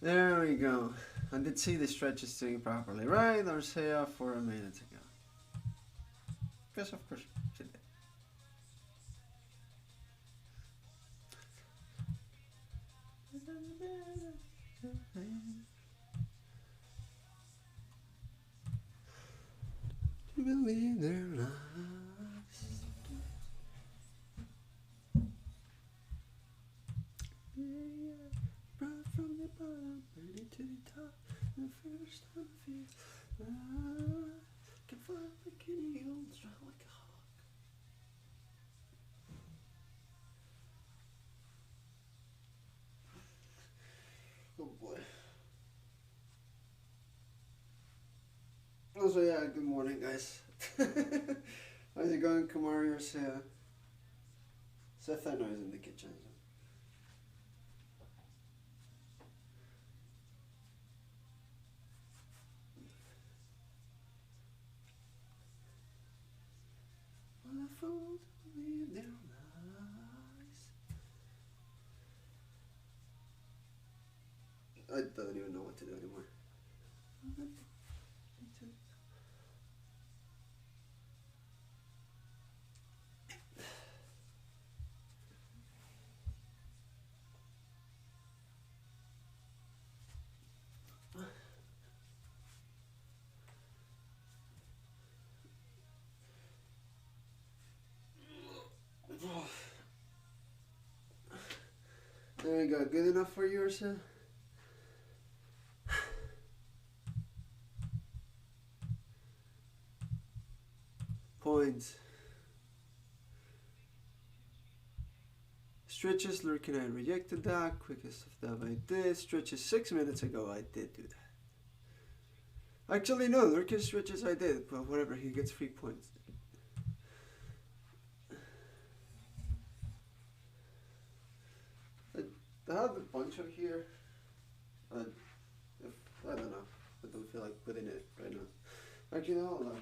There we go. I did see the stretches doing properly, right? Arcea for a minute ago. Yes, of course she did. To believe their lives. Brought from the bottom, made it to the top. The first time I feel can fly like an eagle, strike like a hawk. Oh boy. Also, yeah, good morning, guys. How's it going, Kamari or Seth? Seth, I know, is in the kitchen. So. Well, I fools believe their lies. I don't even know what to do anymore. There we go. Good enough for you, Ursa? Points. Stretches lurking, I rejected that. Quickest of that I did. Stretches 6 minutes ago, I did do that. Actually, no, lurking stretches I did, but whatever, he gets 3 points. I have a bunch of here. I don't know. I don't feel like putting it right now. Actually, no, hold on.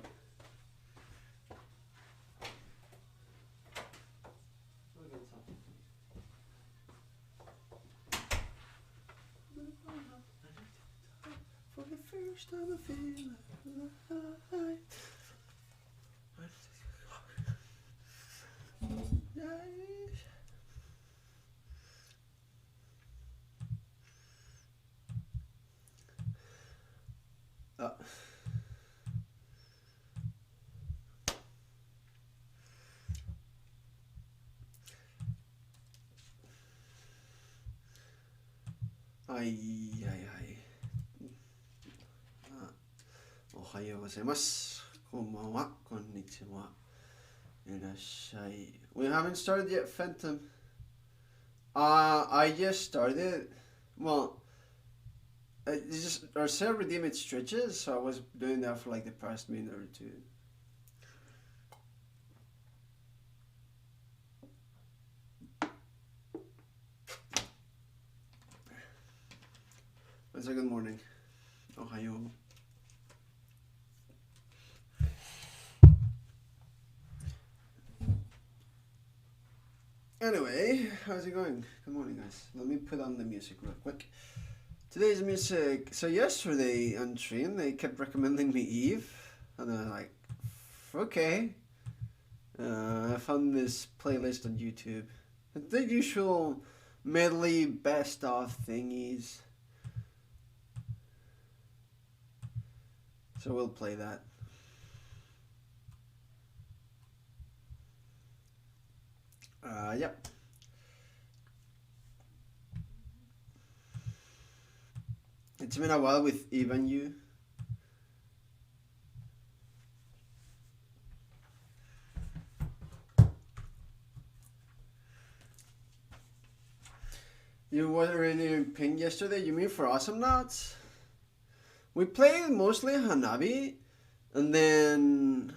For the first time I feel alive. Ohayou gozaimasu. Konbanwa. Konnichiwa. Irashai. We haven't started yet, Phantom. I just started. Well, our server redeemed its stretches, so I was doing that for like the past minute or two. It's a good morning. Ohayou. Anyway, how's it going? Good morning, guys. Let me put on the music real quick. Today's music. So yesterday on stream, they kept recommending me Eve, and I was like, okay. I found this playlist on YouTube. The usual medley best of thingies. So we'll play that. Yep. It's been a while with Eve and you. You were in ping yesterday? You mean for Awesome Nuts? We played mostly Hanabi, and then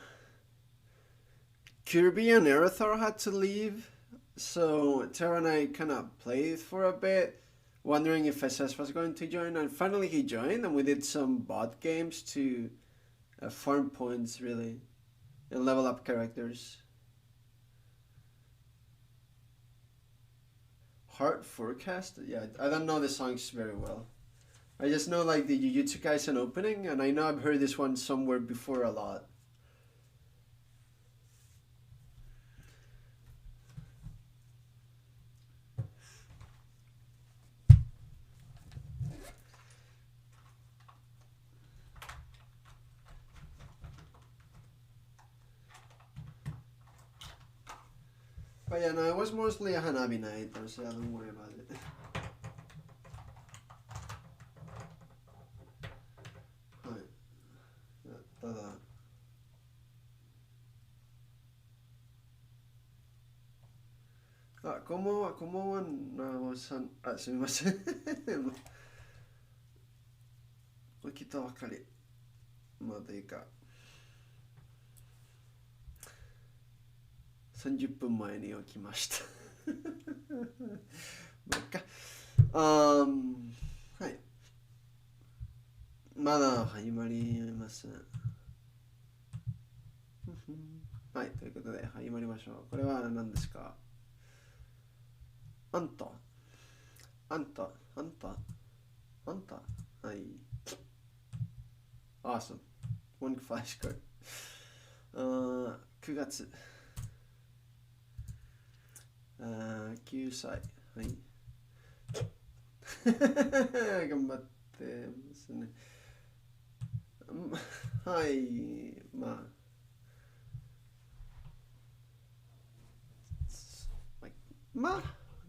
Kirby and Aerithar had to leave, so Tara and I kind of played for a bit, wondering if SS was going to join, and finally he joined, and we did some bot games to farm points, really, and level up characters. Heart Forecast? Yeah, I don't know the songs very well. I just know like the Jujutsu Kaisen opening, and I know I've heard this one somewhere before a lot. But yeah, no, it was mostly a Hanabi night, so don't worry about it. はい。ただ、あ、こんばんは、こんばんは、なおさん、あ、すみません。起きたばかり。まだいいか。30分前に起きました。まあ、か。はい。まだ始まりません。はい、ということで始まりましょう。これは何ですか？あんた、あんた、あんた、あんた。はい。Awesome. One flashcard. 9月。9歳。はい。頑張ってますね。はい。まあ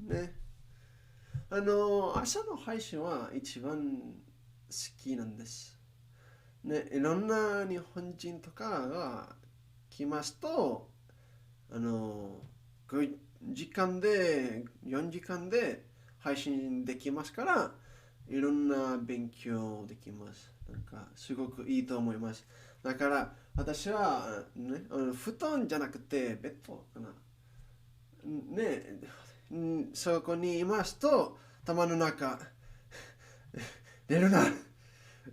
ね。朝の配信は一番好きなんです。ね、いろんな日本人とかが来ますと、5時間で、4時間で配信できますから、いろんな勉強できます。なんか、すごくいいと思います。だから、私は、ね、布団じゃなくて、ベッドかな。ね、そこにいますと、頭の中、寝るな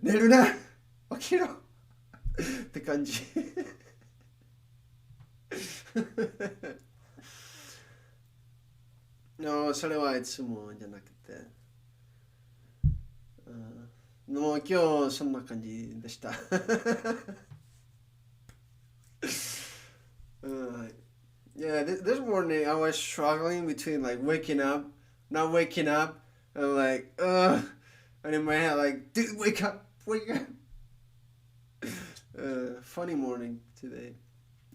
寝るな起きろって感じ。のそれはいつもじゃなくて、もう今日そんな感じでした。Yeah, this morning I was struggling between like waking up, not waking up, and like, and in my head like, dude, wake up, wake up. Funny morning today.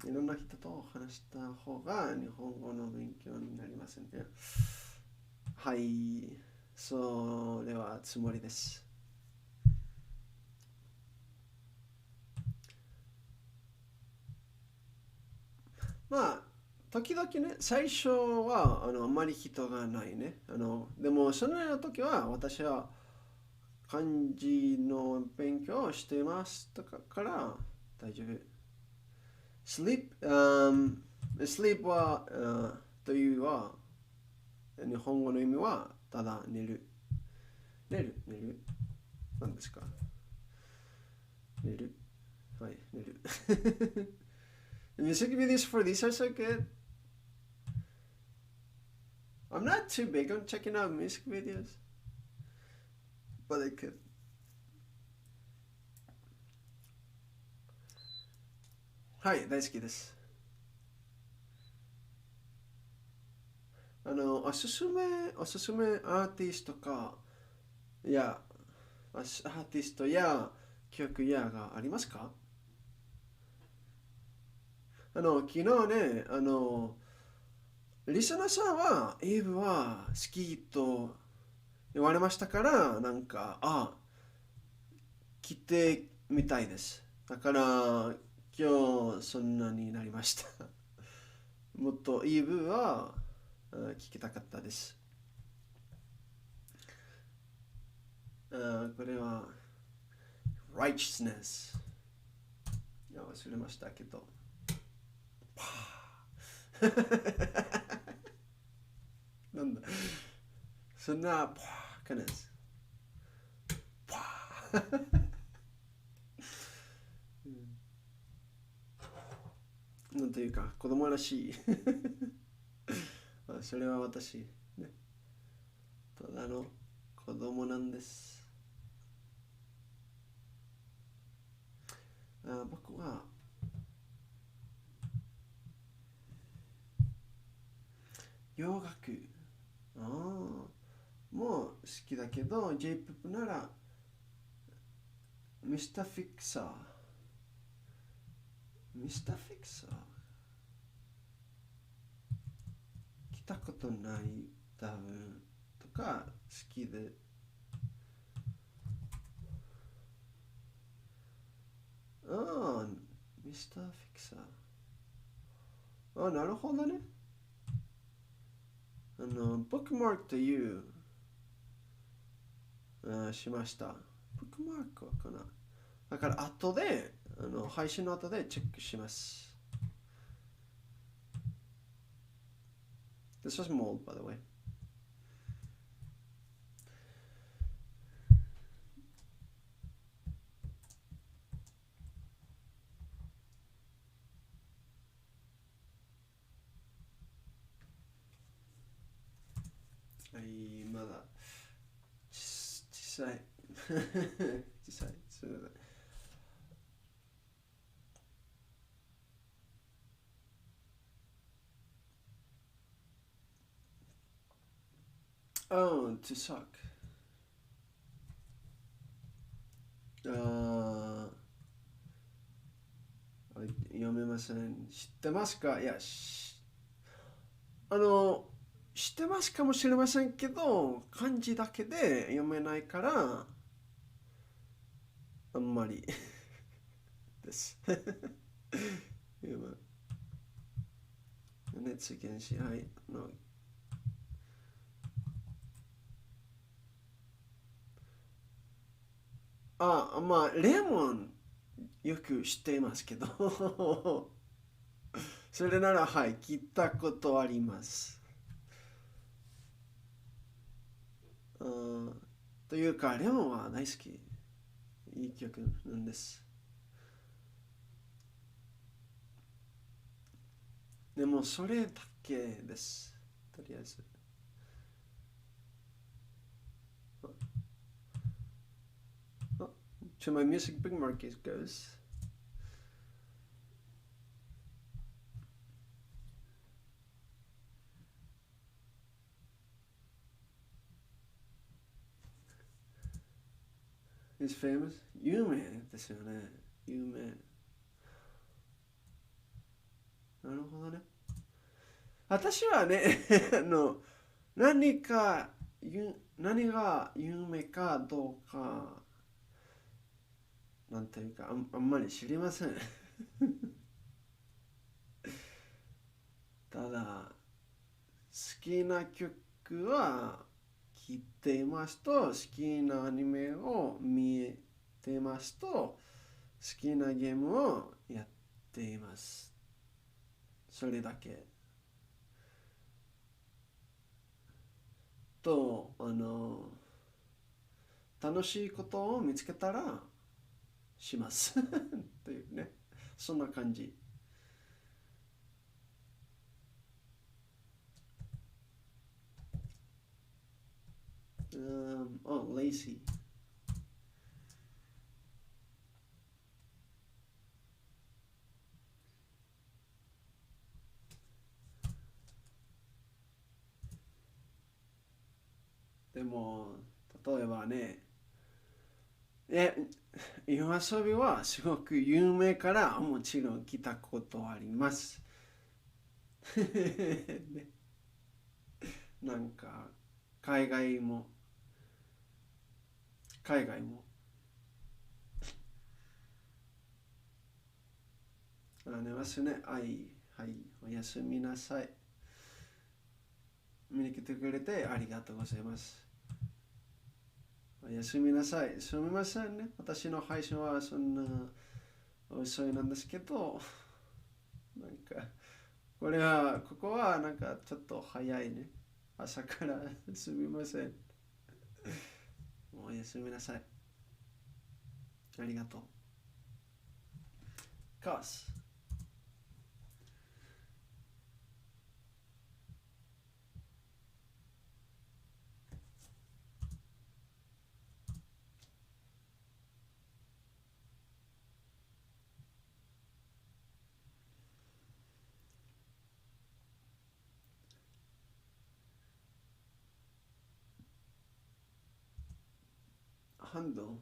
いろんな人と話した方が日本語の勉強になりますね。はい、それはつもりです。まあ、時々ね、最初はあんまり人がないね。でもその時は私は漢字の勉強をしていますとかから大丈夫。sleep は、というは日本語の意味はただ寝る。寝る何ですか？寝る。はい、寝る。The music videos for these are so good. I'm not too big on checking out music videos, but I could. はい、大好きです。おすすめアーティストか、いや、アーティストや曲やがありますか？昨日ね、リスナーさんは、エイブは好きと言われましたから、なんか、来てみたいです。だから、今日そんなになりました。もっとイーブは聞きたかったです。これは righteousness。いや、忘れましたけど。なんだそんなパーかです。パーなんというか子供らしい。それは私ね。ただの子供なんです。僕は洋楽もう好きだけど J-POP ならミスターフィクサー来たことない多分とか好きでミスターフィクサーなるほどねブックマークというしましたブックマークはかなだから後で配信の後でチェックします。This was mold, by the way. Ay, まだ小さい小さいすみません。Oh, to suck. 読めません。知ってますか？いや、知ってますかもしれませんけど、漢字だけで読めないから、あんまりです。熱原子、はい。まあ、レモン、よく知っていますけどそれなら、はい、聞いたことあります。というか、レモンは大好き。いい曲なんです。でも、それだけです。とりあえず。To my music bookmark it goes. It's famous. 有名ですよね。有名。なるほどね。私はね何が有名かどうか、なんていうか、あんまり知りません。ただ、好きな曲は聴いていますと、好きなアニメを見ていますと、好きなゲームをやっています。それだけ。と、楽しいことを見つけたらします。というね。そんな感じ。lazy. でも、例えばね、夜遊びはすごく有名からもちろん来たことあります。ね、なんか、海外も、海外も。寝ますね。はい、はい、おやすみなさい。見に来てくれてありがとうございます。おやすみなさい。すみませんね。私の配信はそんな遅いなんですけど、なんか、ここはなんかちょっと早いね。朝からすみません。おやすみなさい。ありがとう。カス。handle.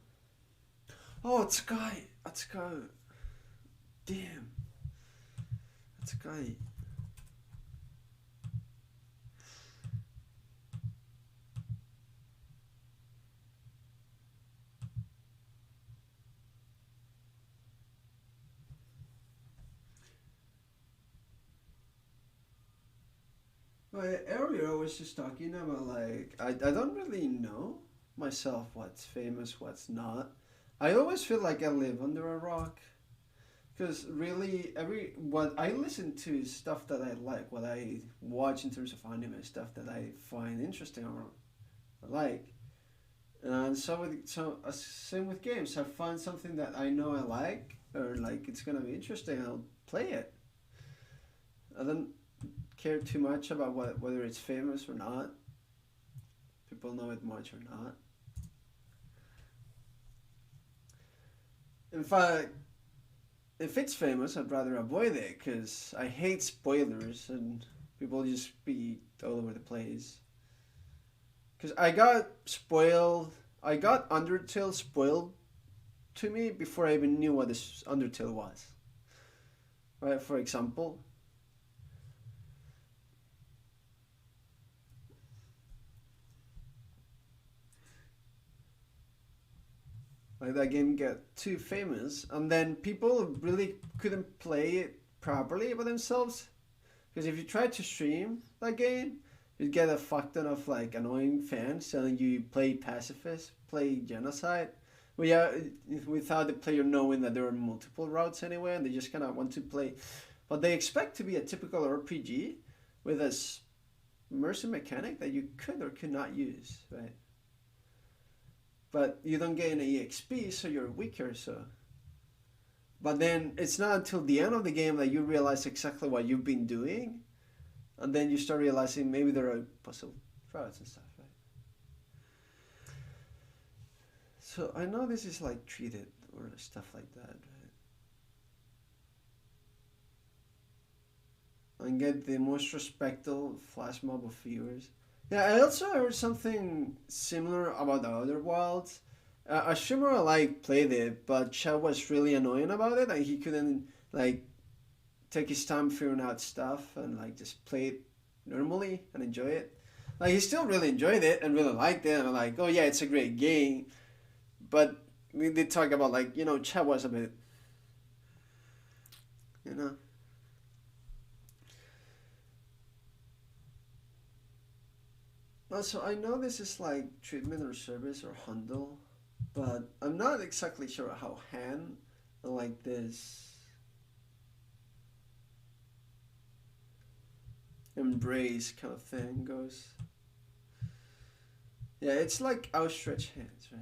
Oh, it's a guy. It's a guy. Damn. It's a guy. Well, earlier I was just talking about like I don't really know myself what's famous, what's not. I always feel like I live under a rock because really every what I listen to is stuff that I like, what I watch in terms of anime, stuff that I find interesting or I like. And same with games. I find something that I know I like or like it's gonna be interesting. I'll play it. I don't care too much about whether it's famous or not. People know it much or not. In fact, if it's famous, I'd rather avoid it because I hate spoilers and people just be all over the place. Because I got Undertale spoiled to me before I even knew what this Undertale was. Right, for example. Like that game got too famous, and then people really couldn't play it properly by themselves. Because if you try to stream that game, you'd get a fuck ton of like annoying fans telling you play pacifist, play genocide. Well, yeah, without the player knowing that there are multiple routes anyway, and they just kind of want to play. But they expect to be a typical RPG with a immersive mechanic that you could or could not use, right? But you don't get any EXP, so you're weaker. But then it's not until the end of the game that you realize exactly what you've been doing, and then you start realizing maybe there are puzzle routes and stuff, right? So I know this is like treated or stuff like that, right? And get the most respectful flash mob of viewers. Yeah, I also heard something similar about the other Wilds. A streamer I like played it, but Chad was really annoying about it, and he couldn't like take his time figuring out stuff and like just play it normally and enjoy it. Like he still really enjoyed it and really liked it, and I'm like, oh yeah, it's a great game. But we did talk about like Chad was a bit, you know. Also, I know this is like treatment or service or handle, but I'm not exactly sure how hand like this embrace kind of thing goes. Yeah, it's like outstretched hands, right?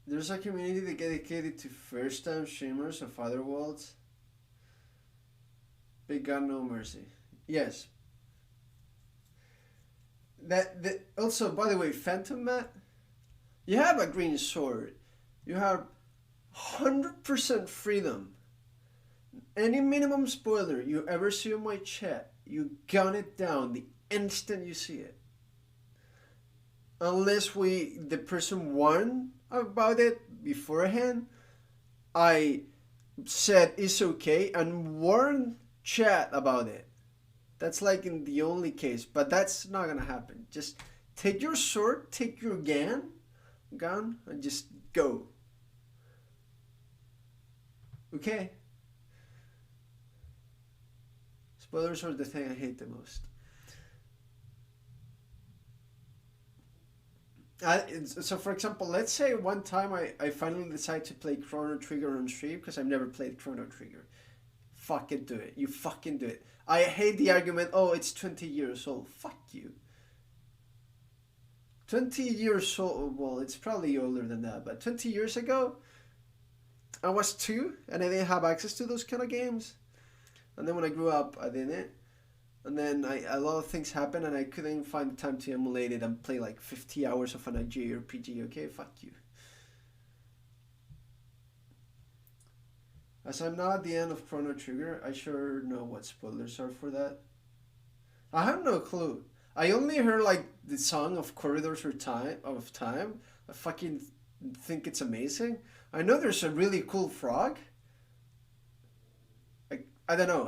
There's a community dedicated to first-time streamers of other worlds. Big God, no mercy. Yes. That also, by the way, Phantom Matt, you have a green sword. You have 100% freedom. Any minimum spoiler you ever see in my chat, you gun it down the instant you see it. Unless the person warned about it beforehand, I said it's okay and warned chat about it. That's like in the only case, but that's not gonna happen. Just take your sword, take your gun, and just go. Okay? Spoilers are the thing I hate the most. So for example, let's say one time I finally decide to play Chrono Trigger on stream because I've never played Chrono Trigger. Fucking do it. You fucking do it. I hate the argument, oh, it's 20 years old. Fuck you. 20 years old, well, it's probably older than that, but 20 years ago, I was 2 and I didn't have access to those kind of games. And then when I grew up, I didn't. And then a lot of things happened, and I couldn't find the time to emulate it and play like 50 hours of an JRPG. Okay, fuck you. As I'm now at the end of Chrono Trigger, I sure know what spoilers are for that. I have no clue. I only heard like the song of Corridors of Time. I fucking think it's amazing. I know there's a really cool frog. I don't know.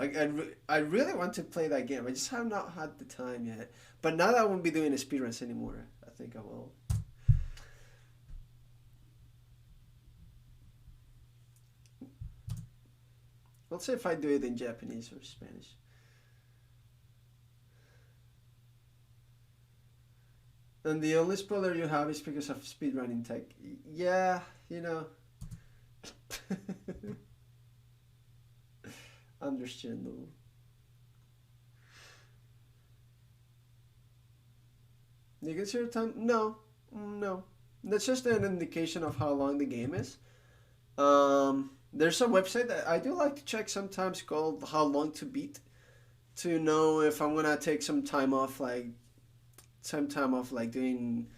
I really want to play that game. I just have not had the time yet. But now that I won't be doing speedruns anymore, I think I will. Let's see if I do it in Japanese or Spanish. And the only spoiler you have is because of speedrunning tech. Yeah, you know. Understandable. You consider time? No, no. That's just an indication of how long the game is. There's a website that I do like to check sometimes called How Long to Beat to know if I'm gonna take some time off, like doing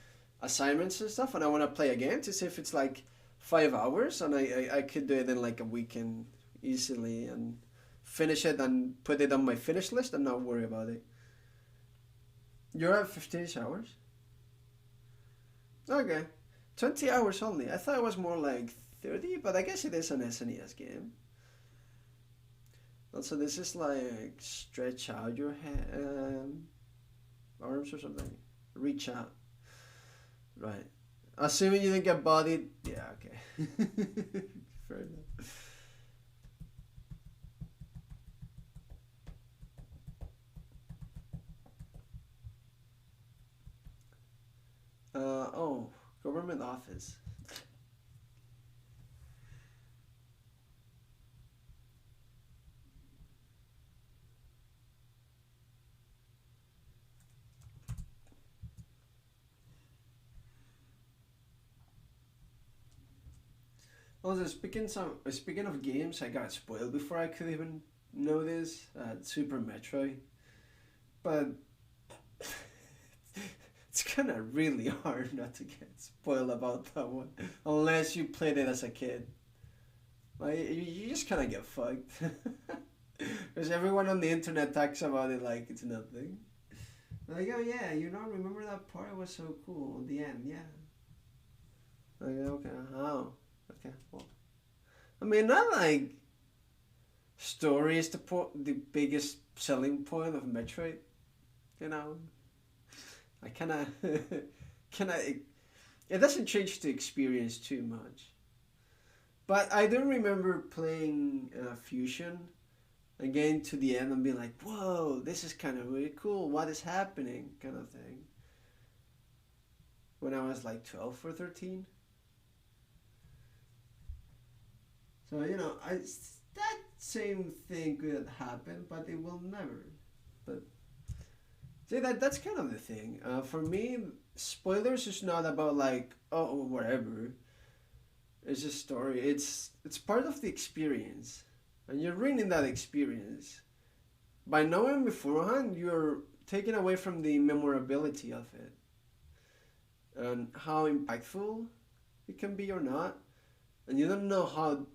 assignments and stuff, and I want to play a game to see if it's like 5 hours, and I could do it in like a weekend easily and finish it and put it on my finish list and not worry about it. You're at 15 hours? Okay. 20 hours only. I thought it was more like 30, but I guess it is an SNES game. Also, this is like stretch out your arms or something. Reach out. Right. Assuming you didn't get bodied. Yeah, okay. Fair enough. Oh, government office. Also, speaking of games, I got spoiled before I could even know this. Super Metroid, but it's kind of really hard not to get spoiled about that one, unless you played it as a kid. Like you just kind of get fucked, because everyone on the internet talks about it like it's nothing. Like, oh yeah, you don't remember that part? It was so cool. The end, yeah. Like, okay, oh, okay, well. I mean, not like story is the biggest selling point of Metroid, you know. I kind of, kind of, it doesn't change the experience too much. But I do remember playing Fusion again to the end and being like, whoa, this is kind of really cool. What is happening? Kind of thing. When I was like 12 or 13. So, that same thing could happen, but it will never. But see, that's kind of the thing. For me, spoilers is not about like, oh, whatever. It's a story. It's part of the experience, and you're ruining that experience by knowing beforehand. You're taking away from the memorability of it and how impactful it can be or not, and you don't know how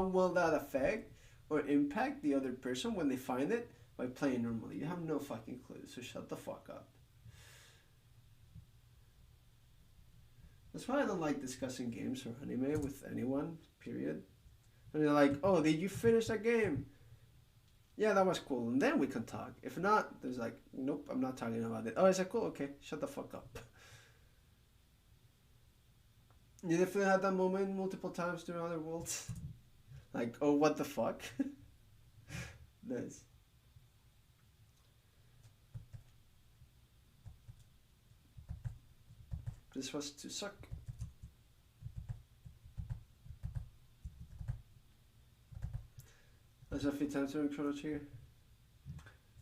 will that affect or impact the other person when they find it by playing normally. You have no fucking clue. So shut the fuck up. That's why I don't like discussing games or anime with anyone, period. And they're like, oh, did you finish that game? Yeah, that was cool. And then we can talk. If not, there's like, nope, I'm not talking about it. Oh, is that cool? Okay, shut the fuck up. You definitely had that moment multiple times during other worlds. Like, oh, what the fuck? Nice. This was to suck. That's a few times during Chrono Trigger.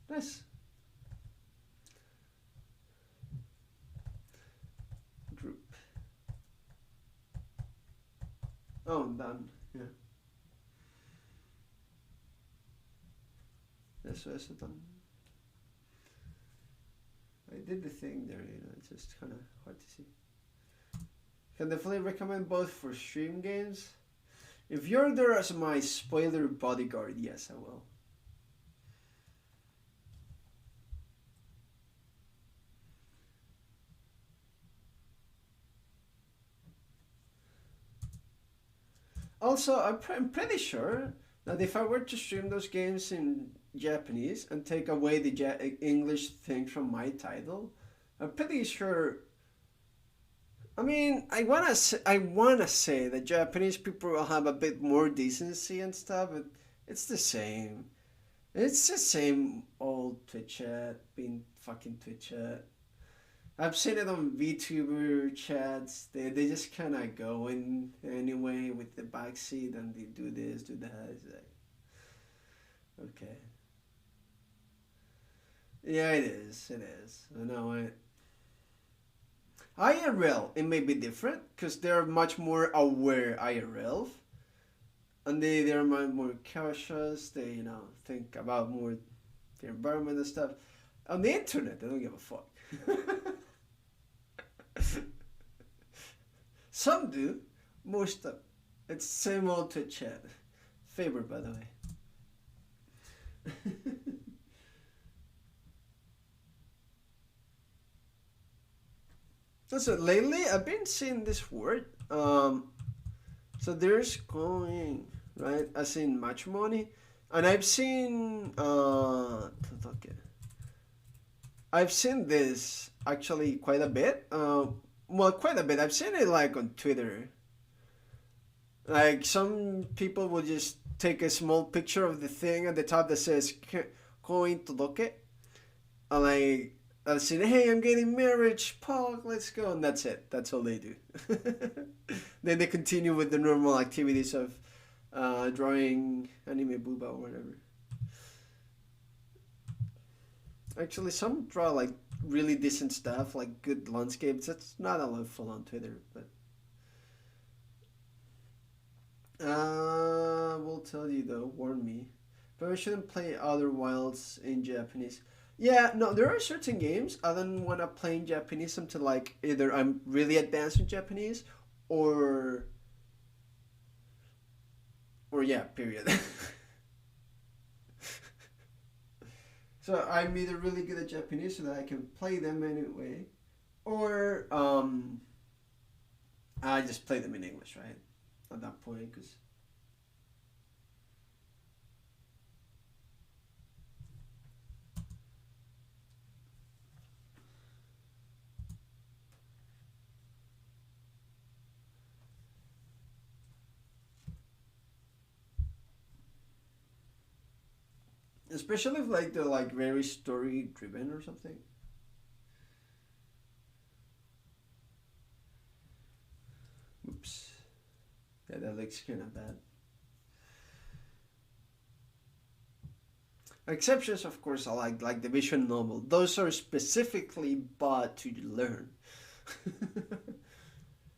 Nice. Group. Oh, I'm done. Yeah. Yes. så är så I did the thing there, it's just kind of hard to see. Can definitely recommend both for stream games. If you're there as my spoiler bodyguard, yes, I will. Also, I'm pretty sure that if I were to stream those games in Japanese and take away the English thing from my title, I'm pretty sure. I mean, I wanna say that Japanese people will have a bit more decency and stuff, but it's the same. It's the same old Twitch chat being fucking Twitch chat. I've seen it on VTuber chats. They just kind of go in anyway with the backseat and they do this, do that. It's like, okay. Yeah, it is. It is. I know it. IRL, it may be different because they're much more aware IRL. And they're more cautious. They, think about more the environment and stuff. On the internet, they don't give a fuck. Some do. Most of it's same old Twitch chat. Favorite, by the way. So lately, I've been seeing this word. So there's going, right, as in matrimony. And I've seen, I've seen this actually quite a bit. Well, quite a bit. I've seen it like on Twitter. Like some people will just take a small picture of the thing at the top that says "Going to Doke," and like I'll say, "Hey, I'm getting married, Pog, let's go," and that's it. That's all they do. Then they continue with the normal activities of drawing anime booba or whatever. Actually, some draw like really decent stuff, like good landscapes. That's not allowed full on Twitter, but will tell you though, warn me. But I shouldn't play other wilds in Japanese. Yeah, no, there are certain games I don't want to play in Japanese until like either I'm really advanced in Japanese or yeah, period. So I'm either really good at Japanese so that I can play them anyway, or I just play them in English, right? At that point, because especially if like they're like very story driven or something. Oops. Yeah, that looks kind of bad. Exceptions, of course, are like the visual novel. Those are specifically bought to learn.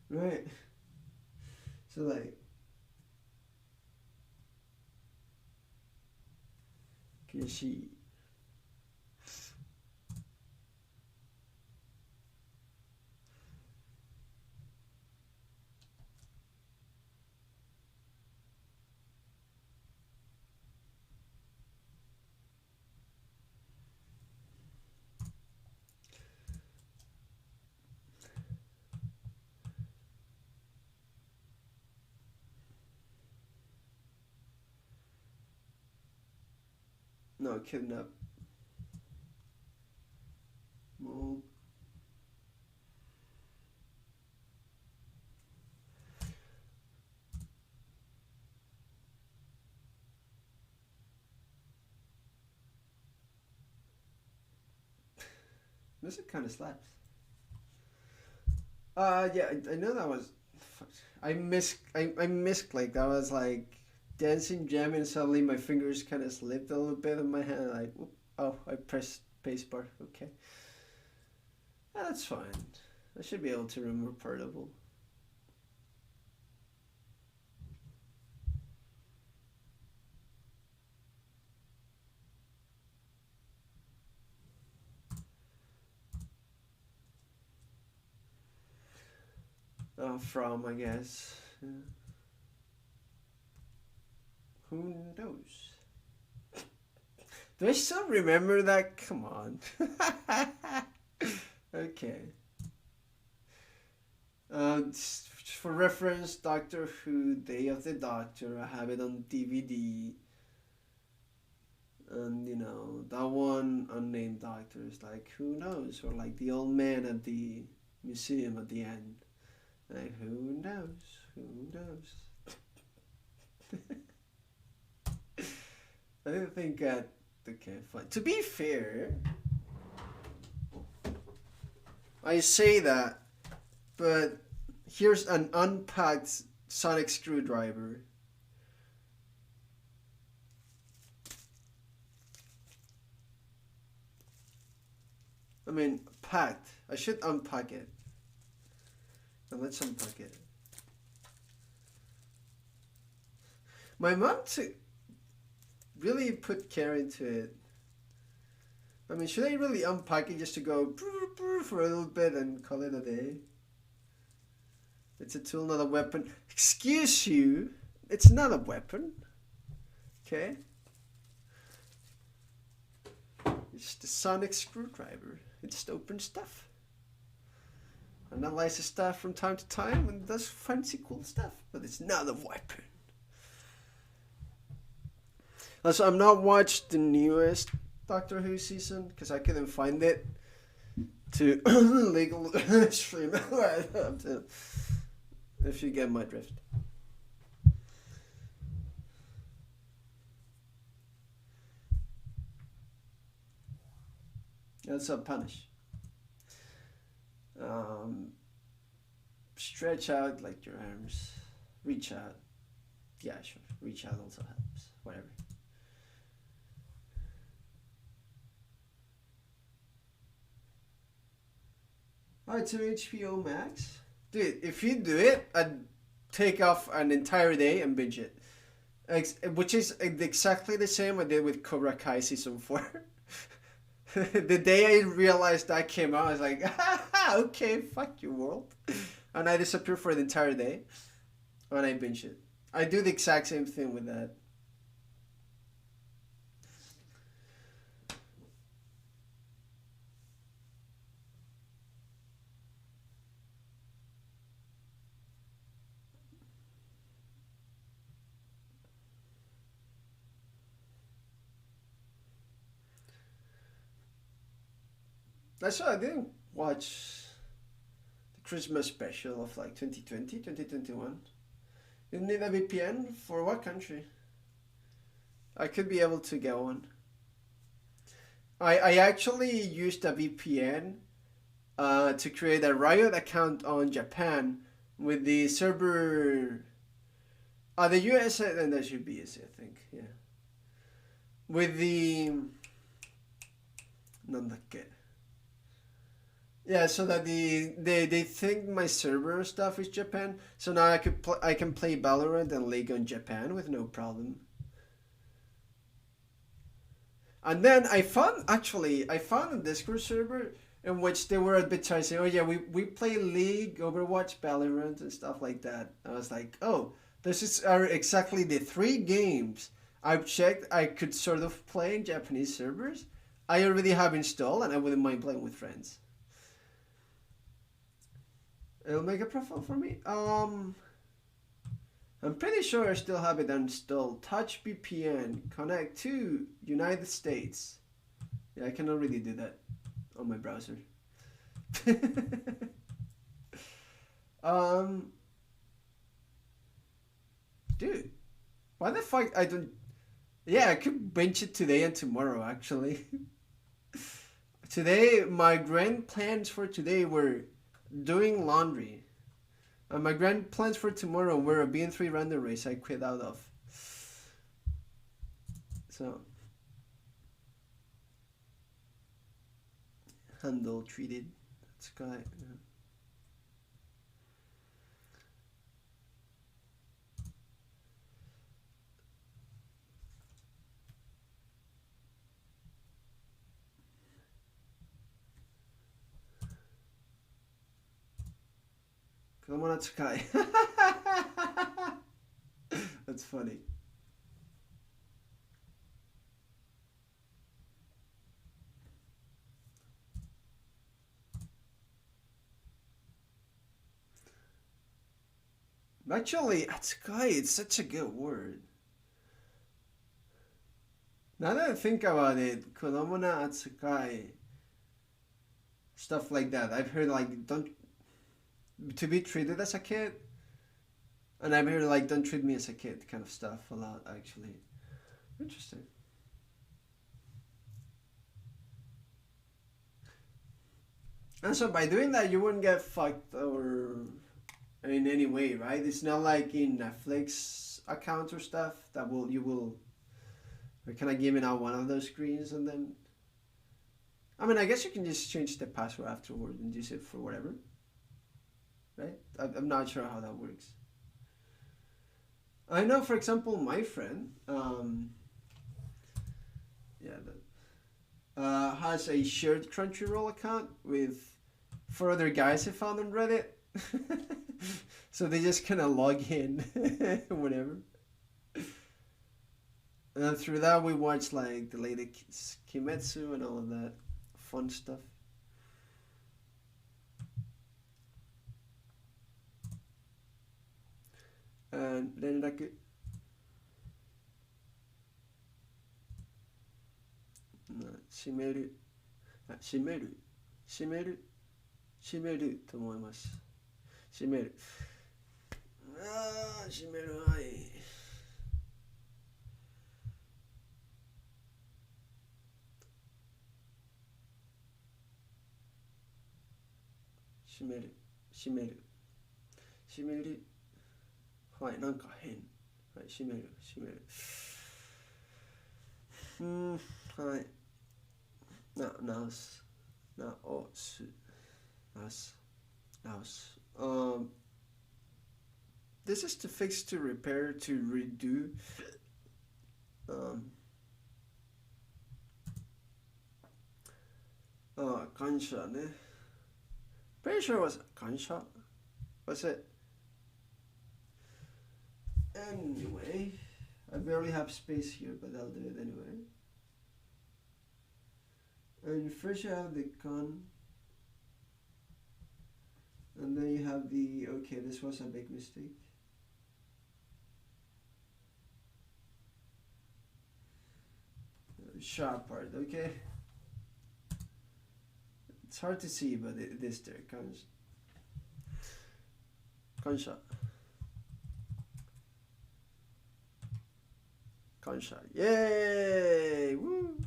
Right. So like, can you see? No, kidnap. Mold. Music kind of slaps. Yeah, I know that was. I missed like that was like dancing, jamming. Suddenly, my fingers kind of slipped a little bit on my hand. Like, whoop, oh, I pressed spacebar. Okay, that's fine. I should be able to remember Portable. from, I guess. Yeah. Who knows? Do I still remember that? Come on. Okay. For reference, Doctor Who, Day of the Doctor. I have it on DVD. And, you know, that one unnamed doctor is like, who knows? Or like the old man at the museum at the end. Like, who knows? Who knows? I didn't think that. Okay, fine. To be fair, I say that, but here's an unpacked sonic screwdriver. I mean, packed. I should unpack it. And let's unpack it. My mom really put care into it. I mean, should I really unpack it just to go for a little bit and call it a day? It's a tool, not a weapon. Excuse you. It's not a weapon. Okay? It's the sonic screwdriver. It just opens stuff. Analyzes stuff from time to time and does fancy cool stuff. But it's not a weapon. Also, I've not watched the newest Doctor Who season because I couldn't find it to legal stream. If you get my drift. That's a punish. Stretch out like your arms. Reach out. Yeah, sure. Reach out also helps. Whatever. Alright, so HBO Max. Dude, if you do it, I'd take off an entire day and binge it. Which is exactly the same I did with Cobra Kai Season 4. The day I realized that came out, I was like, okay, fuck you, world. And I disappeared for the entire day. And I binge it. I do the exact same thing with that. That's why I didn't watch the Christmas special of like 2020, 2021. You need a VPN for what country? I could be able to get one. I actually used a VPN to create a Riot account on Japan with the server. The US, and that should be easy, I think. Yeah. With the. Nandake. Yeah, so that they think my server stuff is Japan. So now I can play Valorant and League on Japan with no problem. And then I found a Discord server in which they were advertising, oh yeah, we play League, Overwatch, Valorant and stuff like that. I was like, oh, are exactly the 3 games I've checked I could sort of play in Japanese servers. I already have installed and I wouldn't mind playing with friends. It'll make a profile for me. I'm pretty sure I still have it installed. Touch VPN, connect to United States. Yeah, I can already do that on my browser. Dude, why the fuck I don't? Yeah, I could binge it today and tomorrow actually. Today, my grand plans for today were doing laundry. And my grand plans for tomorrow were a BN3 random race I quit out of. So, handle treated. That's good. Yeah. 子供の扱い。That's funny. Actually, atsukai, it's such a good word. Now that I think about it, 子供の扱い, stuff like that. I've heard like don't to be treated as a kid, and I've heard like don't treat me as a kid kind of stuff a lot actually. Interesting. And so by doing that, you wouldn't get fucked or in any way, right? It's not like in Netflix accounts or stuff that you will. We're kind of giving out one of those screens and then. I mean, I guess you can just change the password afterward and use it for whatever, right? I'm not sure how that works. I know, for example, my friend, has a shared Crunchyroll account with 4 other guys I found on Reddit. So they just kind of log in whenever. And through that we watch like the latest Kimetsu and all of that fun stuff. And then like shimeru と思います。閉める。閉める。はい。閉める。閉める。閉める。はい、なんか変。はい、閉める。閉める。はい。直す。直す。直す。直す。This is to fix, to repair, to redo. Kansha ね。Pretty sure it was kansha. Was it? Anyway, I barely have space here, but I'll do it anyway. And first you have the kan. And then you have the, okay, this was a big mistake. Sharp part, okay? It's hard to see, but it is there. Kansha. Kansha. Yay! Woo!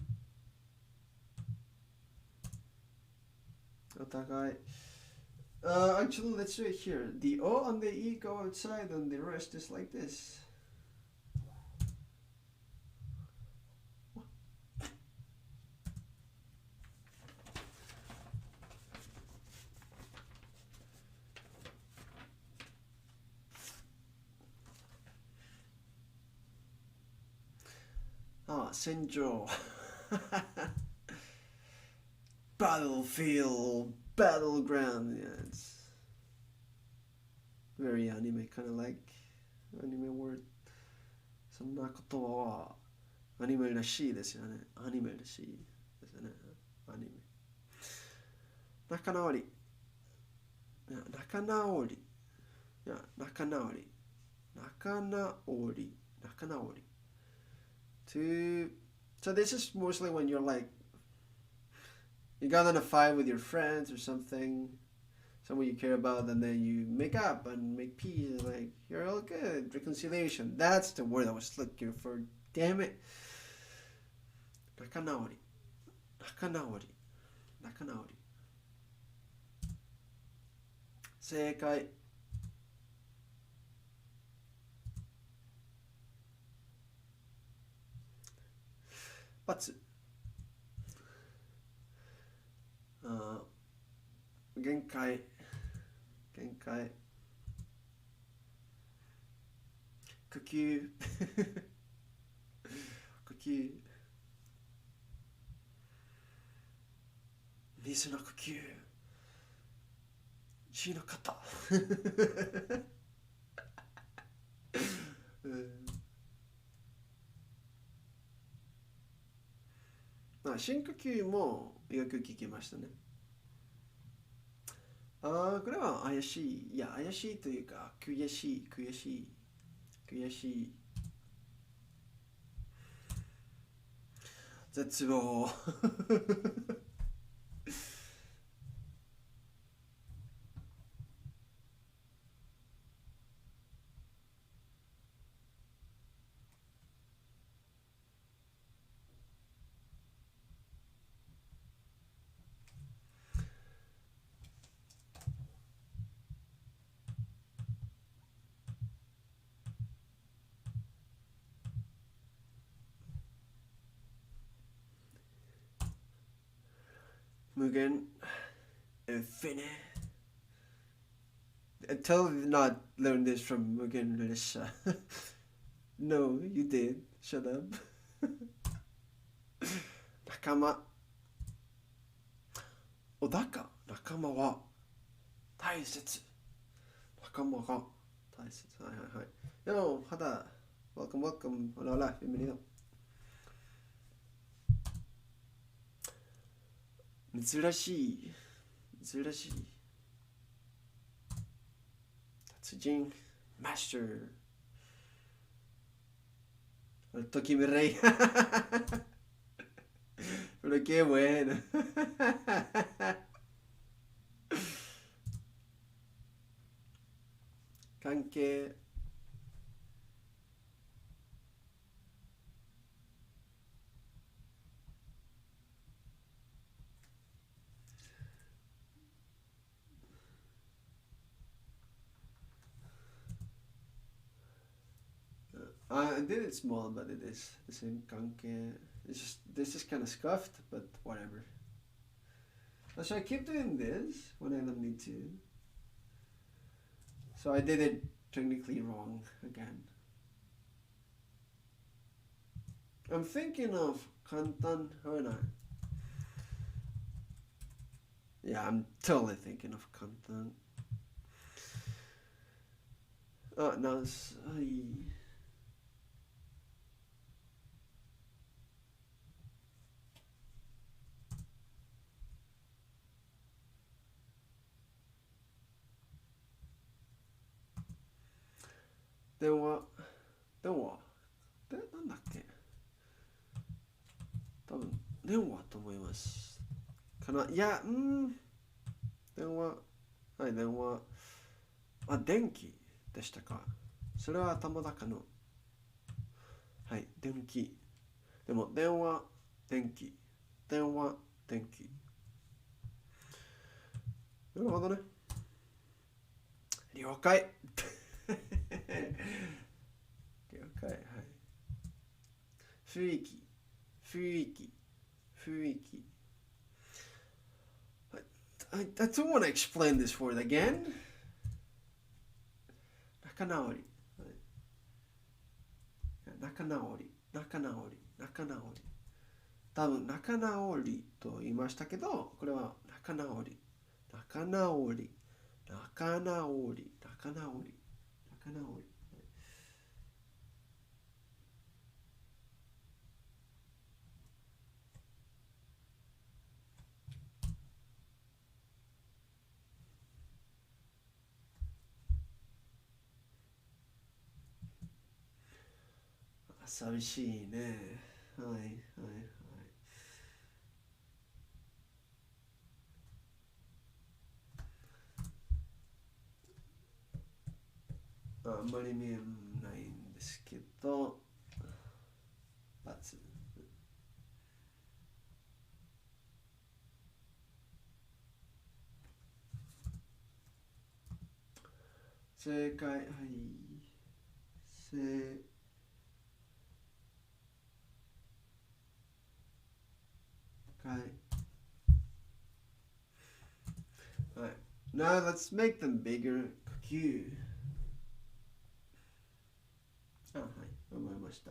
Otakai. Actually, let's do it here. The O and the E go outside, and the rest is like this. Senjo. Battlefield, battleground. Yeah, it's very anime, kind of like anime word. そんなことはアニメらしいですよね。アニメらしいですよね。アニメ。仲直り。仲直り。仲直り。仲直り。仲直り。So this is mostly when you're like, you got in a fight with your friends or something, someone you care about, and then you make up and make peace, like, you're all good, reconciliation. That's the word I was looking for, damn it. Nakanaori. Nakanaori. Nakanaori. 正解。×限界呼吸呼吸水の呼吸 C の方深呼吸もよく聞きましたね。これは怪しい。いや、怪しいというか、悔しい。絶望。無限 infinite. Tell me not learn this from Mugen Risha. No, you did. Shut up. 仲間。おだか。仲間は大切。仲間が大切。はいはいはい。でも、肌。Welcome, welcome. Hola, hola. Bienvenido. 珍しい。珍しい。達人。Master. El Toki mi rey. Pero qué bueno. 関係。I did it small, but it is the same kanke. It's just this is kind of scuffed, but whatever. So I keep doing this when I don't need to. So I did it technically wrong again. I'm thinking of kantan, aren't I? Yeah, I'm totally thinking of kantan. No,電話で、なんだっけ、多分電話と思いますかな。いや、電話、はい、電話、電気でしたか。それは頭だかの、はい、電気。でも電話、電気、電話、電気。なるほどね。了解。了解、はい。雰囲気。I don't want to explain this word again. 仲直り。仲直り。多分仲直りと言いましたけど、これは仲直り。寂しいね。はい。あんまり見えないんですけど、×。正解、はい。正解。はい。Now let's make them bigger. 呼吸。はい、思いました。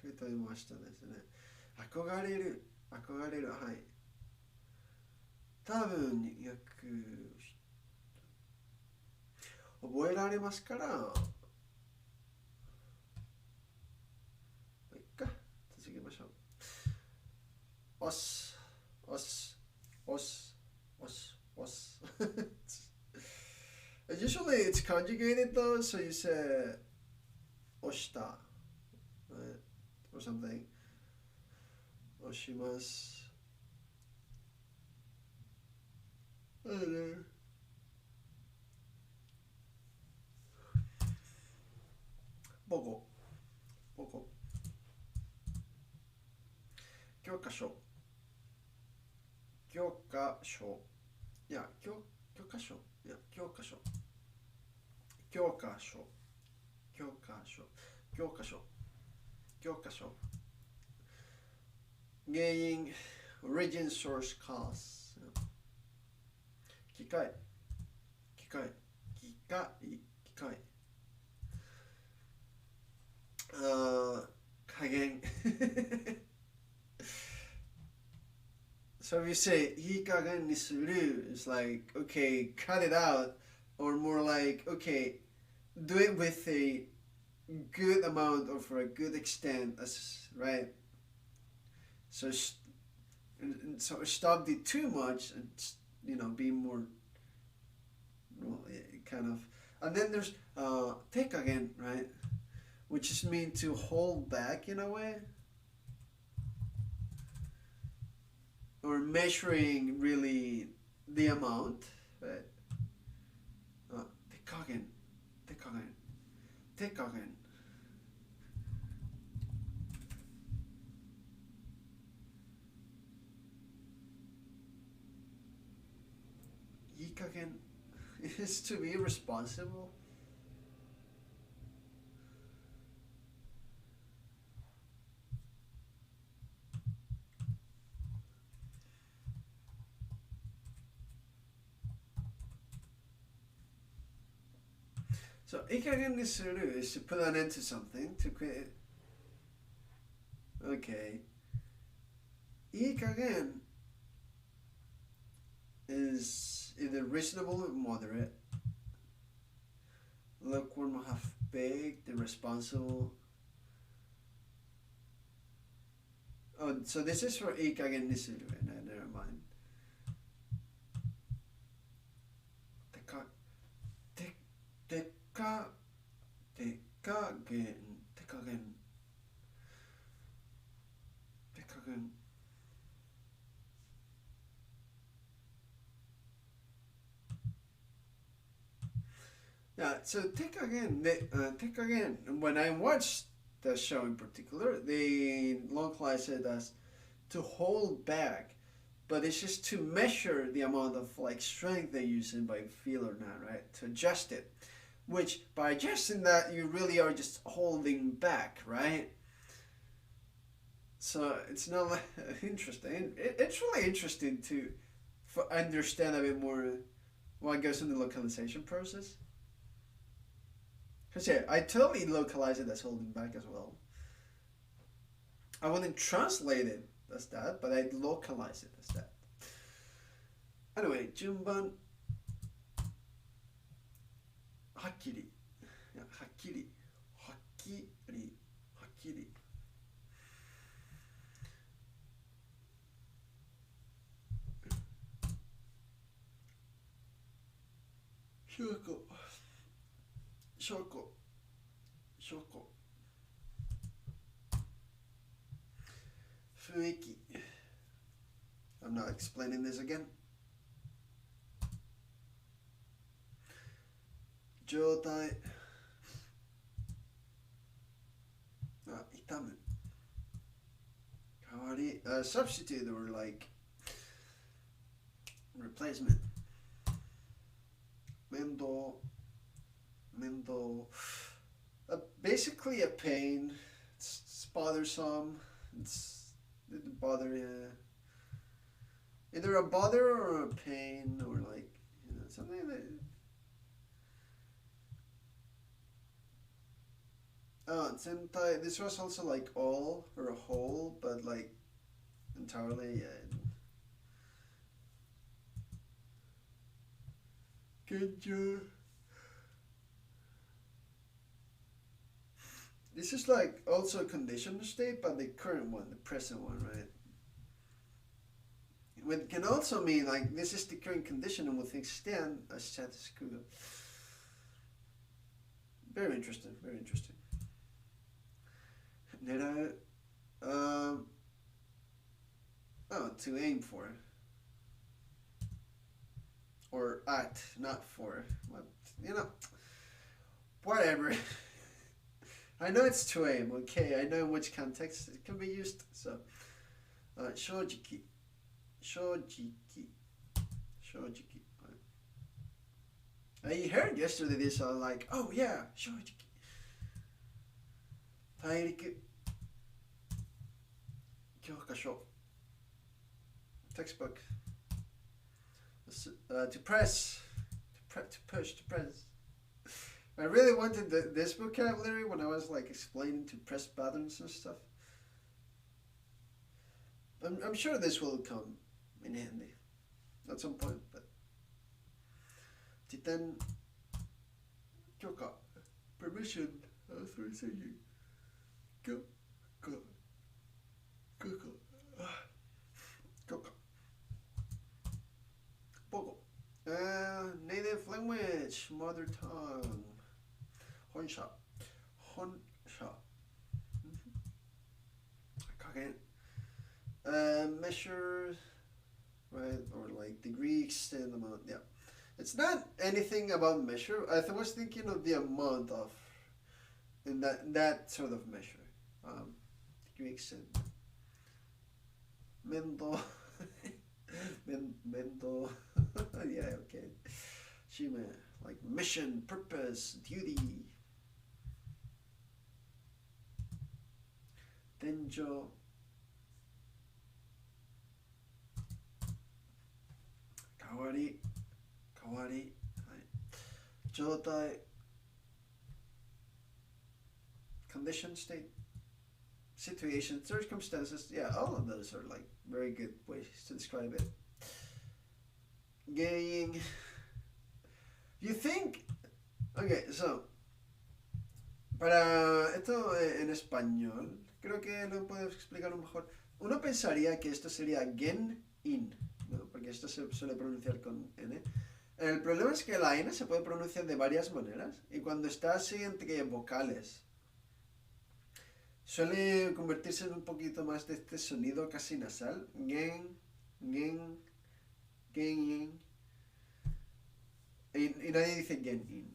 と言ってましたですね。憧れる、はい。多分覚えられますから、いっか、続けましょう。押す、押す、押す、押す、押す。Usually it's conjugated though, so you say oshita, right? Or something. Oshimasu. I don't know. 母語、母語。教科書、教科書。いや、教科書。いや、教科書。教科書。教科書。教科書。教科書。原因、origin, source, cause。機械、機械、機械、機械。加減。So if you say いい加減にする, it's like, okay, cut it out, or more like, okay, do it with a good amount or for a good extent, right? So stop the too much and, be more, kind of. And then there's take again, right? Which is mean to hold back in a way. Or measuring really the amount, right? Tekagen. Ikagen is to be responsible. So ikagen nisuru is to put an end to something, to create. Okay. Ikagen is either reasonable or moderate. Lukewarm, half-baked, irresponsible. Oh, so this is for ikagen nisuru. Never mind. Tekagen. Yeah, so take again. When I watched the show in particular, they localize it as to hold back, but it's just to measure the amount of like strength they're using by feel or not, right? To adjust it, which by adjusting that you really are just holding back, right? So it's not like interesting. It's really interesting to understand a bit more what goes in the localization process. Because yeah, I totally localize it as holding back as well. I wouldn't translate it as that, but I'd localize it as that. Anyway, 順番はっきり、はっきり、はっきり、はっきり。証拠、証拠、証拠。雰囲気。I'm not explaining this again. 状態。痛む。代わり、substitute or like replacement. 面倒。Basically a pain. It's bothersome. It's bother. Either a bother or a pain or like something that. Sentai, this was also like all or a whole, but like entirely, yeah. Genjo. This is like also a conditional state, but the current one, the present one, right? It can also mean like this is the current condition and will extend as status quo. Very interesting, very interesting. Nera, to aim for. Or at, not for. But, whatever. I know it's to aim, okay? I know in which context it can be used. So, shojiki. Shojiki. Shojiki. I heard yesterday this, I was like, oh yeah, shojiki. Tairiku. Kyokasho. Textbook. To press. To push, to press. I really wanted this vocabulary when I was like explaining to press buttons and stuff. I'm sure this will come in handy at some point, but Titan Kyoka permission authorization Kyoka Kyoka Pogo native language, mother tongue. Honsha. Measure, right? Or like degree, extent, amount. Yeah. It's not anything about measure. I was thinking of the amount of, in that sort of measure. Degree, extent. Mendo. Mendo. Yeah, okay. Shime. Like mission, purpose, duty. Tenjo. Kawari. Kawari. Jotai. Condition, state. Situation, circumstances. Yeah, all of those are like very good ways to describe it. Gaying. You think. Okay, so. Para esto en español, creo que lo puedo explicar mejor. Uno pensaría que esto sería gen-in, ¿no? Porque esto se suele pronunciar con N. El problema es que la N se puede pronunciar de varias maneras y cuando está así entre vocales suele convertirse en un poquito más de este sonido casi nasal. Gen, gen, gen. Y nadie dice gen-in.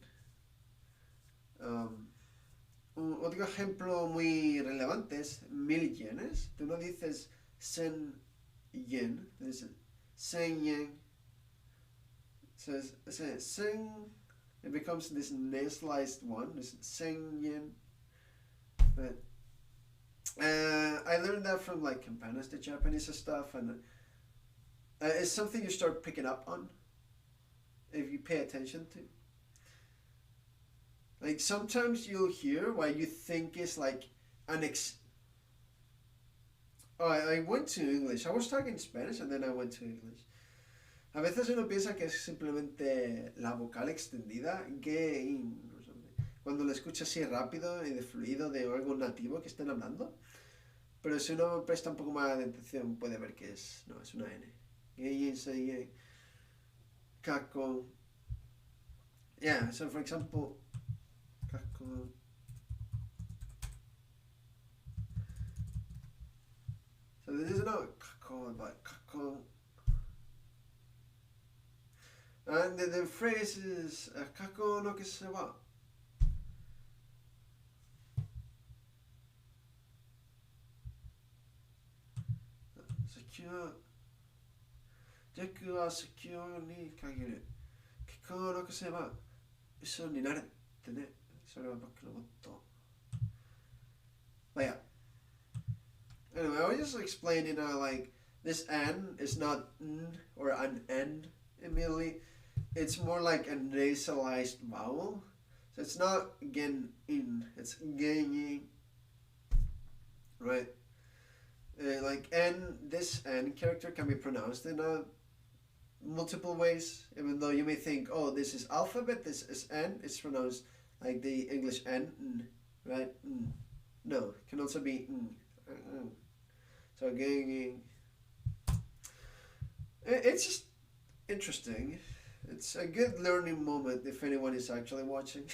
Otro ejemplo muy relevante es 1000 yenes. Tú no dices 100 yen, dices 100 yen. So it's 100, it becomes this nasalized one, this 100 yen. But I learned that from like campanas de Japanese stuff, and it's something you start picking up on if you pay attention to. Like sometimes you'll hear what you think is like an I went to English. I was talking Spanish and then I went to English. A veces uno piensa que es simplemente la vocal extendida, gain, or something. Cuando lo escucha así rápido y de fluido de algo nativo que estén hablando. Pero si uno presta un poco más de atención puede ver que es una N. Gain, say, kako. Yeah, so for example, kako. So this is not kako, but kako. And the phrase is kako no que se va. Secure. Jaku wa secure ni kageru. Kako no que se va. Uso ni naruってね。それは僕のモットー。But yeah. Anyway, I was just explaining how like this N is not N or an N immediately. It's more like a nasalized vowel. So it's not gen in, it's genyin, right? Like this N character can be pronounced in multiple ways, even though you may think, oh, this is alphabet, this is N, it's pronounced like the English N, right? No, it can also be So genyin. It's just interesting. It's a good learning moment if anyone is actually watching.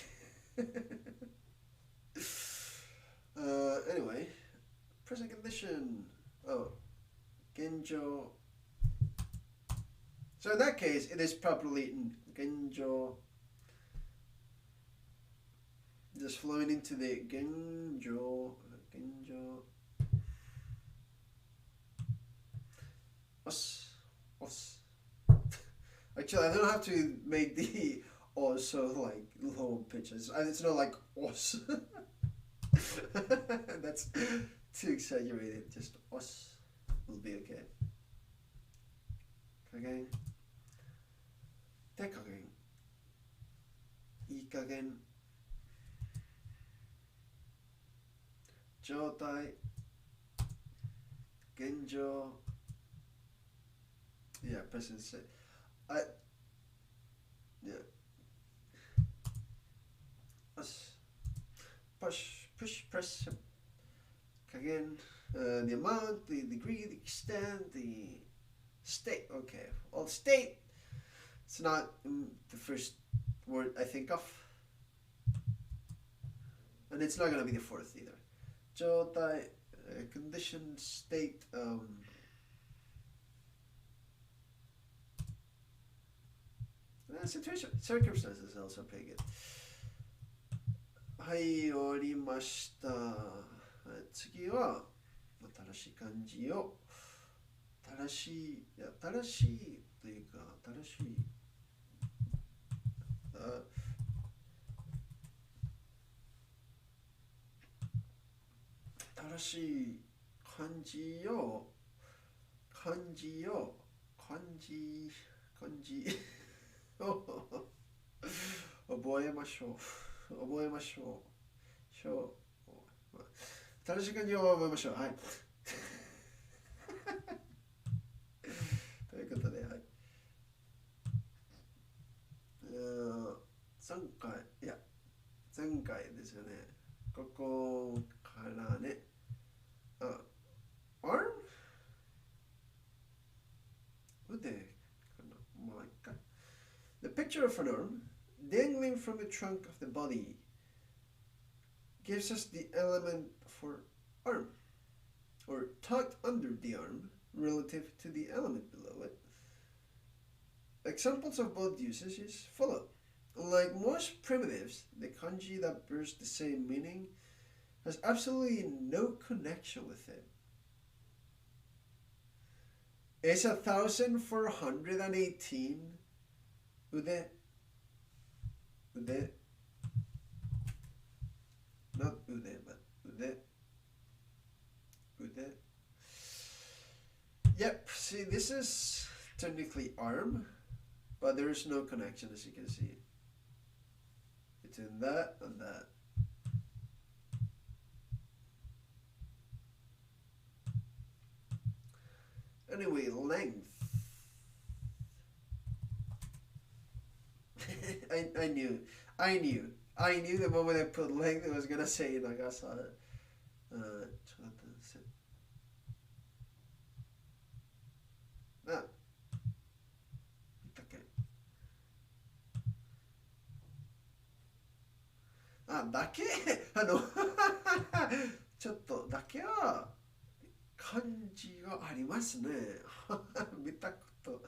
Anyway, present condition. Oh, genjo. So in that case, it is properly genjo. Just flowing into the genjo. Os. Actually, I don't have to make the os so like low pitches. It's not like os. That's too exaggerated. Just os will be okay. Kagain. Tekagain. Ikagen. Jotai. Genjo. Yeah, present state. Yeah. Push, press. Again, the amount, the degree, the extent, the state. Okay, well, state. It's not the first word I think of, and it's not gonna be the fourth either. Jotai, condition, state. Situation, circumstances also pretty good. はい、終わりました。次は正しい漢字を正しいというか正しい漢字を覚えましょう。正しい漢字を覚えましょう。はい。ということで、はい。前回ですよね。ここからね。arm? 腕かな。もう一回。The picture of an arm dangling from the trunk of the body gives us the element for arm, or tucked under the arm relative to the element below it. Examples of both usages follow. Unlike most primitives, the kanji that bears the same meaning has absolutely no connection with it. Is 1418 ude? Not ude, but ude. Yep, see, this is technically arm, but there is no connection, as you can see, between that and that. Anyway, length. I knew the moment I put length, I was gonna say Nagasa.だけちょっとだけは漢字がありますね。見たこと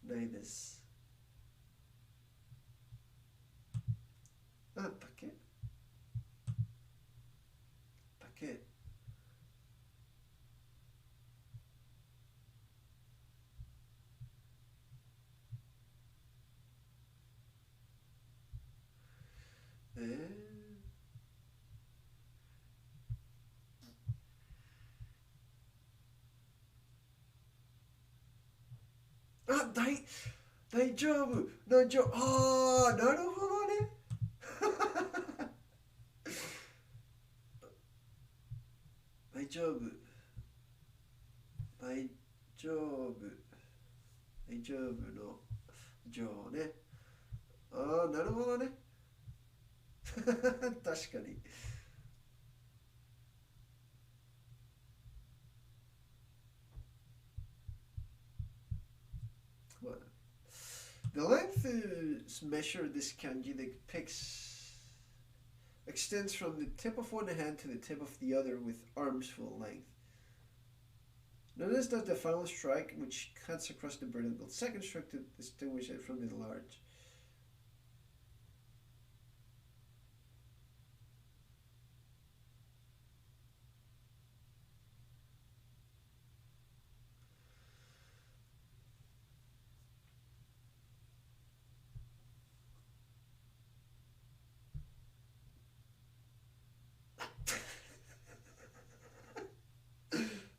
ないです。だけ大丈夫。なるほどね。丈夫。大丈夫。大丈夫の丈ね。ああ、なるほどね。確かに。Well, the length is measured this kanji depicts extends from the tip of one hand to the tip of the other with arms full length. Notice that the final strike, which cuts across the vertical second stroke to distinguish it from the large.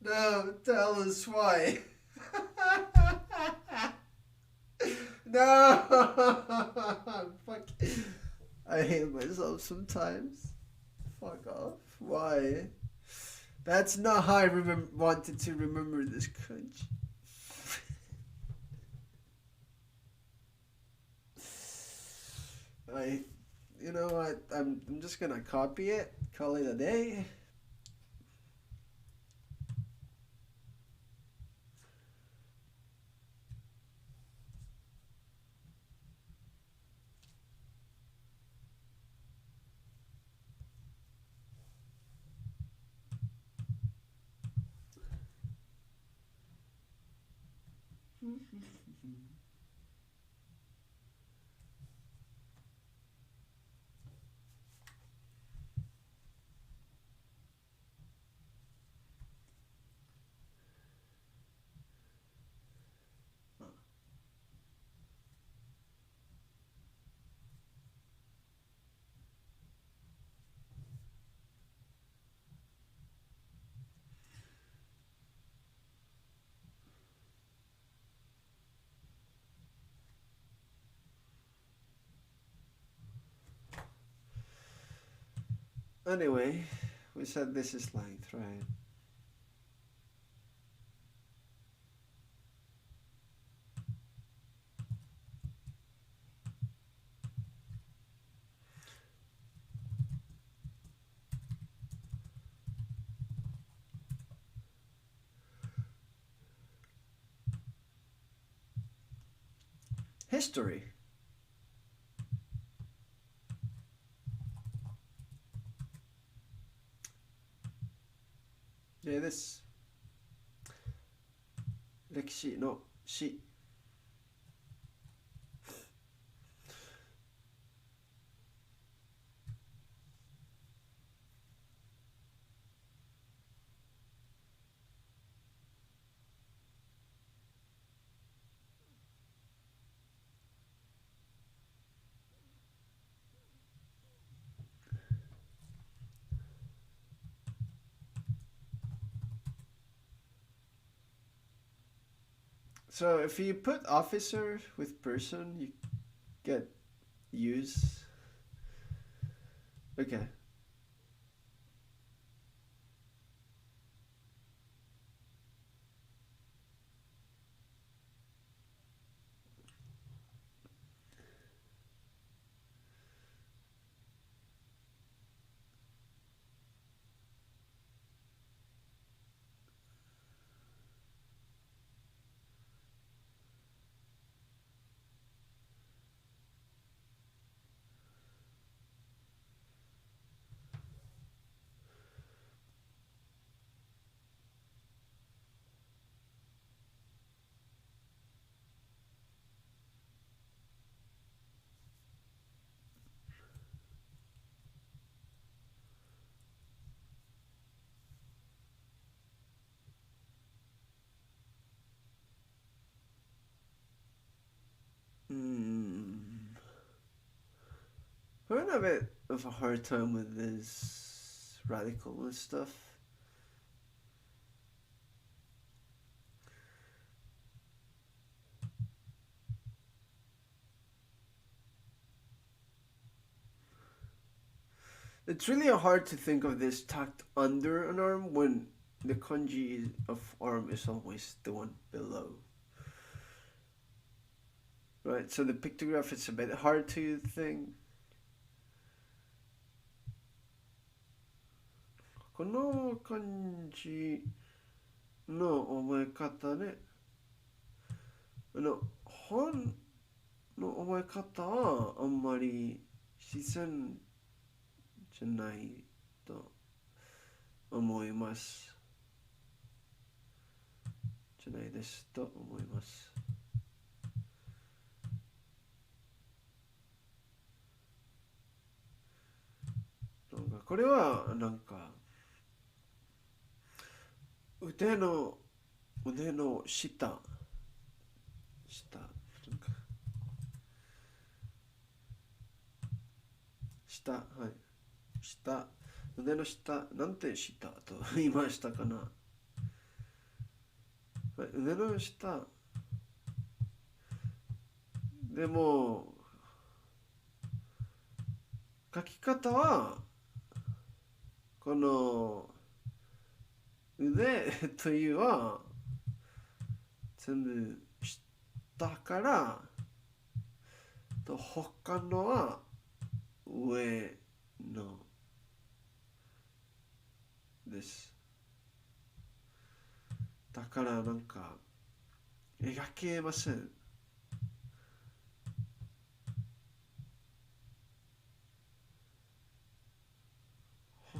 No, tell us why. No! Fuck. I hate myself sometimes. Fuck off. Why? That's not how I wanted to remember this crunch. You know what? I'm just gonna copy it, call it a day. Anyway, we said this is length, right? History. Yeah, this 歴史の史 So if you put officer with person, you get use. Okay. We're having a bit of a hard time with this radical stuff. It's really hard to think of this tucked under an arm when the kanji of arm is always the one below. Right, so the pictograph is a bit hard to think. この漢字の覚え方ね。本の覚え方はあんまり自然じゃないと思います。じゃないですと思います。なんかこれはなんか腕の下なんか下、はい、下、腕の下、なんて下と言いましたかな。はい、腕の下でも書き方はこの腕というは全部下からと他のは上のです。だからなんか描けません。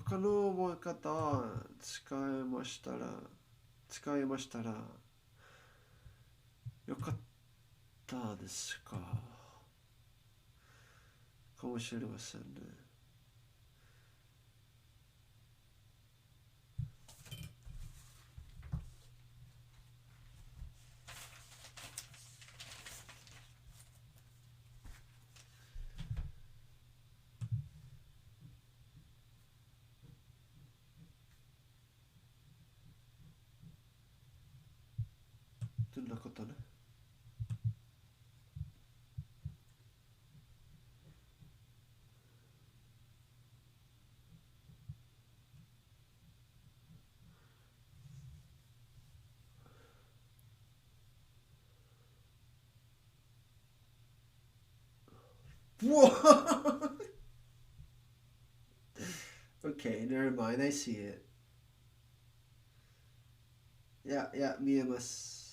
他の覚え方は使いましたらよかったですかもしれませんね。どんなことね。Whoa! Okay, never mind. I see it. Yeah, 見えます。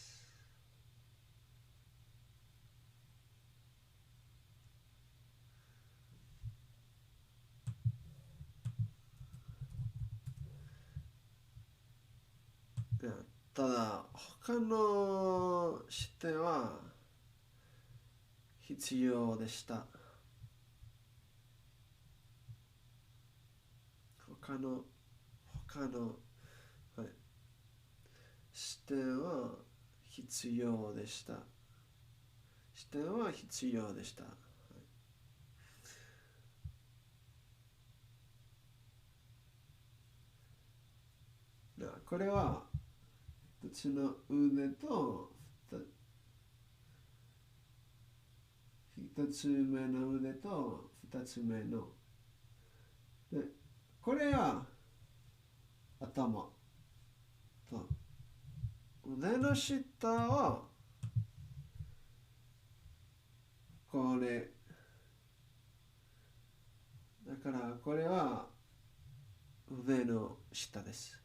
いやただ、他の視点は必要でした。他の、はい、視点は必要でした。視点は必要でした。これは一つの腕と一つ目の腕と二つ目のでこれは頭と腕の下はこれだからこれは腕の下です。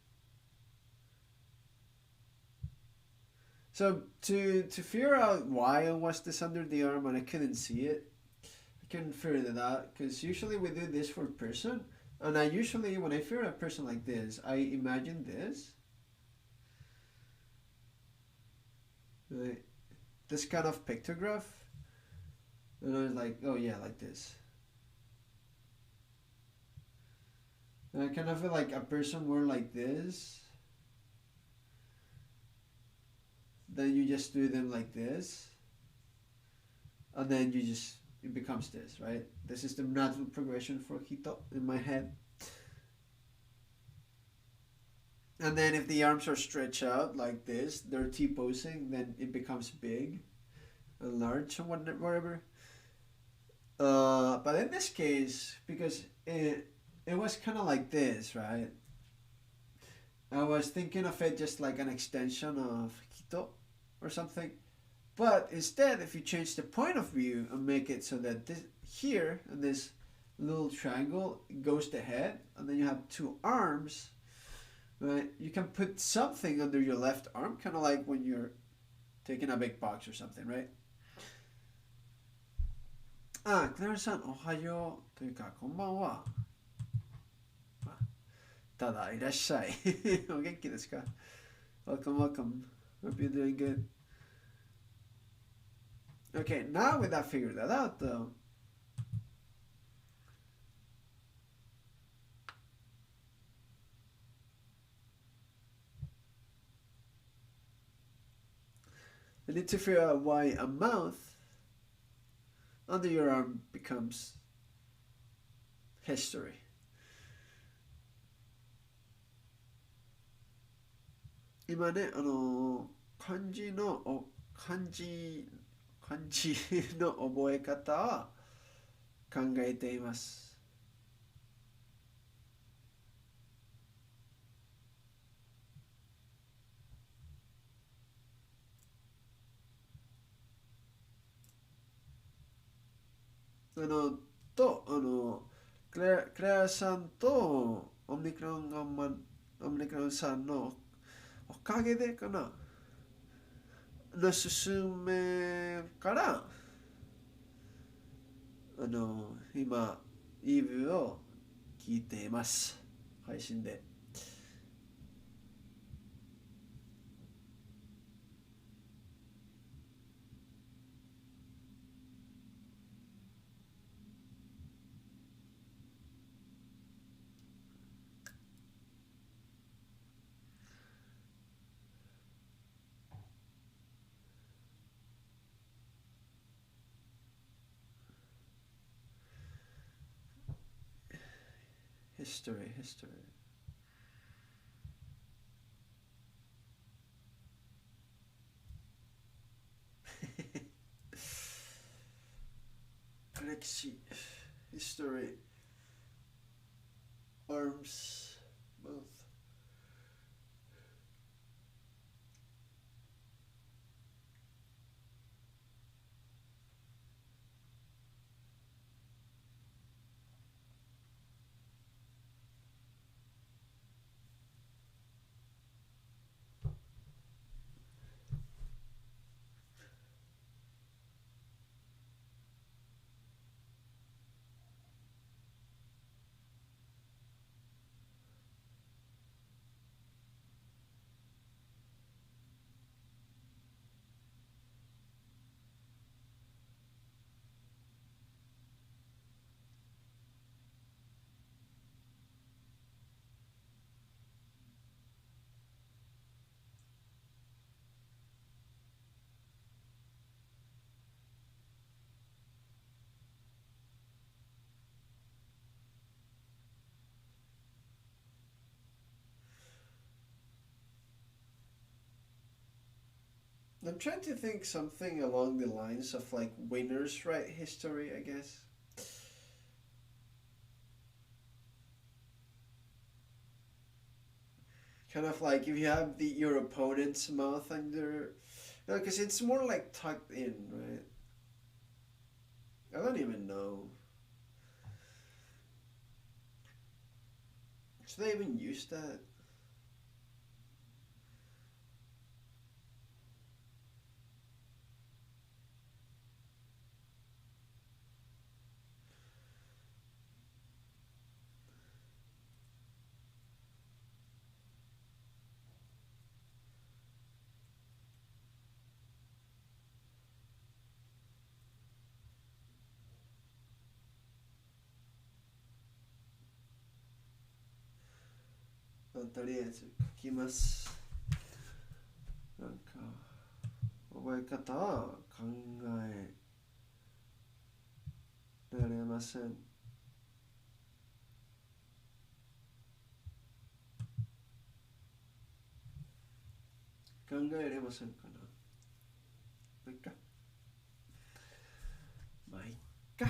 So to figure out why I was this under the arm and I couldn't see it, I couldn't figure that out because usually we do this for a person, and I usually when I figure a person like this, I imagine this, right? This kind of pictograph, and I was like, oh yeah, like this. And I kind of feel like a person more like this. Then you just do them like this, and then it becomes this, right? This is the natural progression for Hito in my head. And then if the arms are stretched out like this, they're T-posing, then it becomes big and large or whatever. But in this case, because it was kind of like this, right? I was thinking of it just like an extension of Quito or something. But instead, if you change the point of view and make it so that this here and this little triangle goes the head, and then you have two arms, right? You can put something under your left arm, kind of like when you're taking a big box or something, right? あ、クララさん、おはようというか、こんばんは。ただ、いらっしゃい。お元気ですか Welcome, welcome. Hope you're doing good. Okay, now with that figured that out though, I need to figure out why a mouth under your arm becomes history. 今ね、漢字の覚え方を考えています。クレアさんとオムニクロンさんのおかげでかなの進めから今イーブを聞いています配信で。History. Alexi, history, arms, mouth. I'm trying to think something along the lines of like winners write history, I guess. Kind of like if you have your opponent's mouth under, no, because it's more like tucked in, right? I don't even know. Should I even use that? Toりあえず書きます。なんか覚え方は考えられません。考えれませんかな。まあいっか。まあいっか。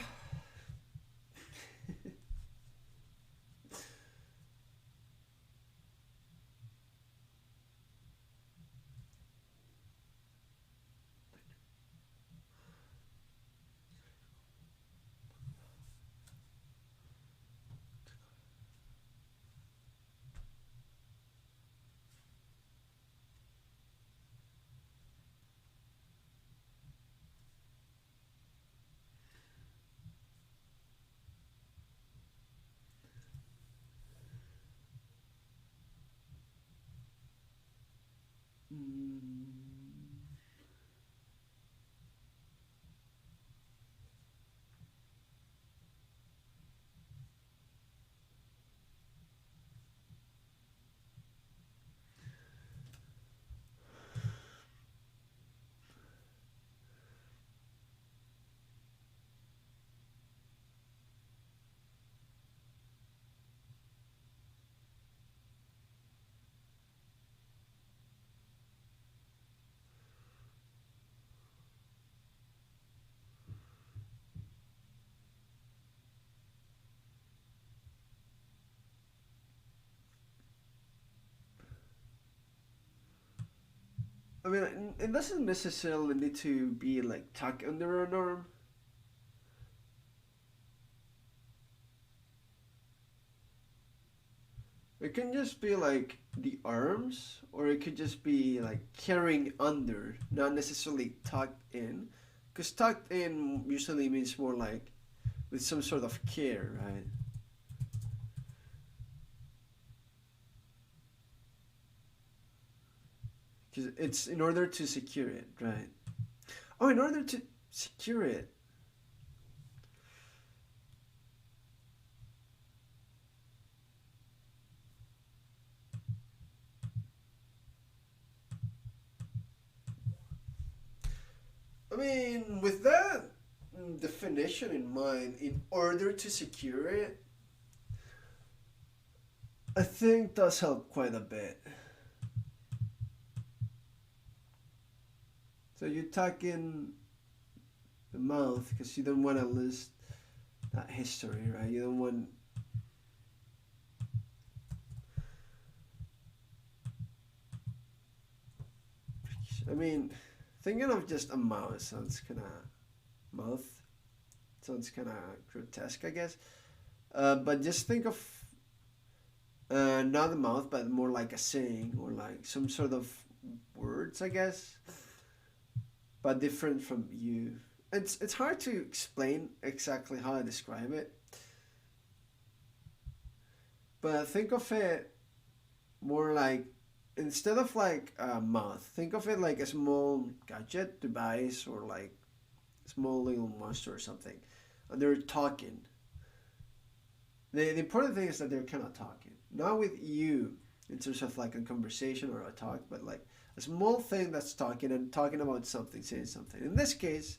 I mean, it doesn't necessarily need to be like tucked under an arm. It can just be like the arms, or it could just be like carrying under, not necessarily tucked in. Because tucked in usually means more like with some sort of care, right? Because it's in order to secure it, right? Oh, in order to secure it. I mean, with that definition in mind, in order to secure it, I think does help quite a bit. So you tuck in the mouth because you don't want to lose that history, right? You don't want. I mean, thinking of just a mouth sounds kind of mouth sounds kind of grotesque, I guess. But just think of not a mouth, but more like a saying or like some sort of words, I guess, but different from you. It's hard to explain exactly how I describe it, but think of it more like instead of like a mouth, think of it like a small gadget device or like a small little monster or something, and they're talking. The important thing is that they're kind of talking, not with you in terms of like a conversation or a talk, but like a small thing that's talking and talking about something, saying something. In this case,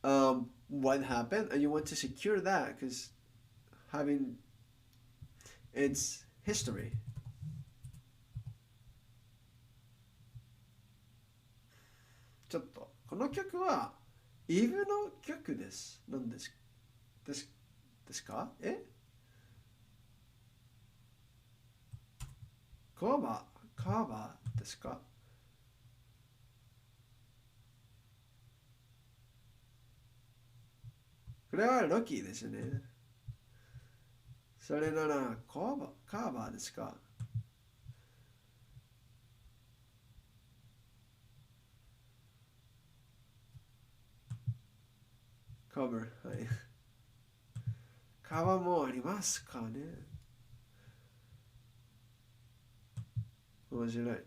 what happened, and you want to secure that because having its history. ちょっとこの曲はイブの曲です。何ですですですか？カーバーですか？これはロキーですね。それならカーバーですか？カバー、はい。カバーもありますかね。面白い。はい。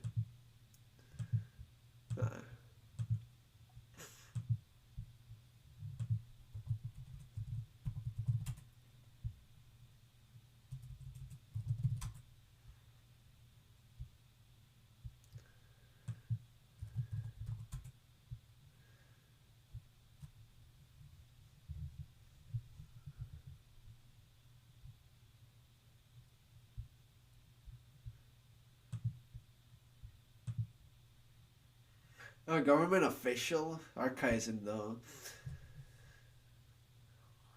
A government official archivesの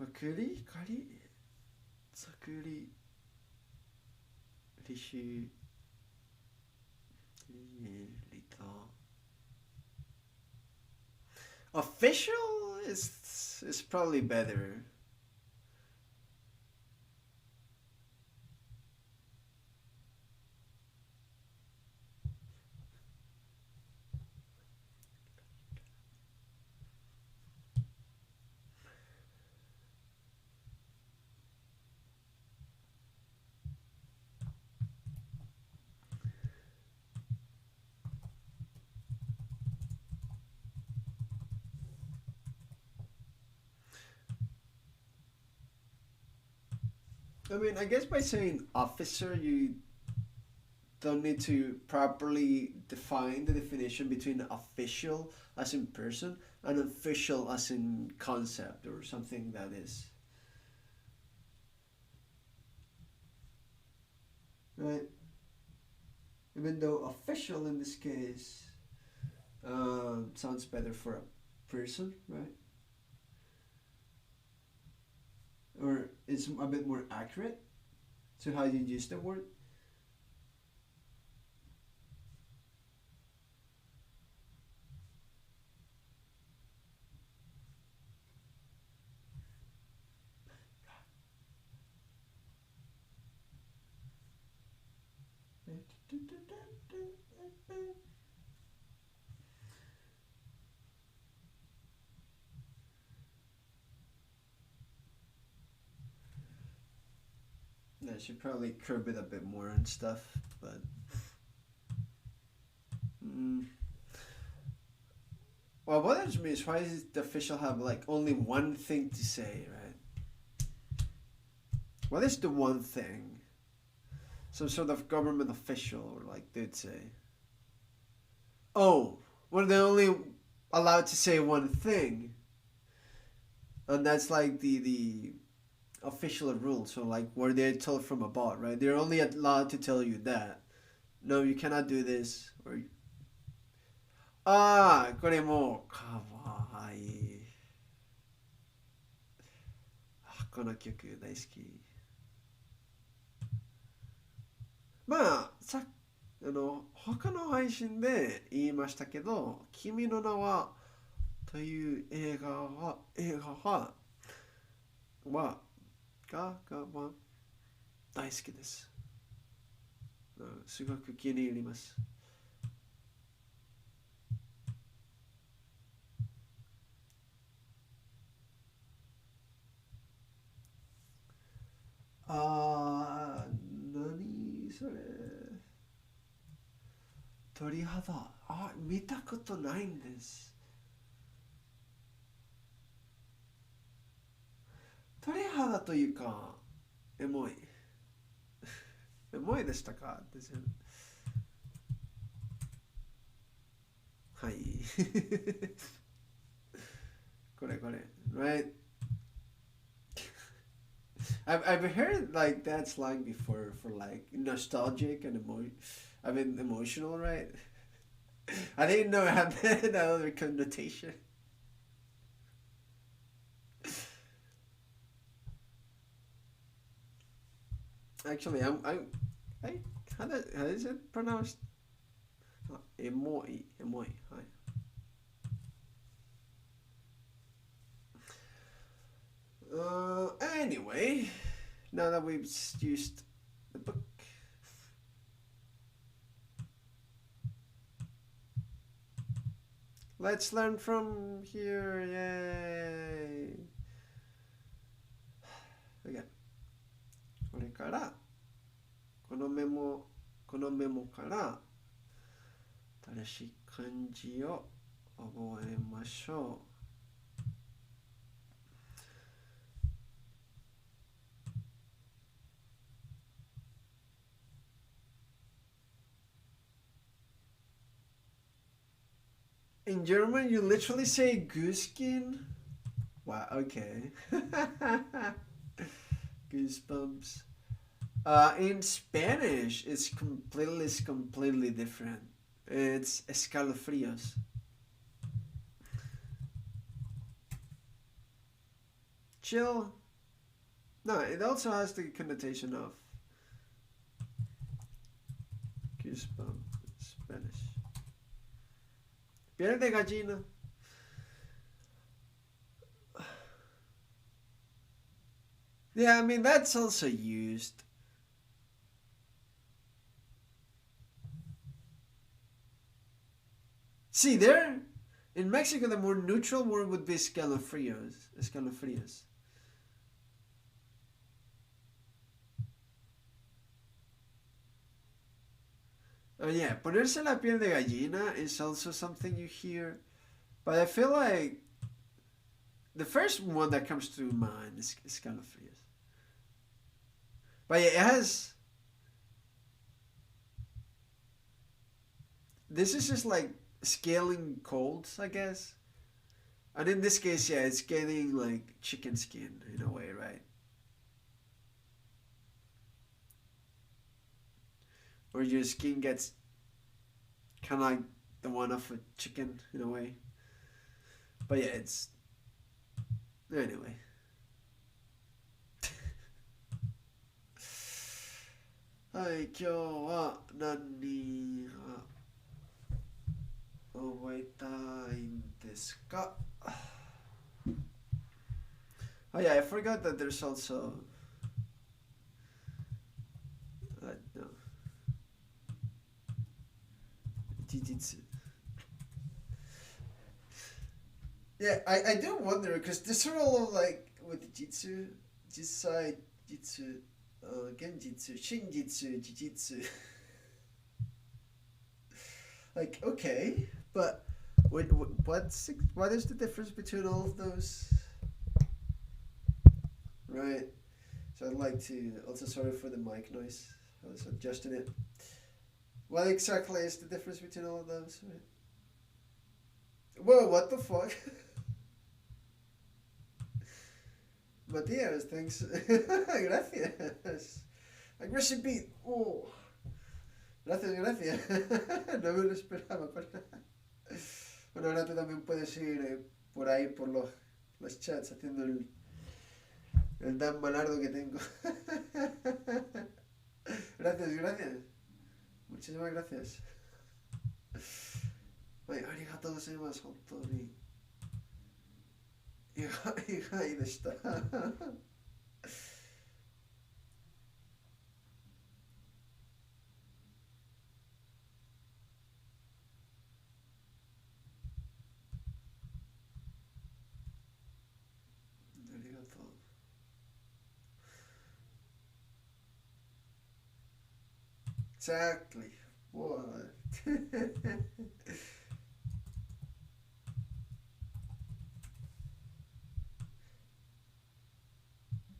送り借り作り履修リタ official is probably better. I mean, I guess by saying officer, you don't need to properly define the definition between official as in person and official as in concept or something that is. Right? Even though official in this case sounds better for a person, right? Or it's a bit more accurate to how you use the word. I should probably curb it a bit more and stuff, but what bothers me is why does the official have like only one thing to say, right? What is the one thing? Some sort of government official or like they'd say, oh, well, they're only allowed to say one thing, and that's like the official rule. So like where they're told from a bot, right? They're only allowed to tell you that. No, you cannot do this. Or これもうかわいい。この曲大好き。まあ他の配信で言いましたけど、君の名はという映画は大好きです。すごく気に入ります。何それ。鳥肌。見たことないんです。鳥肌というか、エモい。エモいでしたかですよね。はい。これ。Right? I've heard like that slang before for like nostalgic and emotional, right? I didn't know it had that other connotation. Actually, how is it pronounced? Emoi. Hi. Anyway, now that we've used the book, let's learn from here. Yay! Okay. これからこのメモから新しい漢字を覚えましょう。In German, you literally say gooseskin? Wow, okay. Goosebumps. In Spanish, it's completely different. It's escalofríos. Chill. No, it also has the connotation of goosebump in Spanish. Piel de gallina. Yeah, I mean, that's also used. See, there, in Mexico, the more neutral word would be escalofríos. Oh yeah, ponerse la piel de gallina is also something you hear. But I feel like the first one that comes to mind is escalofríos. But yeah, it has... This is just like scaling colds, I guess. And in this case, yeah, it's scaling like chicken skin in a way, right? Or your skin gets kind of like the one of a chicken in a way. But yeah, it's... Anyway. Hi, 今日は何が覚えたいんですか? Oh yeah, I forgot that there's also... no. Jujitsu. Yeah, I do wonder, because this are all like with jitsu, jitsai, jitsu, Genjitsu, Shinjitsu, Jujitsu. Like, okay, but what is the difference between all of those? Right. So I'd like to also sorry for the mic noise. I was adjusting it. What exactly is the difference between all of those? Right. Whoa! What the fuck? Matías, thanks. Gracias. Aggressive beat. Oh. Gracias, gracias. No me lo esperaba para nada. Bueno, ahora tú también puedes ir por ahí, por los chats, haciendo el tan malardo que tengo. Gracias, gracias. Muchísimas gracias. Ay, arigatou gozaimasu, hontou ni. 意外でした。ありがとう。Exactly. What?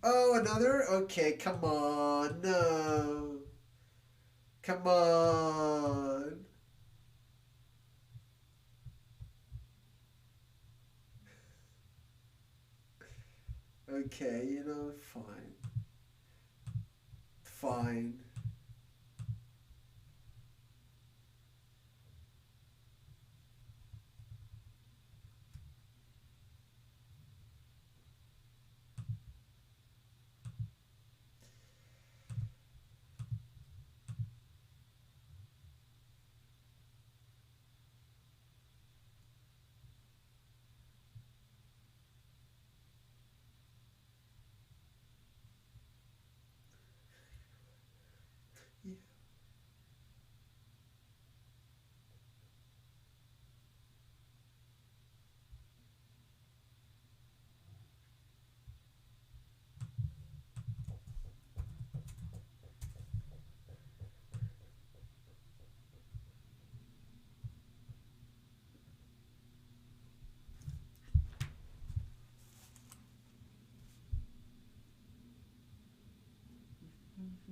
Oh, another? Okay, come on. No. Come on. Okay, fine. Fine. Yeah.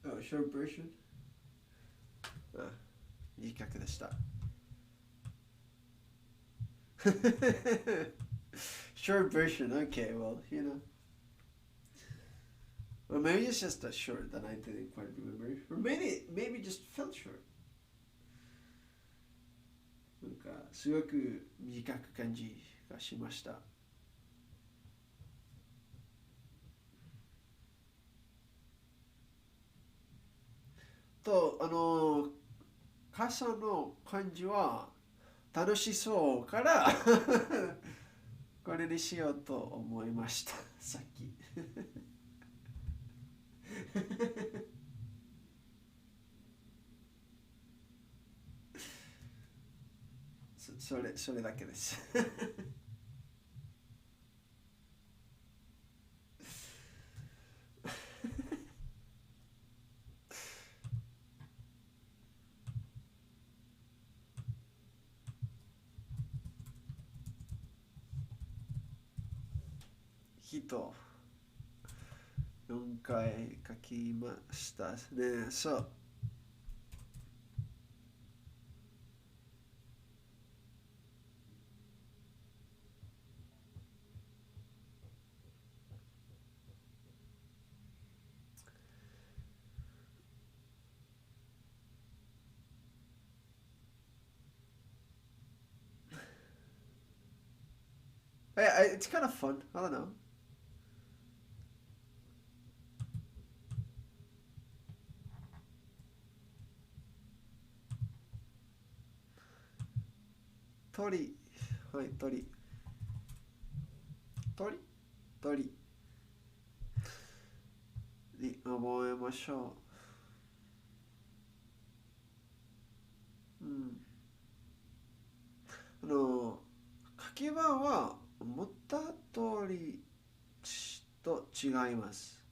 Oh, short version? あ、短くでした。Short version, okay, well. Well, maybe it's just a short that I didn't quite remember. Or maybe it just felt short. なんか、すごく短く感じがしました。と、傘の感じは楽しそうからこれにしようと思いました、さっき。それだけです。人4回書きましたね。そう。It's kind of fun. I don't know. Tori. はい、鳥。鳥鳥に覚えましょう。うん。書き場は思った通りと違います。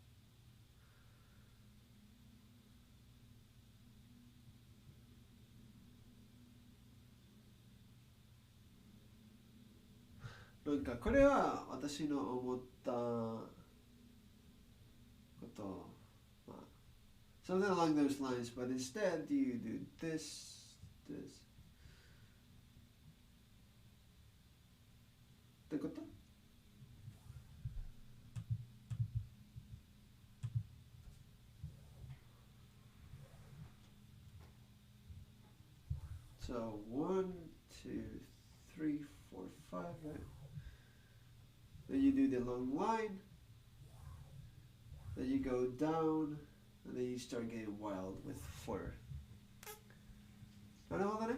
なんかこれは私の思ったこと、まあ、something along those lines, but instead you do this ってこと？ So 1, 2, 3, 4, 5, right? Then you do the long line, then you go down, and then you start getting wild with 4. なるほどね。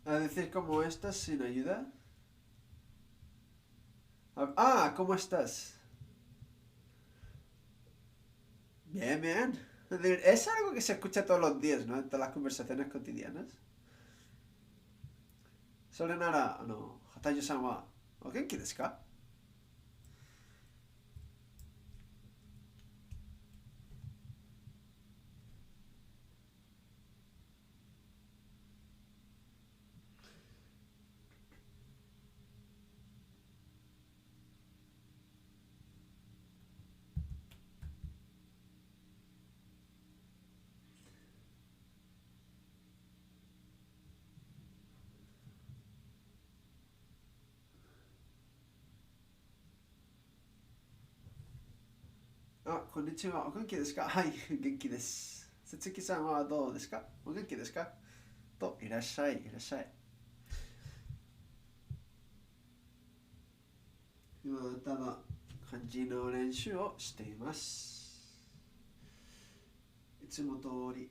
A decir como estás sin ayuda. ¿Cómo estás? Bien, bien. Es decir, es algo que se escucha todos los días, ¿no? En todas las conversaciones cotidianas. それなら、畑中さんは、お元気ですか？こんにちは。お元気ですか？はい、元気です。さつきさんはどうですか？お元気ですか？と、いらっしゃい、いらっしゃい。今、ただ、漢字の練習をしています。いつも通り、い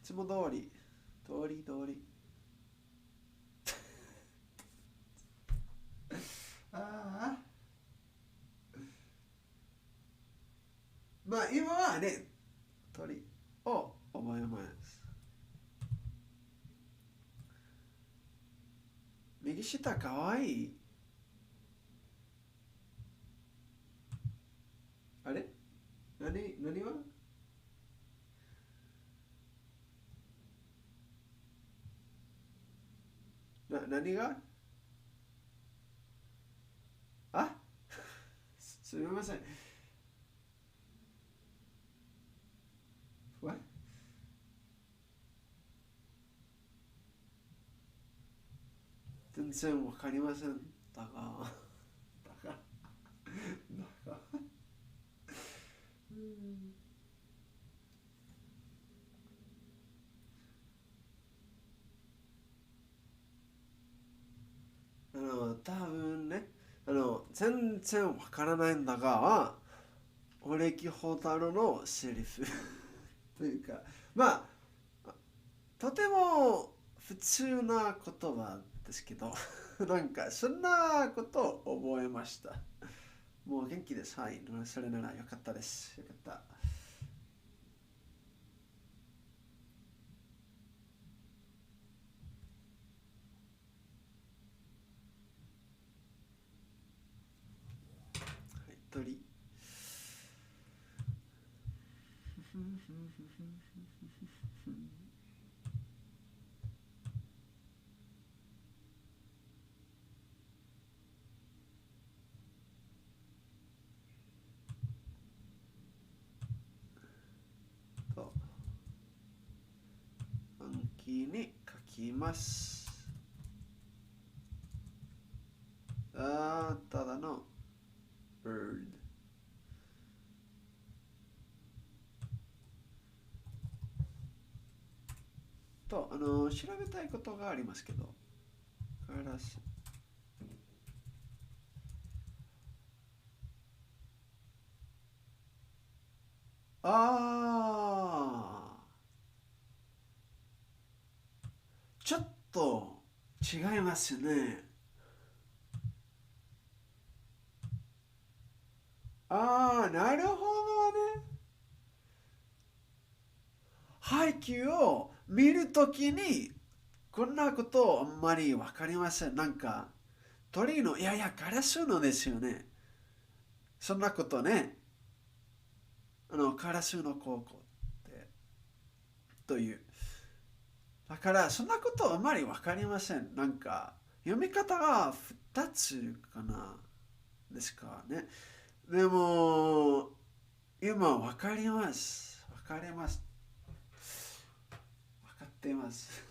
つも通り、通り。ああ。まあ、今はね、鳥を覚えます。右下かわいい。あれ何は何があすみません。What? 全然わかりません。だが、うん、多分ね、全然わからないんだが、オレキホタルのセリフというか、まあ、とても普通な言葉ですけど、なんかそんなことを覚えました。もう元気です。はい。それならよかったです。よかった。はい、鳥。ます。ただの bird。と、調べたいことがありますけど、カラス。ちょっと違いますね。なるほどね。配給を見るときに、こんなことあんまりわかりません。なんか、鳥の、いやいや、カラスのですよね。そんなことね。カラスの高校って、という。だから、そんなことあんまりわかりません。なんか、読み方が2つかな。ですかね。でも、今わかります。わかります。わかっています。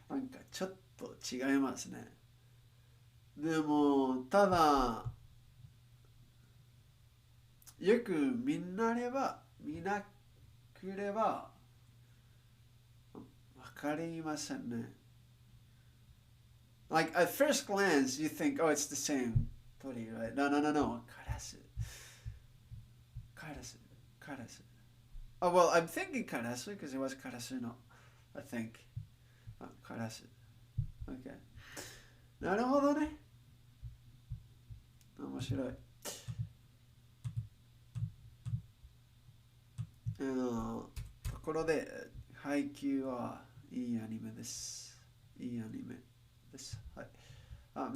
なんかちょっと違いますね。でも、ただ、よく見なければ、わかりませんね。Like, at first glance, you think, oh, it's the same 鳥, right? No, no, no, no. カラス。カラス。カラス。Oh, well, I'm thinking カラス because it was カラスの I think. カラス。Okay. なるほどね。面白い。ところで、配給はいいアニメです。いいアニメです。はい。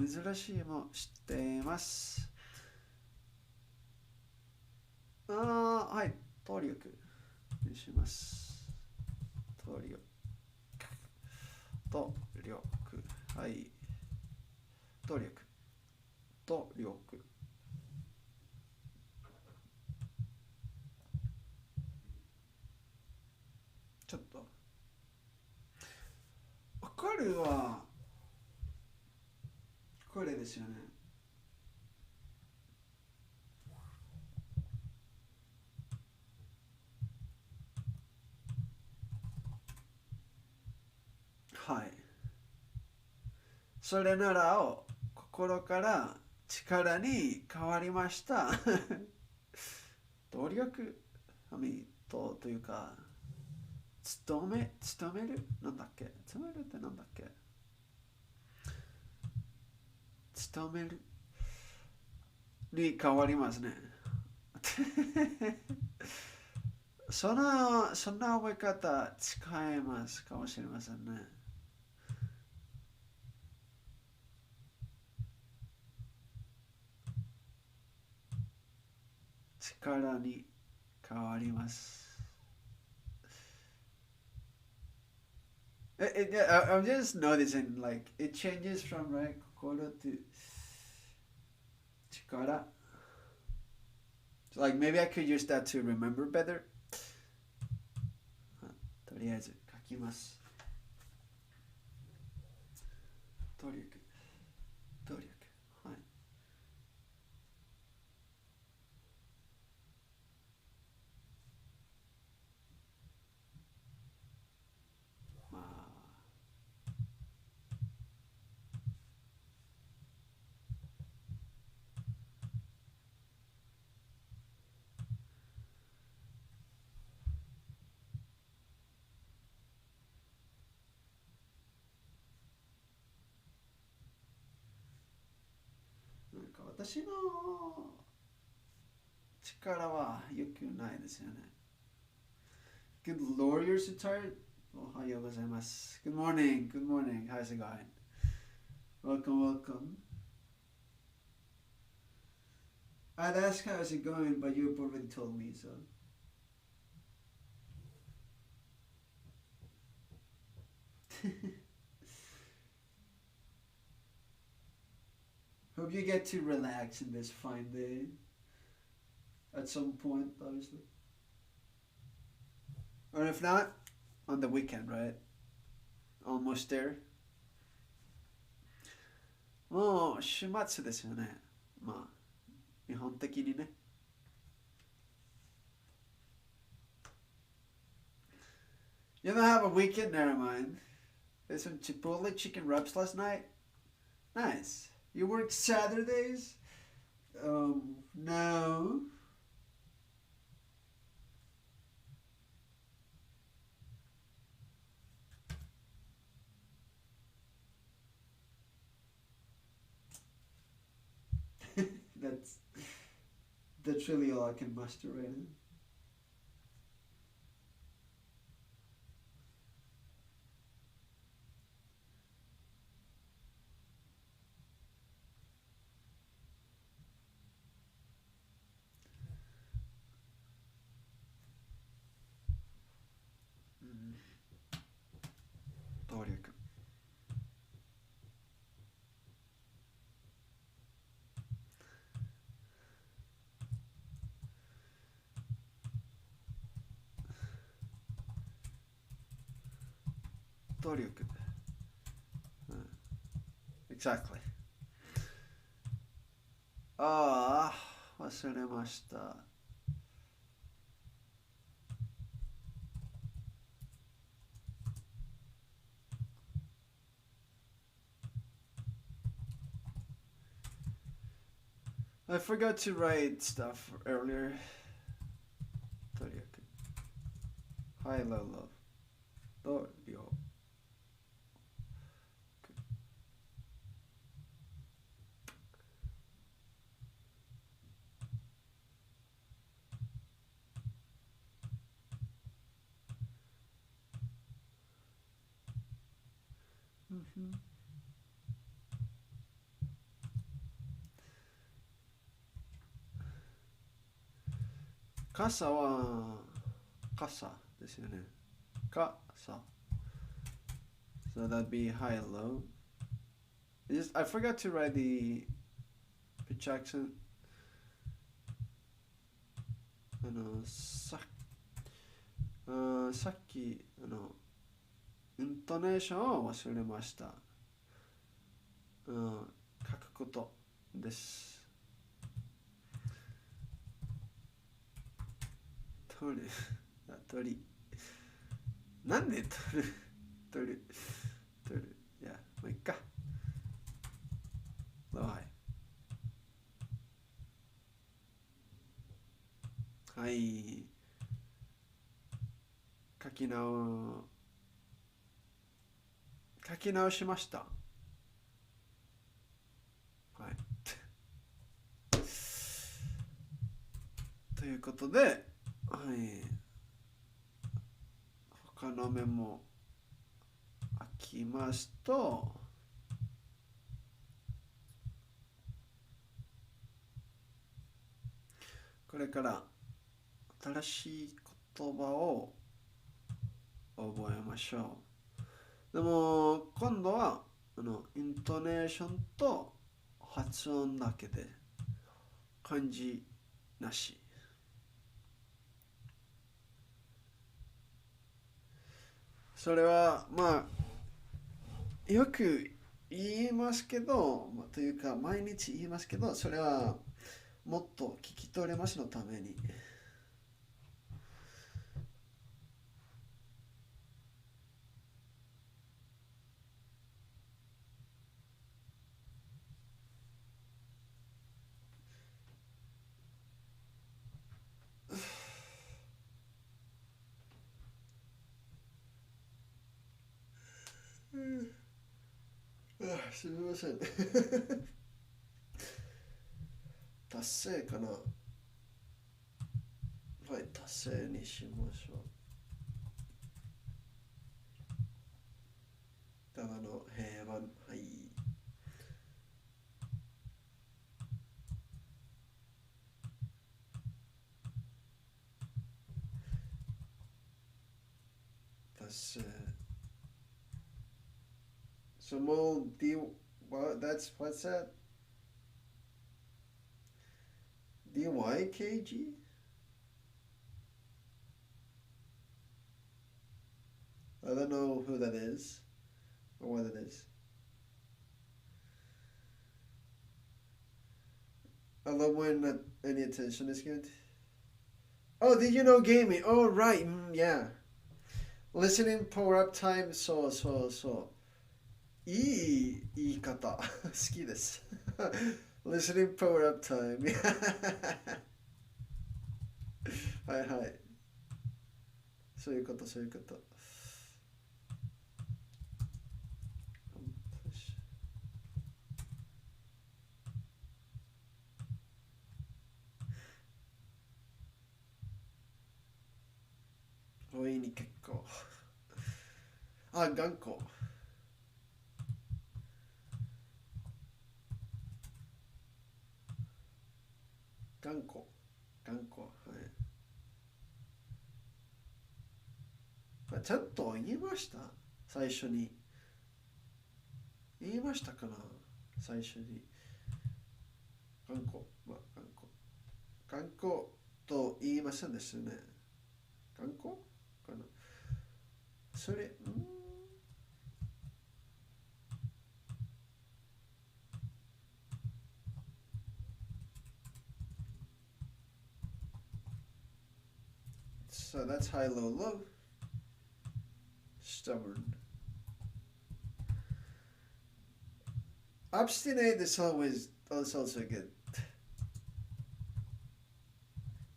珍しいも知っています。はい。動力にします。動力。動力。はい。動力。動力。ちょっと。わかるは、これですよね。はい。それならを心から力に変わりました。動力というか、努めるなんだっけ努めるってなんだっけ努めるに変わりますね。そんな覚え方使えますかもしれませんね。力に変わります。I'm just noticing, like, it changes from, right, 心 to 力. So, like, maybe I could use that to remember better. とりあえず書きます。動力。動力。はい。まあ。なんか私の力は良くないですよね。Good Lord, you're so tired. おはようございます。Good morning, good morning. How's it going? Welcome, welcome. I'd ask how's it going, but you've already told me, so. Hope you get to relax in this fine day. At some point, obviously. Or if not, on the weekend, right? Almost there. もう週末ですよね。まあ、日本的にね。You don't have a weekend? Never mind. There's some Chipotle chicken wraps last night. Nice. You work Saturdays? No. that's that's really all I can muster right now. Mm. 動力。動力。Exactly. ああ、忘れました。I forgot to write stuff earlier. 動力。High, low, low. 動力。傘は傘ですよね。傘。So that'd be high and low. I forgot to write the pitch accent. さっきイントネーションを忘れました。書くことです。鳥。なんで鳥。いや、まあ、いっか。はい。書き直しました。はい。ということで、はい。他のメモ開きますと、これから新しい言葉を覚えましょう。でも今度はイントネーションと発音だけで、漢字なし。それはまあよく言いますけど、というか毎日言いますけど、それはもっと聞き取れますのために。すみません。達成かな。はい、達成にしましょう。ただの平板、はい。達成。So more what's that? DYKG? I don't know who that is or what it is. I love when not any attention is good. Oh, did you know gaming? Oh, right. Yeah. Listening power up time. そうそうそう。いい言い方。好きです。Listening power up time. はいはい。そういうこと、そういうこと。大いに結構。あ、頑固。頑固。頑固。はい。まあ、ちゃんと言いました最初に。言いましたかな最初に。頑固。まあ、頑固。頑固と言いませんでしたね。頑固かなそれ、So that's high, low, low. Stubborn. Obstinate is also good.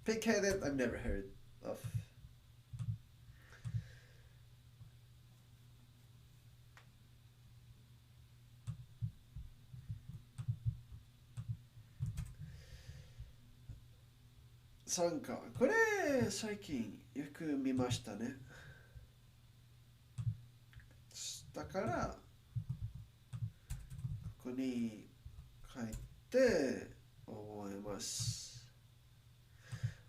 Pig-headed, I've never heard of. Sanka. これ最近よく見ましたね。だからここに書いて覚えます。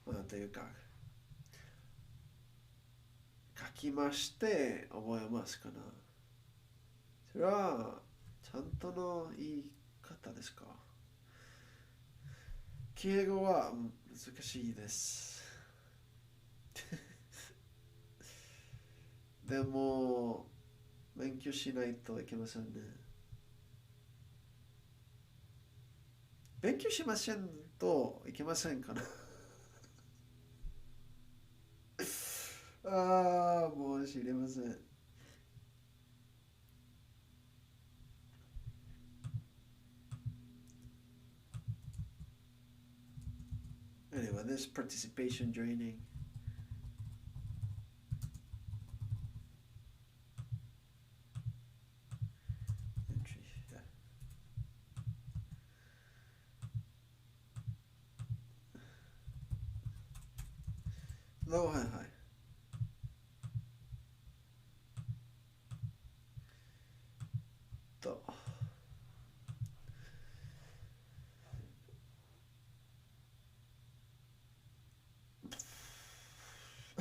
まあというか書きまして覚えますかな。それはちゃんとの言い方ですか。敬語は難しいです。でも勉強しないといけませんね。勉強しませんといけませんかな。ああ、もう知りません。Anyway, this participation joining. Entry, yeah. Low, high, high. と。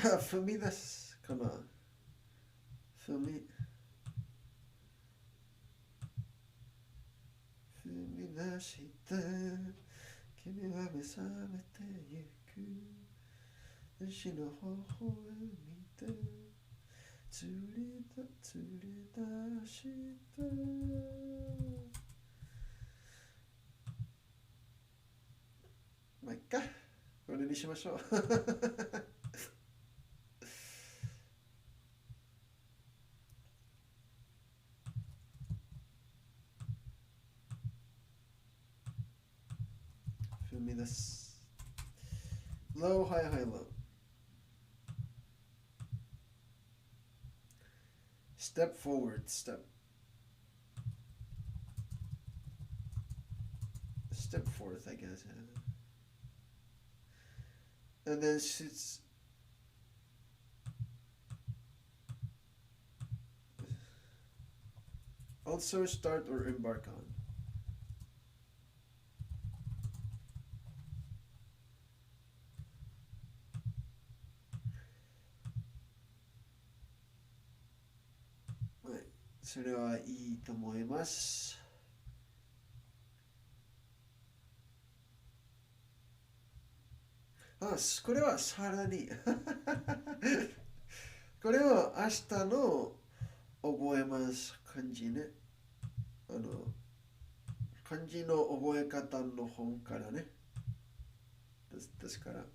踏み出すかな。踏み出して君は目覚めてゆく西の方へ見て釣り出したまあいっかこれにしましょう踏み出す low high high low step forward step forth I guess and then it's also start or embark onそれはいいと思います。あ、これはさらにこれは明日の覚えます漢字ね。漢字の覚え方の本からね。ですから。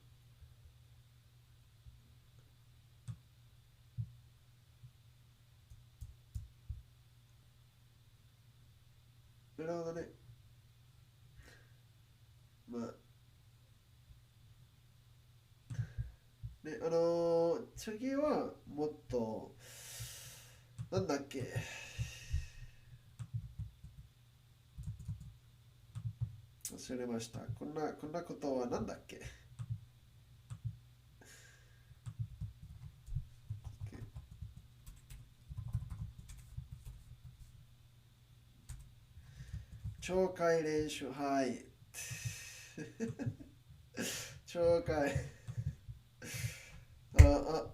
なるほどね。まあ、ね、次はもっと、なんだっけ、忘れました。こんなことはなんだっけ。懲戒練習、はい。懲戒。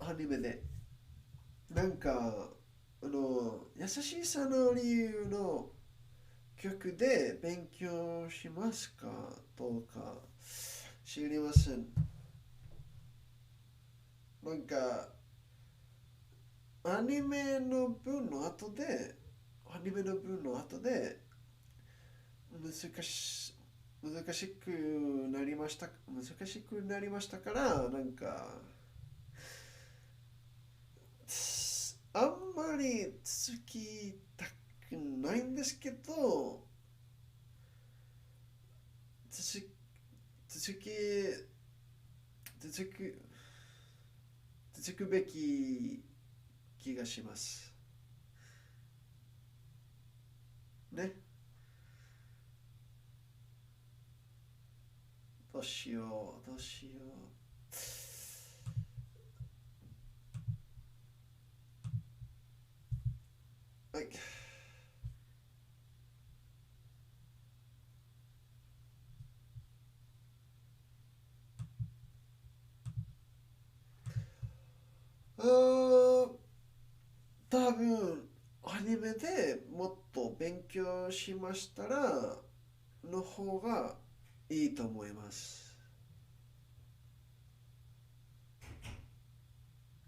アニメで。なんか、優しさの理由の曲で勉強しますかどうか知りません。なんか、アニメの文の後で、アニメの文の後で、難し、難しく難しくなりましたから、なんか、あんまり続きたくないんですけど、続続き、続く、続くべき気がします。ね。どうしよう、どうしよう。はい。あー、多分、アニメでもっと勉強しましたら、の方がいいと思います。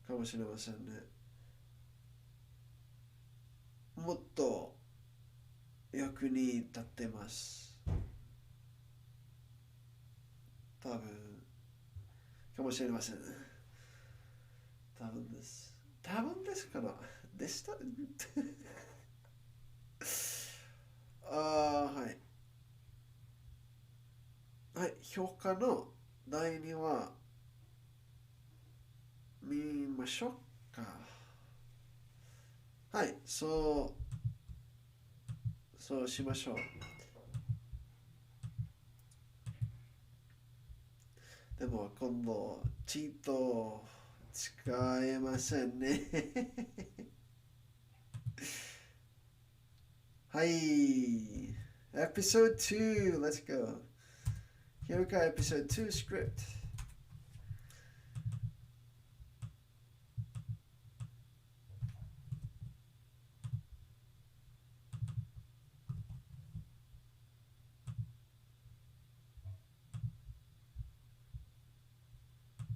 かもしれませんね。もっと役に立ってます。多分、かもしれません。多分です。多分ですかな。でした。はい。はい。評価の第2話見ましょうか。はい。そうしましょう。でも今度、チート使えませんね。はい。Episode 2, let's go. Here we go, episode 2 script.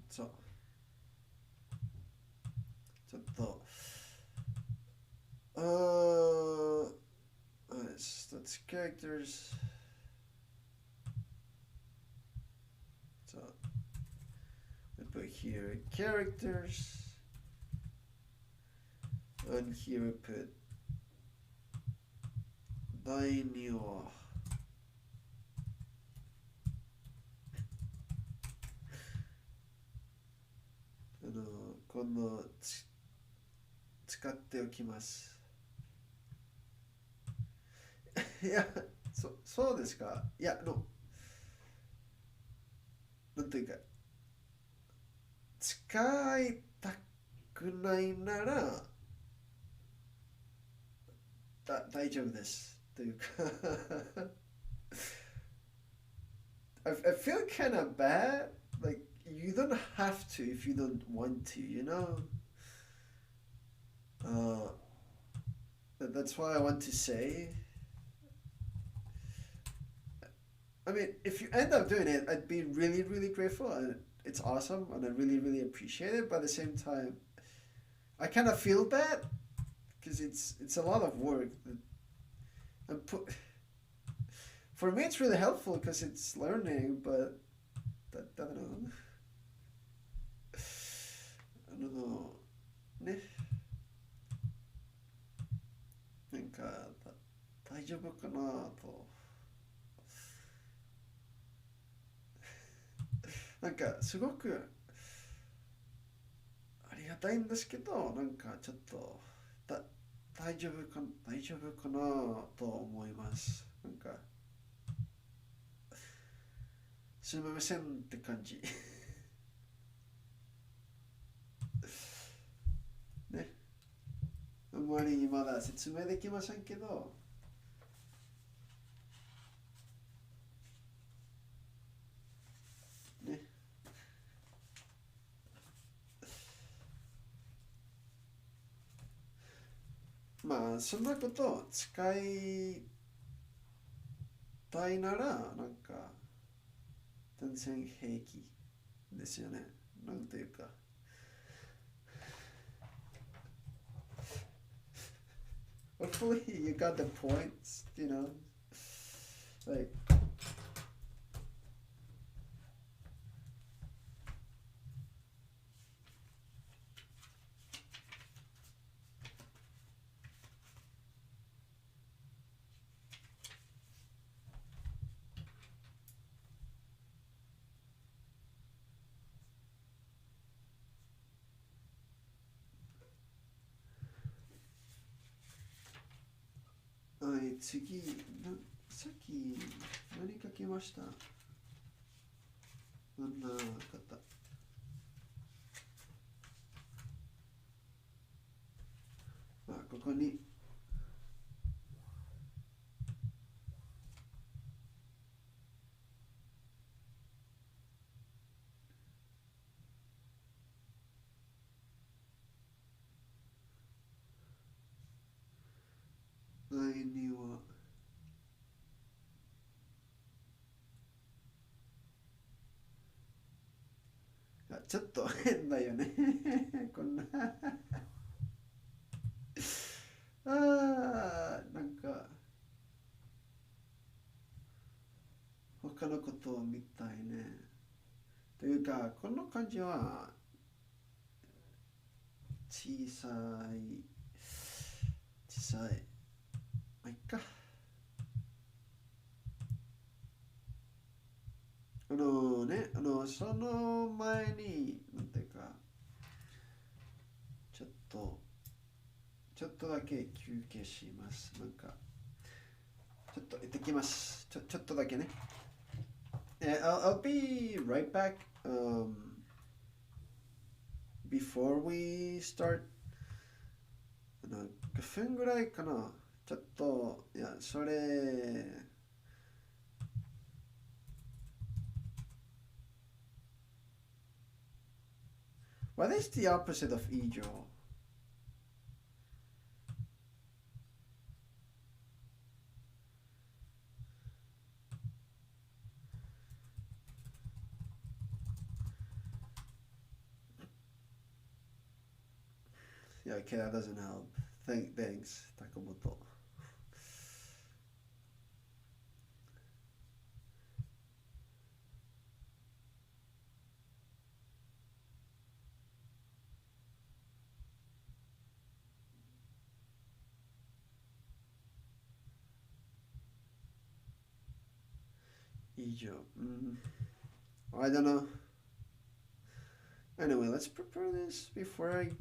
そう。ちょっと、let's characters. So we put here characters. And here we put 第2話。今度使っておきます。いや、そうですか。いや、なんていうか、使いたくないなら大丈夫です。というかI feel kind of bad. Like, you don't have to if you don't want to, you know? Uh, that's why I want to say. I mean, if you end up doing it, I'd be really, really grateful. And it's awesome. And I really, really appreciate it. But at the same time, I kind of feel bad because it's a lot of work. And for me, it's really helpful because it's learning. But だろうね、なんか大丈夫かなと、なんかすごくありがたいんですけど、なんかちょっとだ大丈夫かなと思います。なんかすみませんって感じね。あんまりまだ説明できませんけど、ね、まあそんなことを使いたいならなんか全然平気ですよね。なんというか、hopefully you got the points, you know, likeはい、次、さっき何書きました？こんな方。ここに第2はちょっと変だよねこんななんか他のことを見たいね。というか、この漢字は小さい、小さい。まあ、いっか。その前に、なんていうか、ちょっと、ちょっとだけ休憩します。なんか、ちょっと行ってきます。ちょっとだけね。I'll be right back. Before we start, 5分ぐらいかな。ちょっと、いや、それ、What is the opposite of 以上？Yeah, okay, that doesn't help. Thanks, Takamoto. 以上。I don't know. Anyway, let's prepare this before I.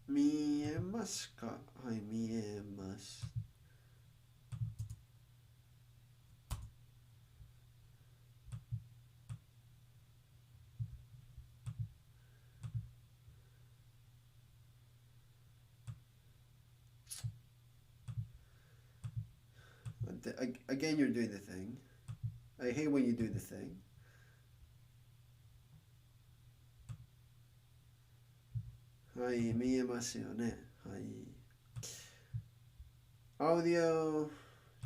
見えますか？はい、見えます。Again, you're doing the thing. I hate when you do the thing. はい、見えますよね。はい。Audio,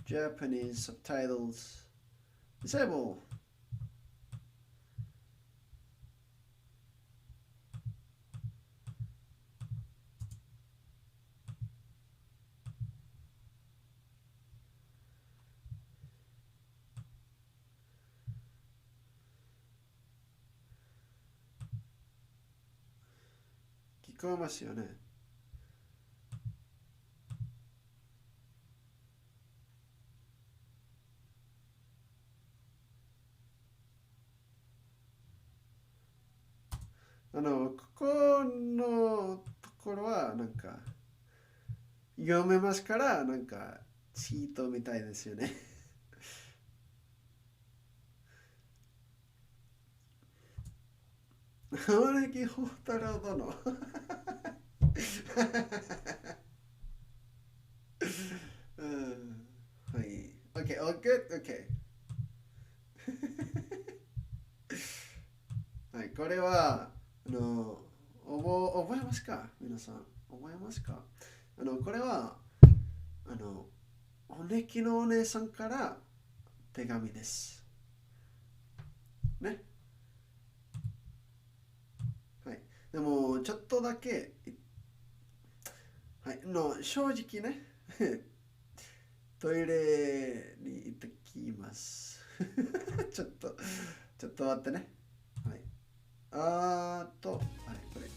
Japanese subtitles. Disable. Kiko mas yo ne. Ko no tokoro wa nanka 読めますからなんかチートみたいですよね。青木宝太郎殿。うん、はい。OK, all good? OK はい、これは覚えますか皆さん。覚えますかこれはおねきのお姉さんから手紙です。ね。はい。でも、ちょっとだけ、はい、正直ね、トイレに行ってきます。ちょっと待ってね。はい。はい、これ。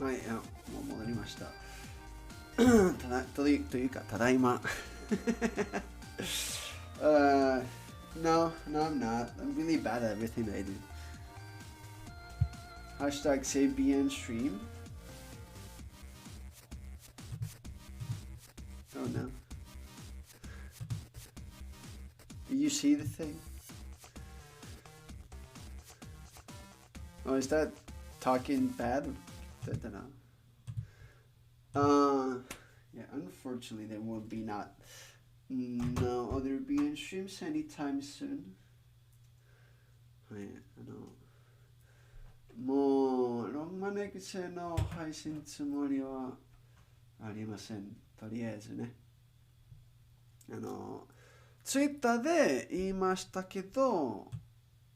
はい、もう戻りました。というか、ただいま。No, I'm not. I'm really bad at everything I do. Hashtag say BN stream. Oh no. Do you see the thing? Oh, is that talking bad? I don't know. Yeah, unfortunately there will be not no other BN streams anytime soon. はい、もうロンマネ癖の配信つもりはありません。とりあえずね。ツイッターで言いましたけど、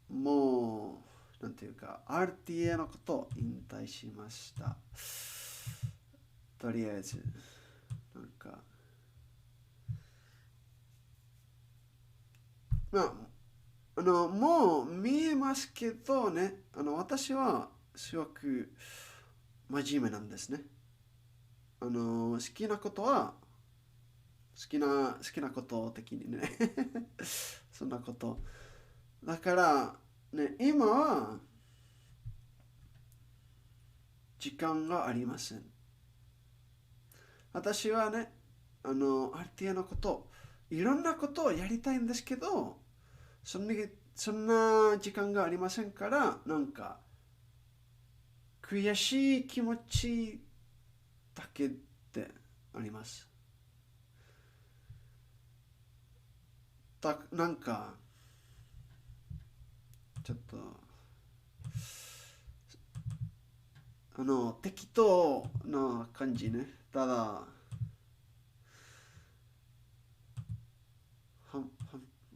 もう、なんていうか、RTA のことを引退しました。とりあえず、なんか、まあ、もう見えますけどね、私はすごく真面目なんですね。好きなことは、好きなこと的にね。そんなこと。だから、ね、今は、時間がありません。私はね、RTA のこと、いろんなことをやりたいんですけど、そんな時間がありませんから、なんか、悔しい気持ちだけであります。なんか、ちょっと、適当な感じね。ただ、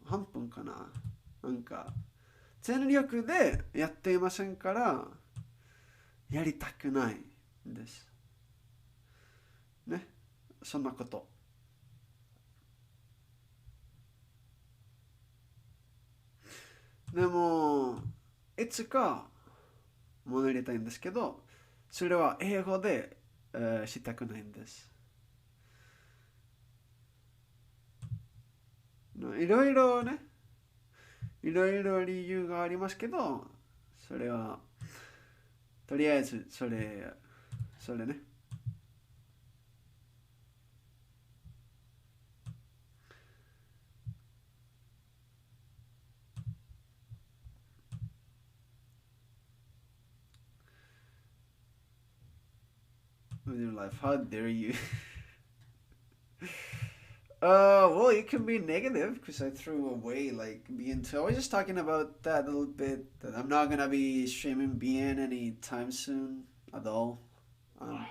半分かな。なんか、全力でやっていませんから、やりたくないんです。ね。そんなこと。でも、いつか戻りたいんですけど、それは英語で、したくないんです。いろいろね、いろいろ理由がありますけど、それは、とりあえず、それね。With your life, how dare you? Well, you can be negative because I threw away like BN2. I was just talking about that a little bit. That I'm not gonna be streaming BN anytime soon at all. Um,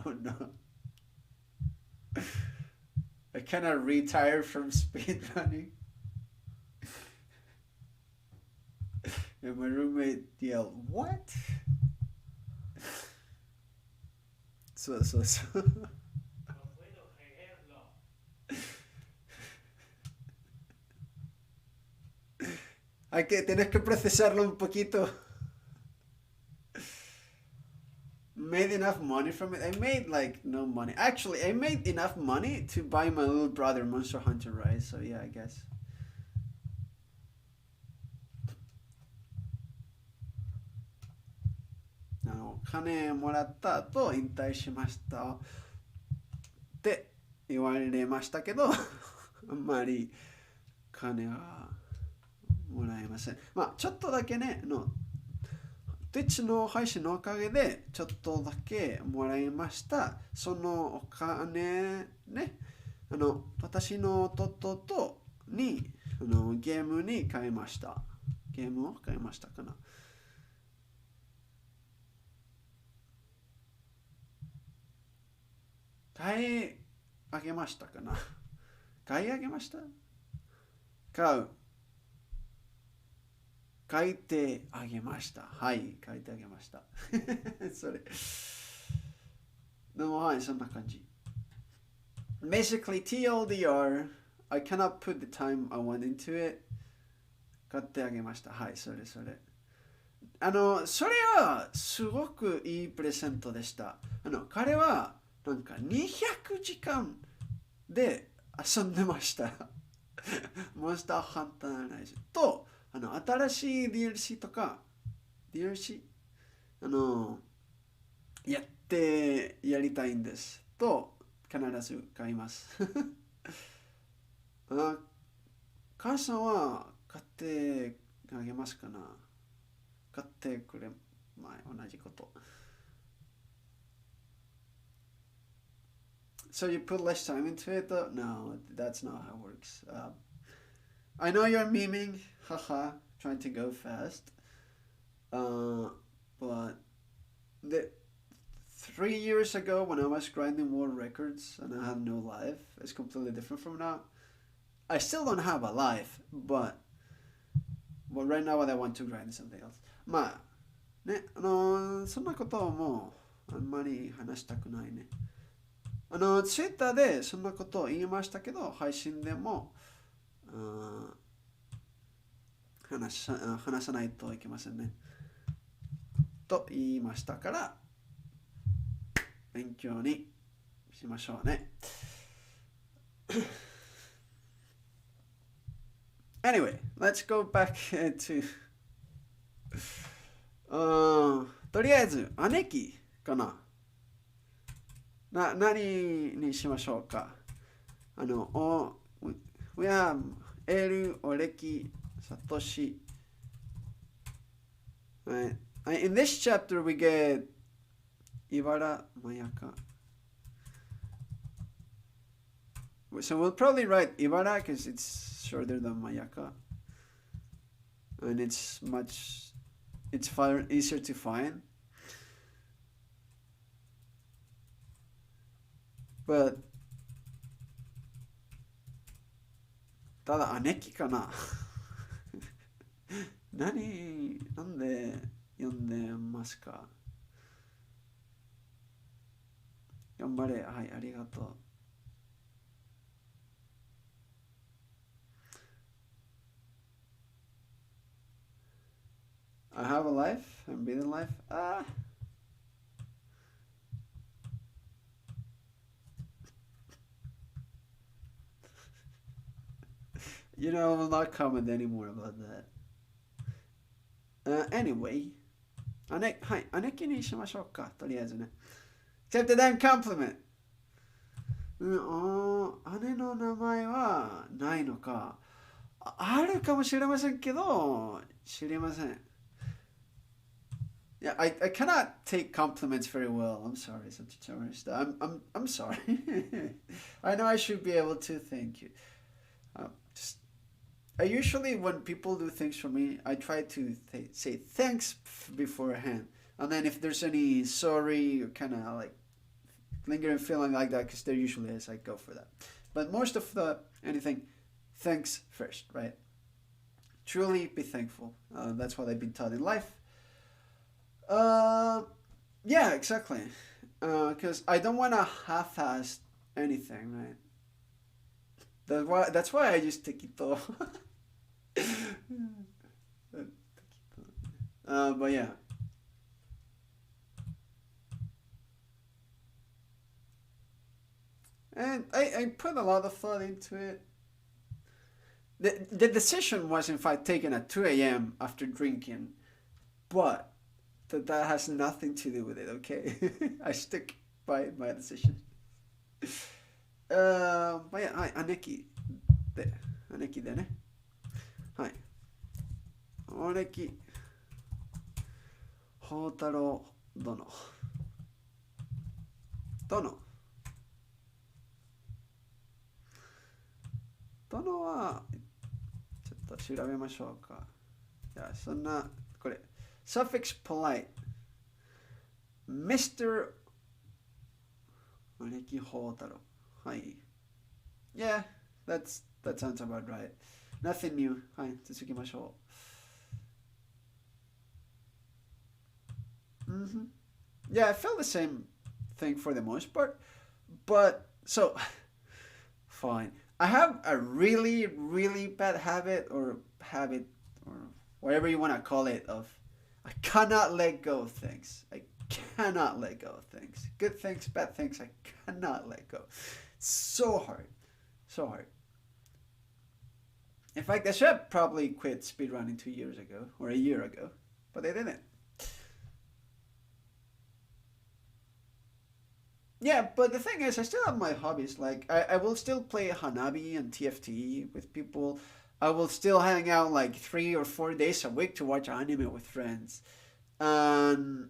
oh no. I cannot retire from speedrunning. And my roommate yelled, "What?" So. Tienes que procesarlo un poquito. Made enough money from it. I made like no money. Actually, I made enough money to buy my little brother Monster Hunter Rise. So yeah, I guess. 金もらった後引退しましたって言われましたけどあんまり金はもらえません。まあちょっとだけねTwitch の配信のおかげでちょっとだけもらいました。そのお金ね、私の弟にゲームに買いました。ゲームを買いましたかな。買い上げましたかな。買い上げました書いてあげました。はい、書いてあげました。それ。でもはい、そんな感じ。Basically, TLDR, I cannot put the time I want into it. 買ってあげました。はい、それ。それはすごくいいプレゼントでした。彼はなんか200時間で遊んでました。モンスターハンターライズと、新しい DLC とか、DLC? やりたいんです。と、必ず買います。母さんは買ってあげますかな？買ってくれ、まあ、同じこと。So you put less time into it though? No, that's not how it works. I know you're memeing, haha, trying to go fast. But the 3 years ago when I was grinding world records and I had no life, it's completely different from now. I still don't have a life, but right now what I want to grind is something else. まあね、そんなことをもうあんまり話したくないね。ツイッターでそんなことを言いましたけど、配信でも話さないといけませんね。と言いましたから、勉強にしましょうね。Anyway, let's go back to とりあえず、姉貴かな。何にしましょうか。we have エル、オレキ、サトシ。Right. In this chapter we get Ibara, Mayaka. So we'll probably write Ibara because it's shorter than Mayaka. And it's far easier to find. But ただ姉貴かな。なんで読んでますか？頑張れ。はい、ありがとう。I have a life. I'm being life. You know, I will not comment anymore about that. Anyway. はい、姉貴にしましょうか。とりあえずね。Accept a damn compliment. 姉の名前はないのか。あるかもしれませんけど、知りません。Yeah, I cannot take compliments very well. I'm sorry, such a tourist. I'm sorry. I know I should be able to. Thank you. I usually, when people do things for me, I try to say thanks beforehand, and then if there's any sorry or kind of like lingering feeling like that, because there usually is, I go for that. But most of anything, thanks first, right? Truly be thankful. That's what I've been taught in life. Yeah, exactly. Because I don't want to half-ass anything, right? That's why I just take it off. But yeah. And I put a lot of thought into it. The decision was in fact taken at 2 a.m. after drinking, but that has nothing to do with it, okay? I stick by my decision. まあ、いや、はい、姉貴でね。はい。姉貴、宝太郎殿。殿は、ちょっと調べましょうか。いや、そんな、これ、suffix polite。Mr. 姉貴宝太郎。はい。Yeah, that sounds about right. Nothing new. はい、続きましょう。Yeah, I felt the same thing for the most part. But, so, fine. I have a really, really bad habit or whatever you want to call it of I cannot let go of things. I cannot let go of things. Good things, bad things, I cannot let go. So hard. So hard. In fact, I should have probably quit speedrunning 2 years ago or a year ago, but I didn't. Yeah, but the thing is, I still have my hobbies. Like, I will still play Hanabi and TFT with people. I will still hang out like 3 or 4 days a week to watch anime with friends. And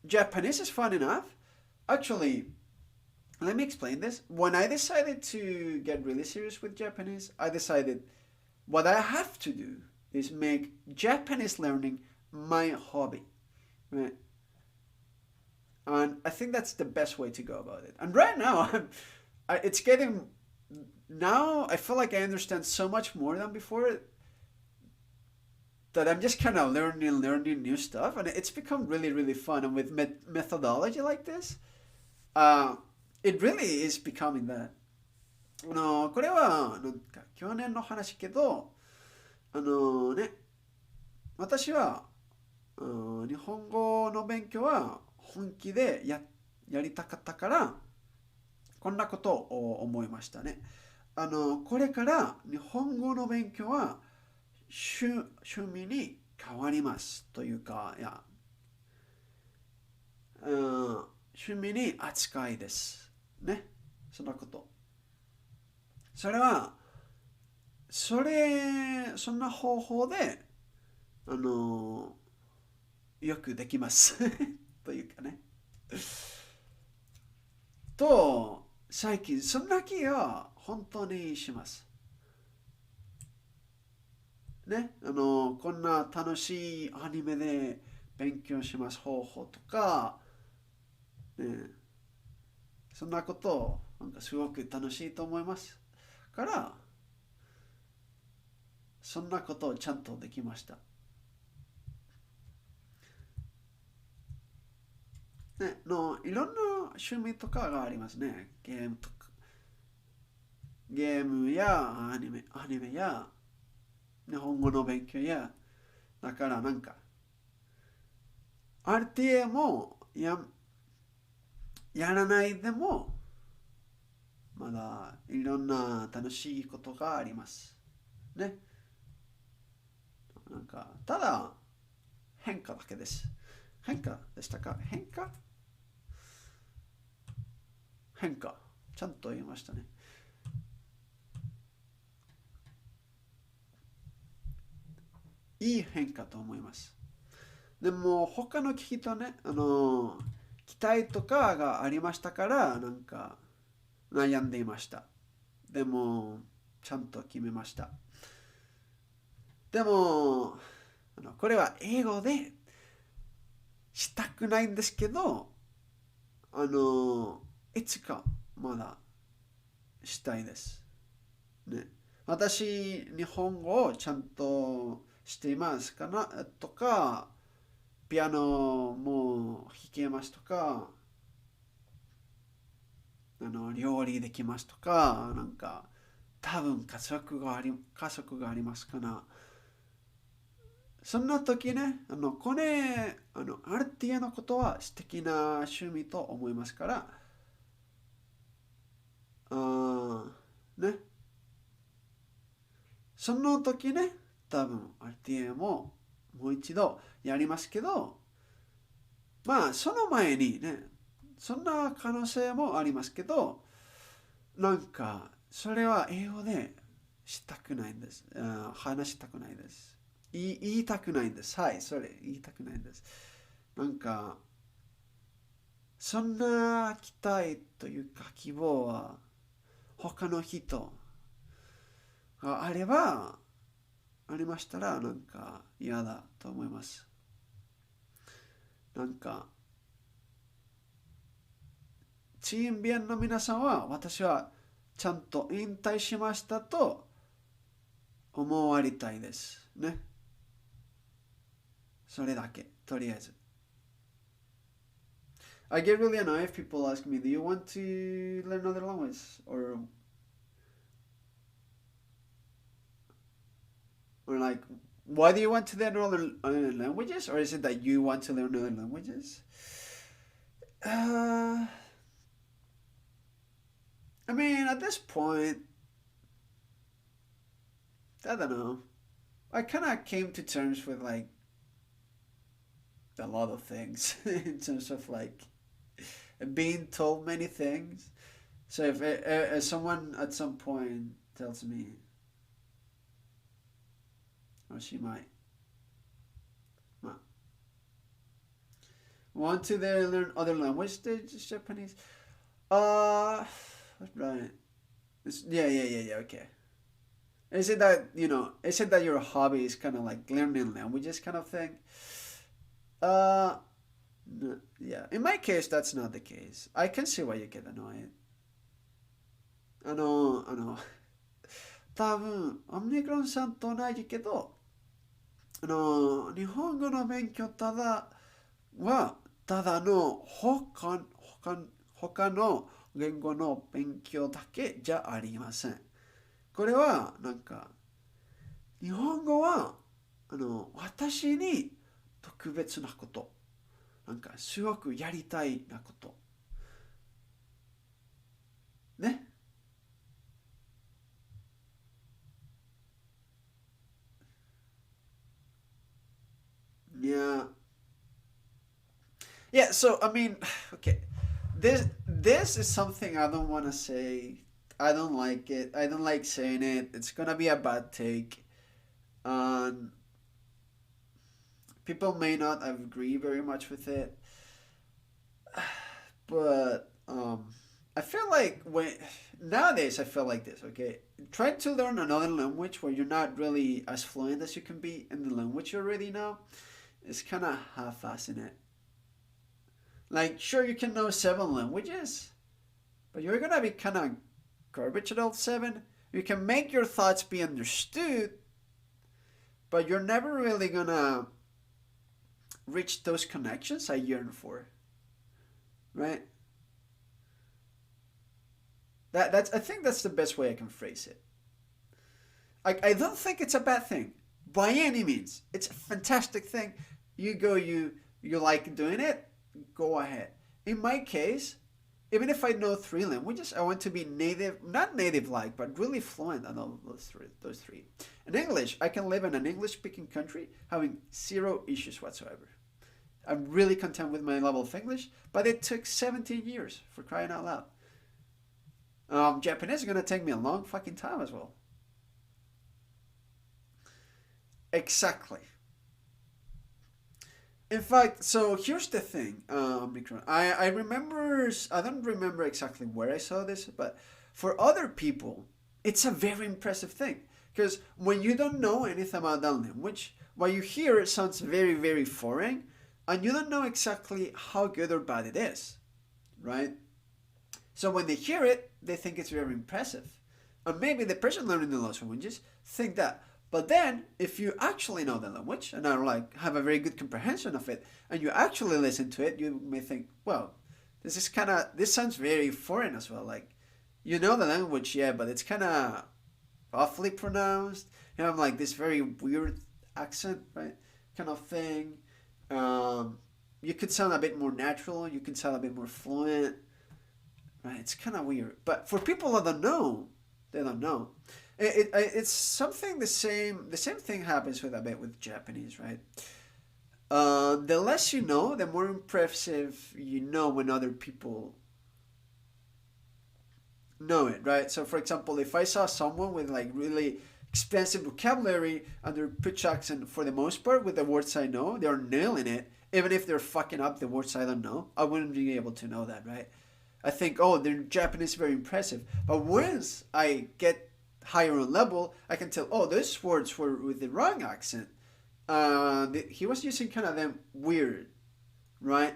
Japanese is fun enough. Actually, let me explain this. When I decided to get really serious with Japanese, I decided what I have to do is make Japanese learning my hobby. Right? And I think that's the best way to go about it. And right now, it's getting. Now I feel like I understand so much more than before that I'm just kind of learning new stuff, and it's become really, really fun. And with methodology like this, uh, it really is becoming that. これはなんか去年の話けど、私は、日本語の勉強は本気でやりたかったから、こんなことを思いましたね。これから日本語の勉強は趣味に変わりますというか、趣味に扱いです。ね。そんなこと。それは、そんな方法で、よくできます。というかね。と、最近、そんな気は本当にします。ね。こんな楽しいアニメで勉強します方法とか、ね、そんなことなんかすごく楽しいと思いますから、そんなことをちゃんとできました。ね、いろんな趣味とかがありますね。ゲームやアニメや日本語の勉強や、だからなんか、RTA もやらないでも、まだいろんな楽しいことがあります。ね。なんか、ただ、変化だけです。変化でしたか？変化ちゃんと言いましたね。いい変化と思います。でも他の人ね、期待とかがありましたから、なんか悩んでいました。でも、ちゃんと決めました。でも、これは英語でしたくないんですけど、いつかまだしたいです。ね。私、日本語をちゃんとしていますかなとか、ピアノも弾けますとか、料理できますとか、なんか、多分家族がありますかな。そんな時ね、これ、ある程度のことは素敵な趣味と思いますから、ね。その時ね、多分、ある程度もう一度やりますけど、まあ、その前にね、そんな可能性もありますけど、なんか、それは英語でしたくないんです。話したくないです。言いたくないんです。はい、それ、言いたくないんです。なんか、そんな期待というか希望は他の人がありましたらなんか嫌だと思います。なんか、チームビアンの皆さんは私はちゃんと引退しましたと思われたいです。ね。それだけ、とりあえず。I get really annoyed if people ask me, do you want to learn another language? Or like, Why do you want to learn other languages, or is it that you want to learn other languages? Uh, I mean, at this point, I don't know. I kind of came to terms with like a lot of things in terms of like being told many things. So if someone at some point tells me, or she might, well, want to learn other language, Japanese. Uh, right. Yeah. Okay. Is it that Is it that your hobby is kind of like learning languages kind of thing? Uh, yeah. In my case, that's not the case. I can see why you get annoyed. 多分、オムニクロンさんと同じけど、日本語の勉強は、ただの他の言語の勉強だけじゃありません。これは、日本語は、私に特別なこと。すごくやりたいなこと。ね。Yeah. Yeah, so I mean, okay. This is something I don't want to say. I don't like it. I don't like saying it. It's gonna be a bad take. And people may not agree very much with it. But I feel like when nowadays I feel like this, okay? Try to learn another language where you're not really as fluent as you can be in the language you already know. It's kind of half-assing it. Like, sure, you can know seven languages, but you're gonna be kind of garbage at all seven. You can make your thoughts be understood, but you're never really gonna reach those connections I yearn for, right? I think that's the best way I can phrase it. I don't think it's a bad thing by any means. It's a fantastic thing. You like doing it, go ahead. In my case, even if I know three languages, I want to be native, not native like, but really fluent in all those three. In English, I can live in an English speaking country having zero issues whatsoever. I'm really content with my level of English, but it took 17 years for crying out loud. Japanese is gonna take me a long fucking time as well. Exactly. In fact, so here's the thing, I remember, I don't remember exactly where I saw this, but for other people, it's a very impressive thing. Because when you don't know anything about that language, what you hear sounds very, very foreign, and you don't know exactly how good or bad it is, right? So when they hear it, they think it's very impressive. And maybe the person learning the lost languages think that. But then, if you actually know the language and are like have a very good comprehension of it, and you actually listen to it, you may think, well, this sounds very foreign as well. Like, you know the language, yeah, but it's kind of awfully pronounced. You have like this very weird accent, right? Kind of thing. You could sound a bit more natural. You could sound a bit more fluent, right? It's kind of weird. But for people that don't know, they don't know. It's something the same. The same thing happens with a bit with Japanese, right? The less you know, the more impressive you know when other people know it, right? So, for example, if I saw someone with like really expensive vocabulary and their pitch accent, for the most part, with the words I know, they're nailing it. Even if they're fucking up the words I don't know, I wouldn't be able to know that, right? I think, oh, their Japanese is very impressive. But once I get higher on level, I can tell, oh, those words were with the wrong accent. He was using kind of them weird, right?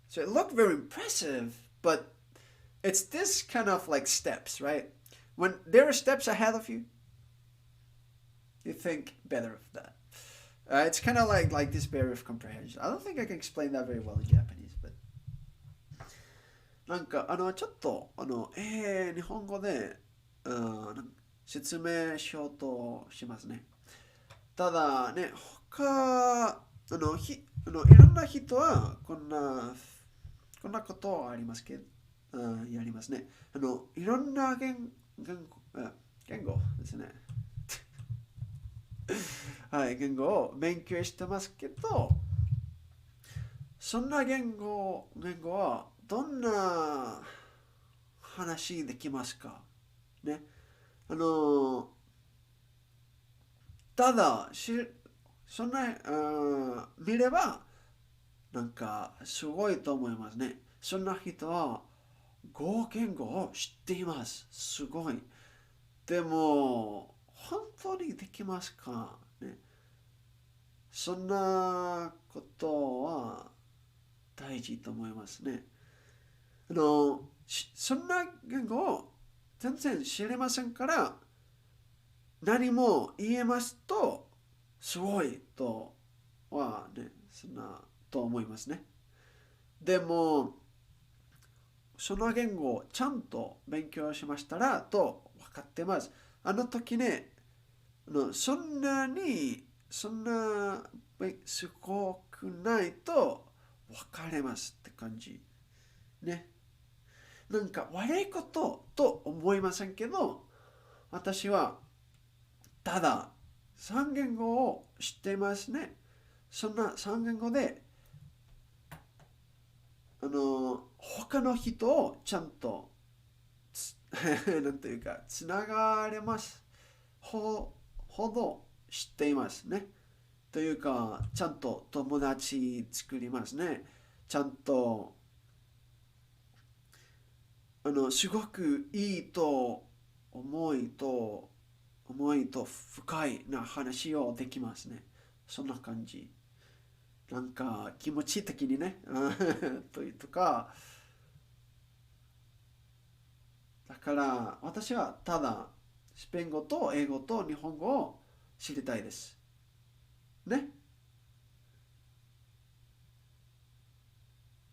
So it looked very impressive, but it's this kind of like steps, right? When there are steps ahead of you, you think better of that. It's kind of like this barrier of comprehension. I don't think I can explain that very well in Japanese, but ちょっと日本語で、説明しようとしますね。ただね、いろんな人はこんなことはありますけど、やりますね。いろんな言語ですね。はい、言語を勉強してますけど、そんな言語はどんな話できますかね。ただそんな、見れば、なんか、すごいと思いますね。そんな人は、言語を知っています。すごい。でも、本当にできますかね。そんなことは大事と思いますね。そんな言語を全然知れませんから、何も言えますと、すごいとはね、そんなと思いますね。でも、その言語をちゃんと勉強しましたらと分かってます。あの時ね、そんなすごくないと分かれますって感じ。ね。なんか悪いことと思いませんけど、私はただ三言語を知っていますね。そんな三言語で、他の人をちゃんとなんというか、つながれますほど知っていますね。というか、ちゃんと友達作りますね。ちゃんと、すごくいいと思いと、深いな話をできますね。そんな感じ。なんか気持ち的にね、というとか、だから私はただスペイン語と英語と日本語を知りたいです。ね。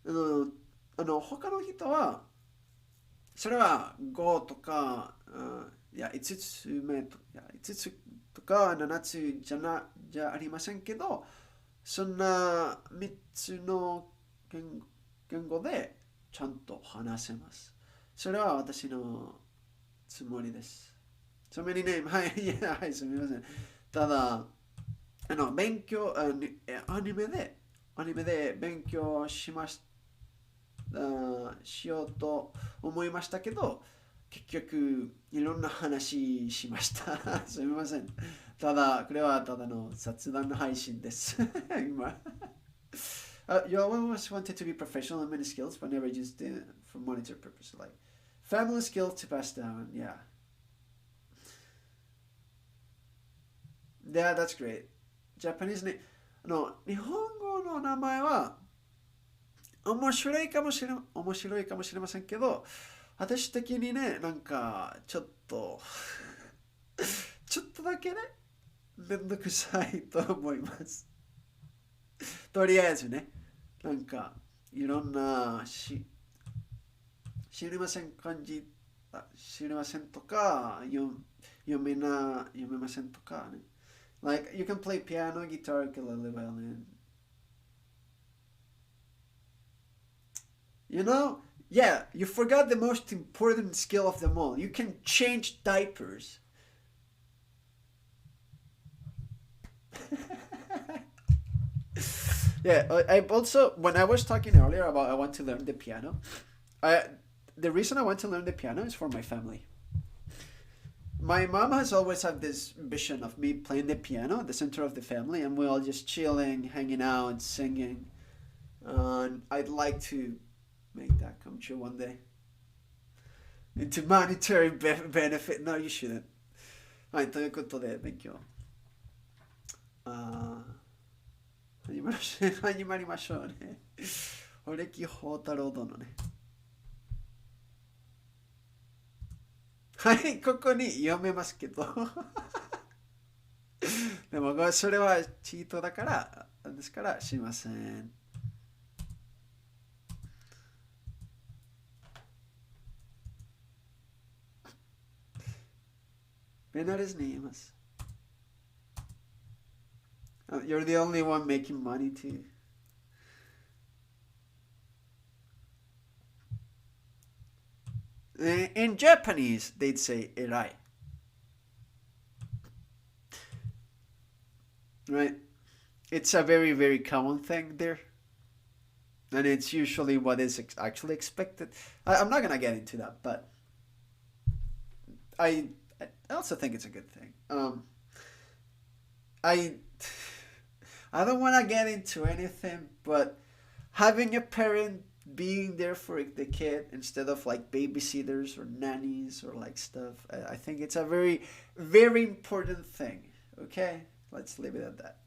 あの、他の人は、それは5とか、いや、5つ目と、いや、5つとか7つじゃありませんけど、そんな3つの言語でちゃんと話せます。それは私のつもりです。So many name. はい、いや、はい、すみません。ただ、勉強、アニメで勉強しようと思いましたけど、結局、いろんな話しました。すみません。ただ、これはただの雑談配信です。今。You always wanted to be professional in many skills, but never used it for monetary purpose, like family skills to pass down. Yeah, yeah, that's great. Japanese ね、日本語の名前は面白いかもしれませんけど、私的にね、なんか、ちょっとだけね、めんどくさいと思います。とりあえずね、なんか、いろんな知りません知りませんとか、読めませんとかね。Like, you can play piano, guitar, ukulele, violin. You know? Yeah, you forgot the most important skill of them all. You can change diapers. Yeah, I also, when I was talking earlier about I want to learn the piano, I the reason I want to learn the piano is for my family. My mom has always had this vision of me playing the piano at the center of the family, and we're all just chilling, hanging out, singing. And I'd like to make that come true one day. Into monetary benefit. No, you shouldn't. はい、ということで、勉強。あ始まりましょうね。俺木宝太郎殿ね。はい、ここに読めますけど。でも、それはチートだから、ですからしません。ベナレスに言います。You're the only one making money too. In Japanese, they'd say erai. Right? It's a very, very common thing there. And it's usually what is actually expected. I'm not gonna get into that, but I I also think it's a good thing. I I don't want to get into anything, but having a parent being there for the kid instead of like babysitters or nannies or like stuff, I think it's a very, very important thing. Okay, let's leave it at that.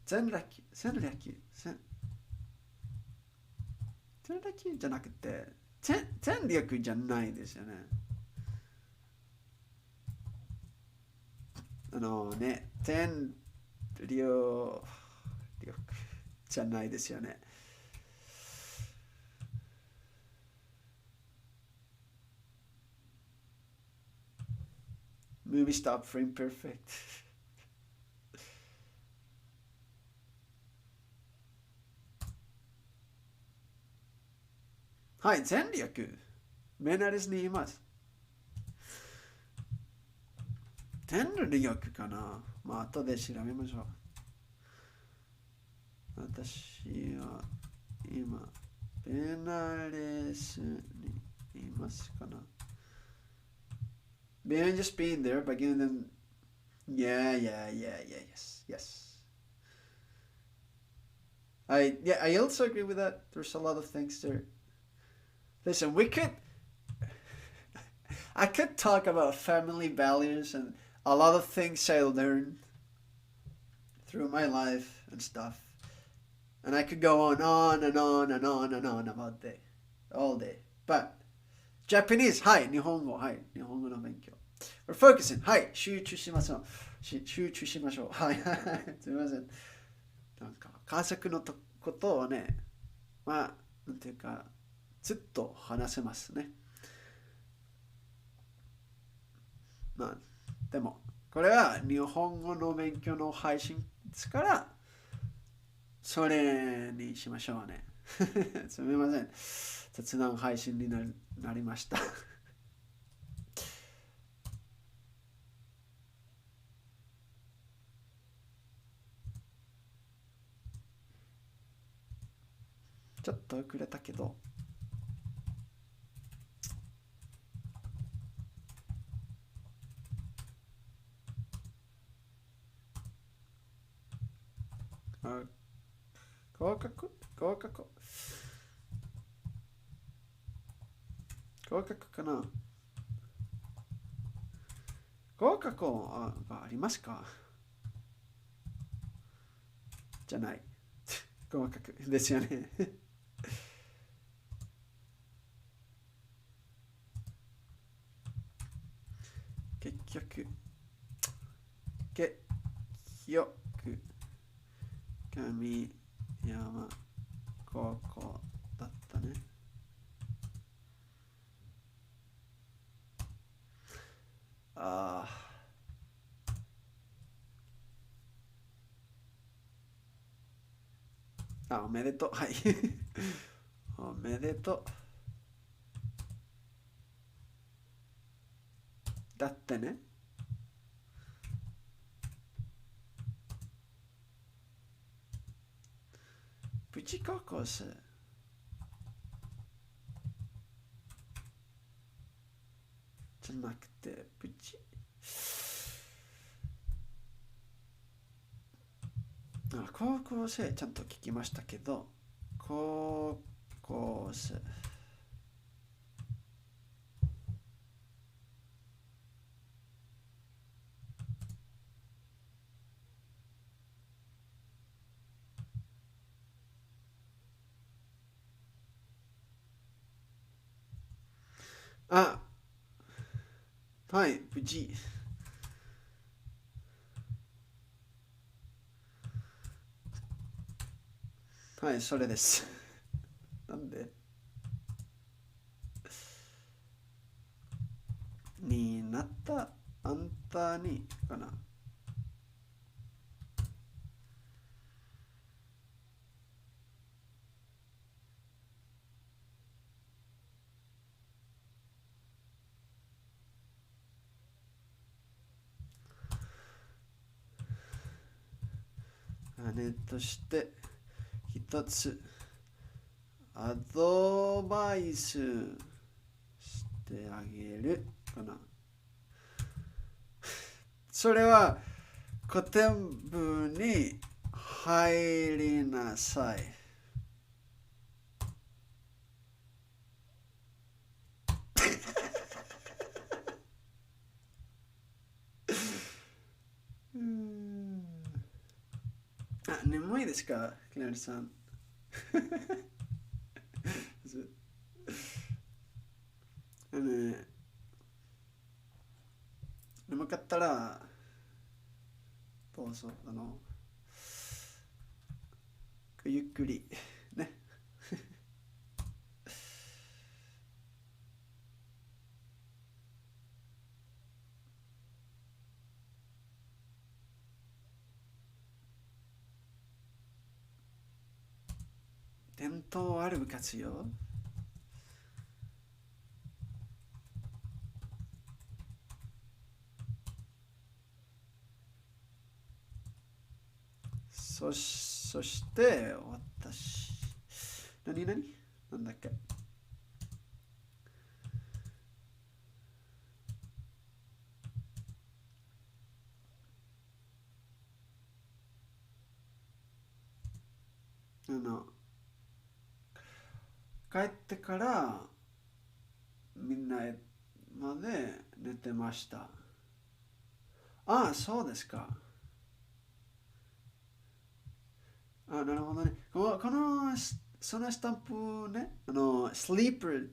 全力じゃなくて、全力じゃないですよね。全力じゃないですよね。Movie stop frame perfect. はい、全力。メナレスにいます。全力かな。まあ、後で調べましょう。私は今、ベナレスにいますかな。Beyond just being there by giving them, yeah, yes. I also agree with that. There's a lot of things there. Listen, I could talk about family values and a lot of things I learned through my life and stuff. And I could go on and on about that all day. But Japanese, はい、日本語、はい、日本語の勉強。We're focusing, はい、集中しましょう。はい、すみません。なんか、家族のことをね、まあ、なんていうか、ずっと話せますね。まあ、でも、これは日本語の勉強の配信ですから、それにしましょうね。すみません。雑談配信になりました。ちょっと遅れたけど。合格かな。合格がありますか？じゃない。合格ですよね。結局神山高校だったね。おめでとう。はい。おめでとう。だってね。プチ高校生。じゃなくて、プチ。高校生ちゃんと聞きましたけど、高校生。はい、無事。はい、それです。なんでになったあんたたにかな。姉として一つアドバイスしてあげるかな。それは古典部に入りなさい。眠いですか、クラリさん。眠かったらどうぞゆっくりね。伝統ある部活よ。そして私何なんだっけ。帰ってからみんなまで寝てました。ああ、そうですか。あ、なるほどね。そのスタンプね、スリーパー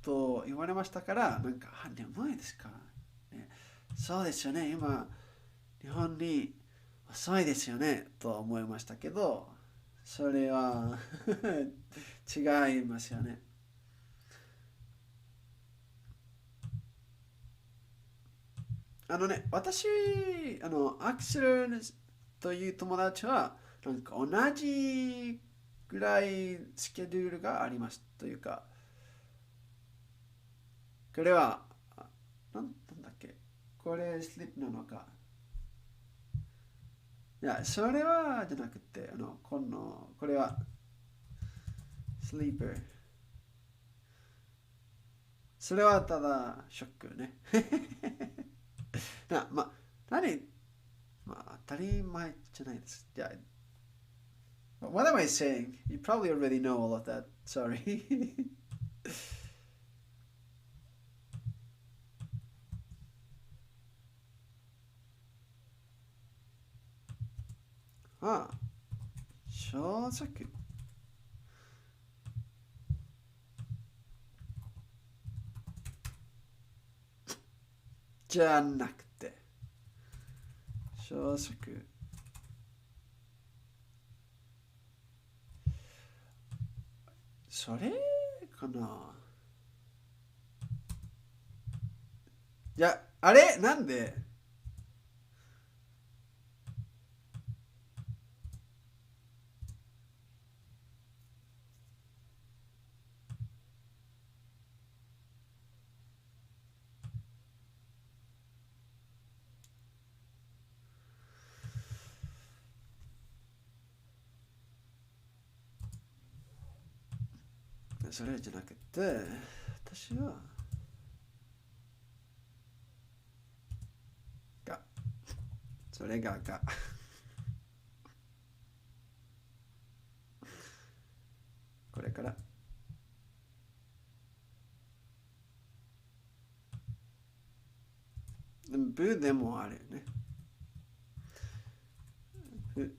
と言われましたから、なんか、眠いですか、ね。そうですよね。今、日本に遅いですよね、と思いましたけど、それは違いますよね。私、アクセルという友達は、なんか同じぐらいスケジュールがありますというか、これは、なんだっけ、これスリップなのか。いや、それはじゃなくて、これはスリーパー。それはただショックね。何当たり前じゃないです。いや、what am I saying? You probably already know all of that. Sorry. ああ、小作じゃなくて、小作。それかな。いや、あれなんでそれじゃなくて、私は、が、それが、これから、ブでもあるよね。ブ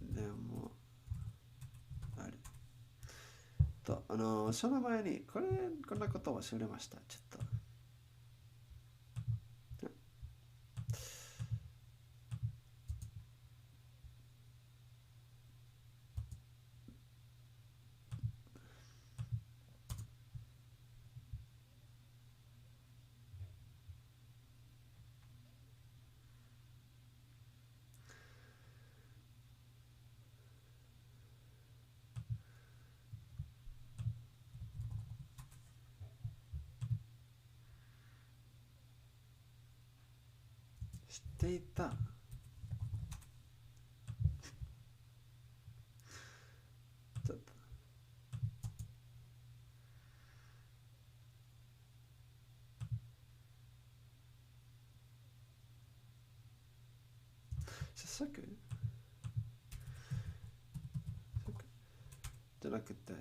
でもある。その前に、こんなことを忘れました。ちょっと。していた。ちょっと早速じゃなくて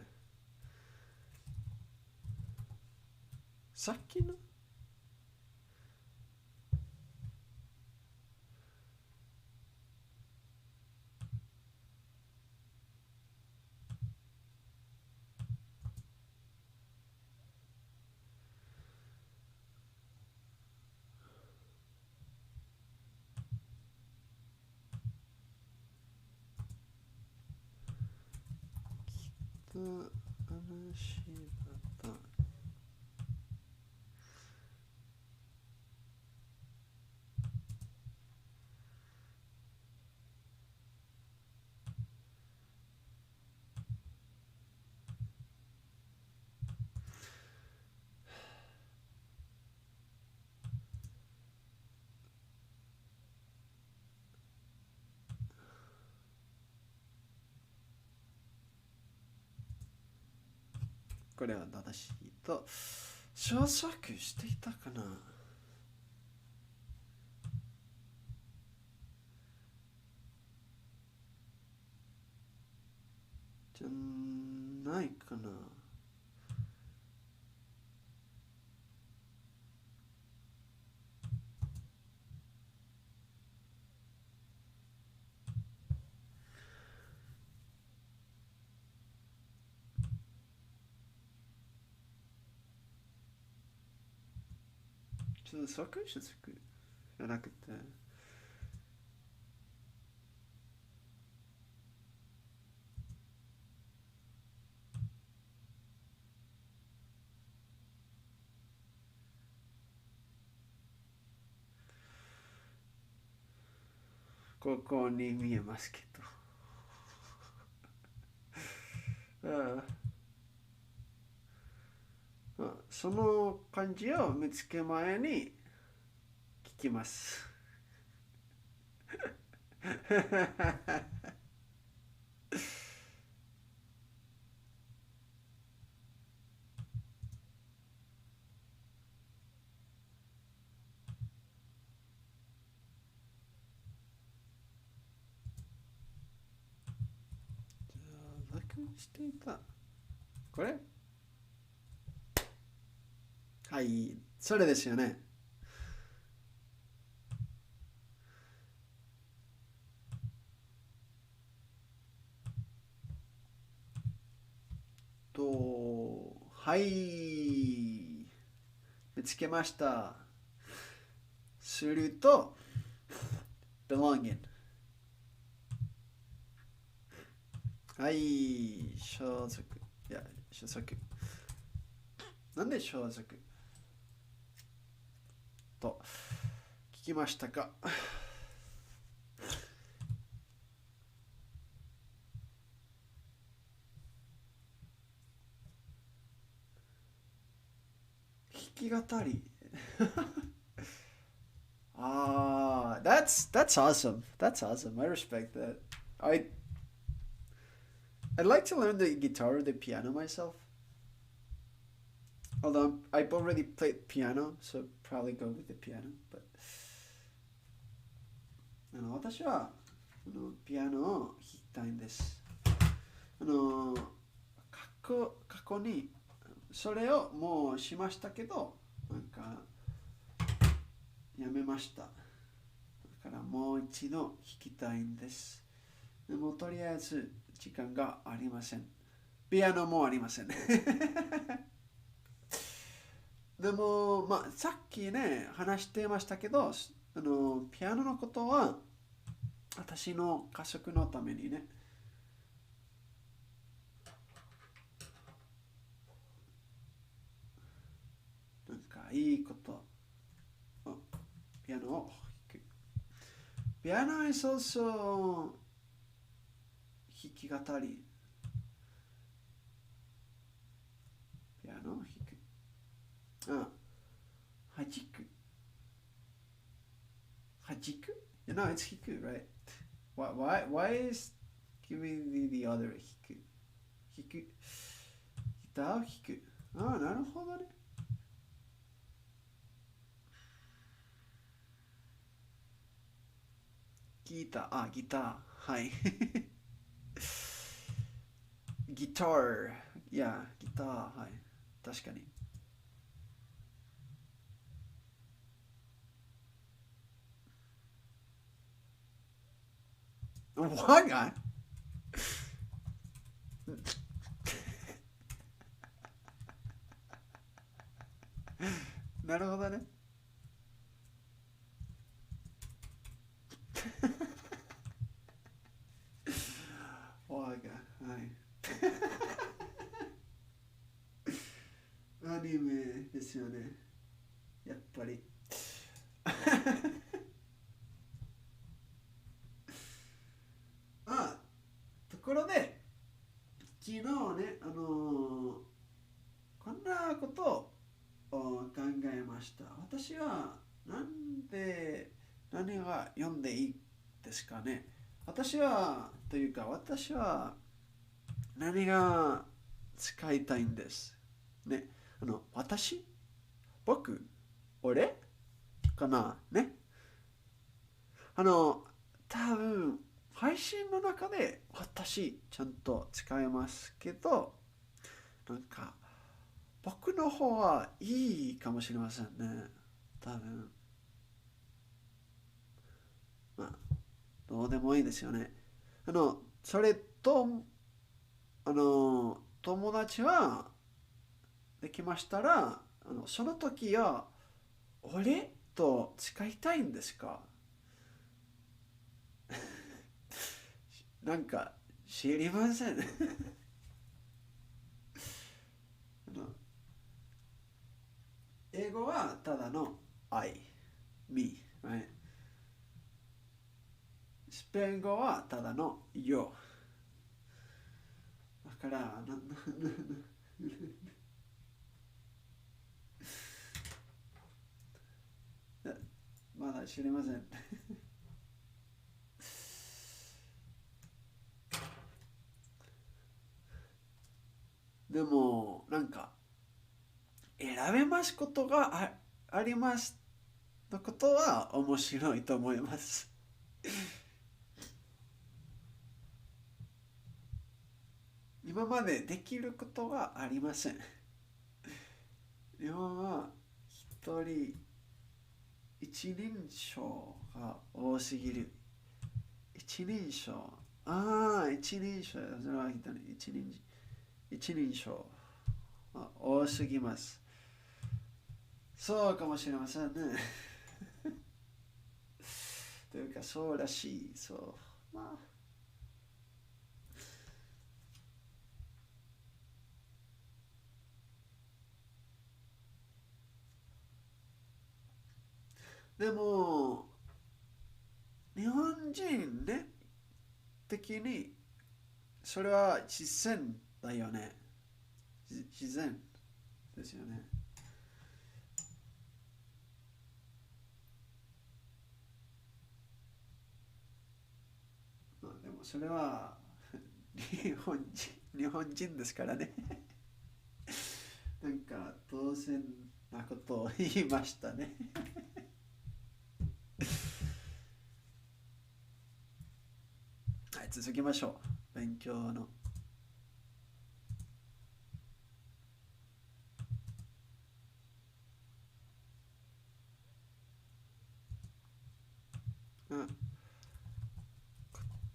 さっきの話だった。これは正しいと小作していたかな。じゃないかな。小作じゃなくてここに見えますけどその漢字を見つけ前に聞きますしていた。これはい、それですよね。はい、見つけました。すると belong in。 はい、小属。いや、小属。なんで小属と聞きましたか。弾き語りthat's awesome. That's awesome. I respect that. I'd like to learn the guitar or the piano myself. Although I've already played piano, so probably go with the piano. But 私はピアノを弾きたいんです。過去にそれをもうしましたけど、なんかやめました。だからもう一度弾きたいんです。でもとりあえず時間がありません。ピアノもありません。でも、さっきね、話してましたけど、ピアノのことは私の家族のためにね、なんかいいこと、ピアノを弾く。ピアノ is also 弾き語り。ピアノを弾く。弾く。弾 Hajiku? No, it's hiku, right? Why is giving the other hiku? Hiku. ギターを弾く。ああ、なるほどね。ギター、あ、ギター。はい。ギター。いや、ギター。はい。確かに。我がなるほどね。我が、はい。アニメですよね。やっぱり。あ、ところで、昨日ね、こんなことを考えました。私は、何が読んでいいですかね。私は何が使いたいんです。ね。僕、俺かなね。多分、配信の中で私、ちゃんと使えますけど、なんか、僕の方はいいかもしれませんね。多分。まあ、どうでもいいですよね。それと、友達はできましたら、その時は、俺と使いたいんですか？なんか、知りません。あの英語はただの me、right? スペイン語はただの yo。だから、まだ知りません。でも、なんか、選べますことがありますのことは面白いと思います。今までできることがありません。日本は一人一人称が多すぎる。一人称。ああ、一人称。それは一人称。多すぎます。そうかもしれませんね。というか、そうらしい。そう。まあ、でも、日本人ね、的に、それは自然だよね。自然ですよね。まあ、でもそれは日本人ですからね。なんか当然なことを言いましたね。はい、続きましょう。勉強の。うん。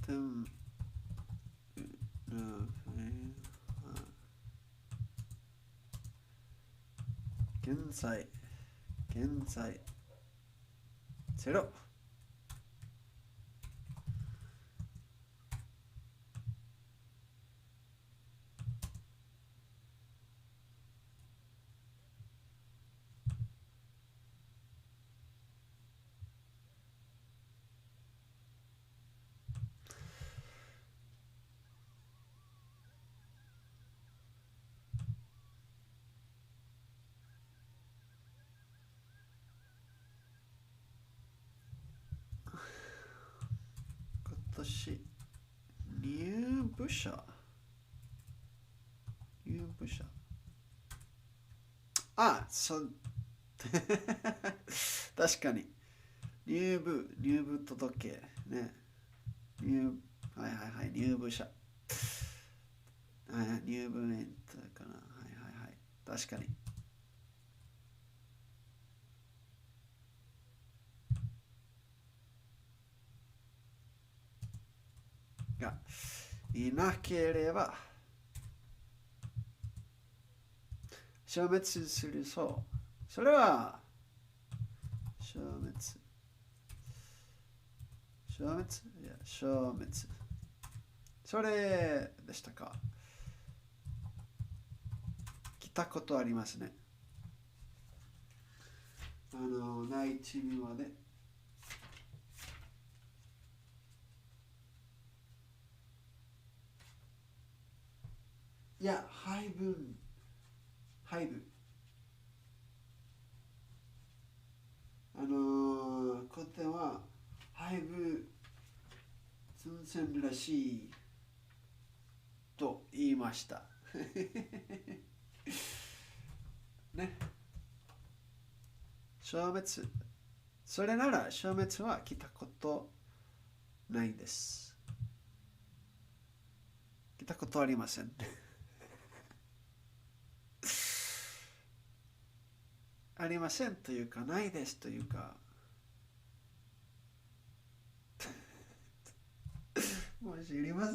でも、現在、ゼロ。年入部者あ、確かに入部届ねはいはいはい入部者入部年かなはいはいはい確かにがいなければ消滅するそうそれは消滅それでしたか聞いたことありますね第一味までいや配分古典は配分寸線らしいと言いましたね消滅それなら消滅は聞いたことないです聞いたことありませんありませんというかないですというかもう知りません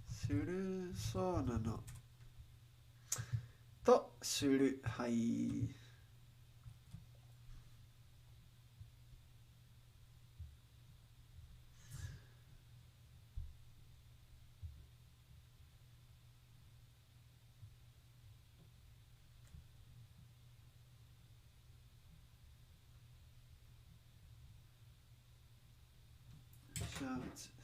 するそうなのとするはい消滅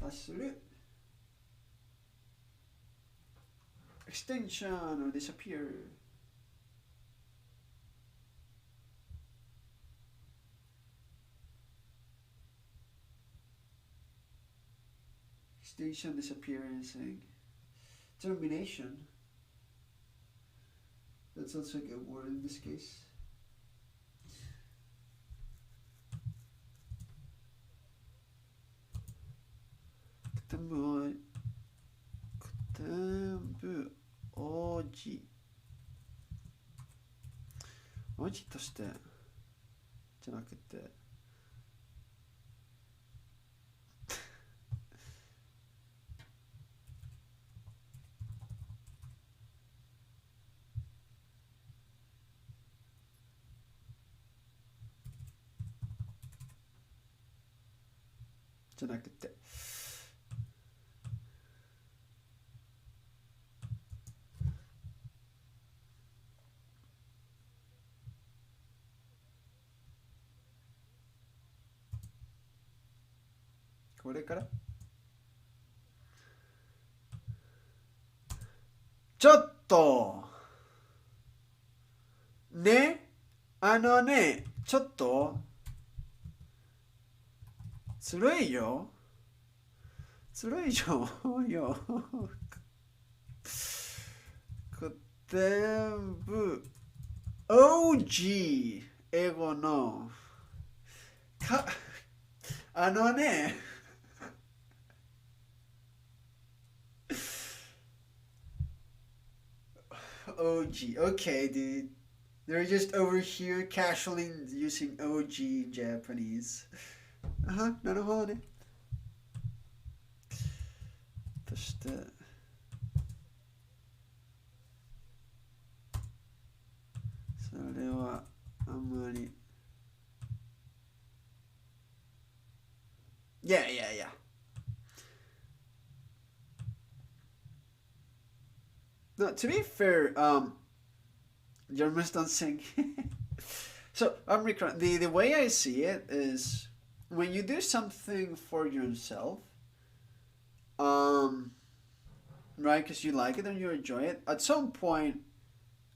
達する extinction or disappear extinction disappearance termination that's also a good word in this case全部王子としてじゃなくてこれからちょっとねちょっとずるいよ全部 OG 英語のOG okay dude they're just over here casually using OG in Japanese なるほどねそしてそれはあんまりYeah. No, to be fair, Germans don't sing. So I'm the way I see it is when you do something for yourself, um, right, because you like it and you enjoy it, at some point,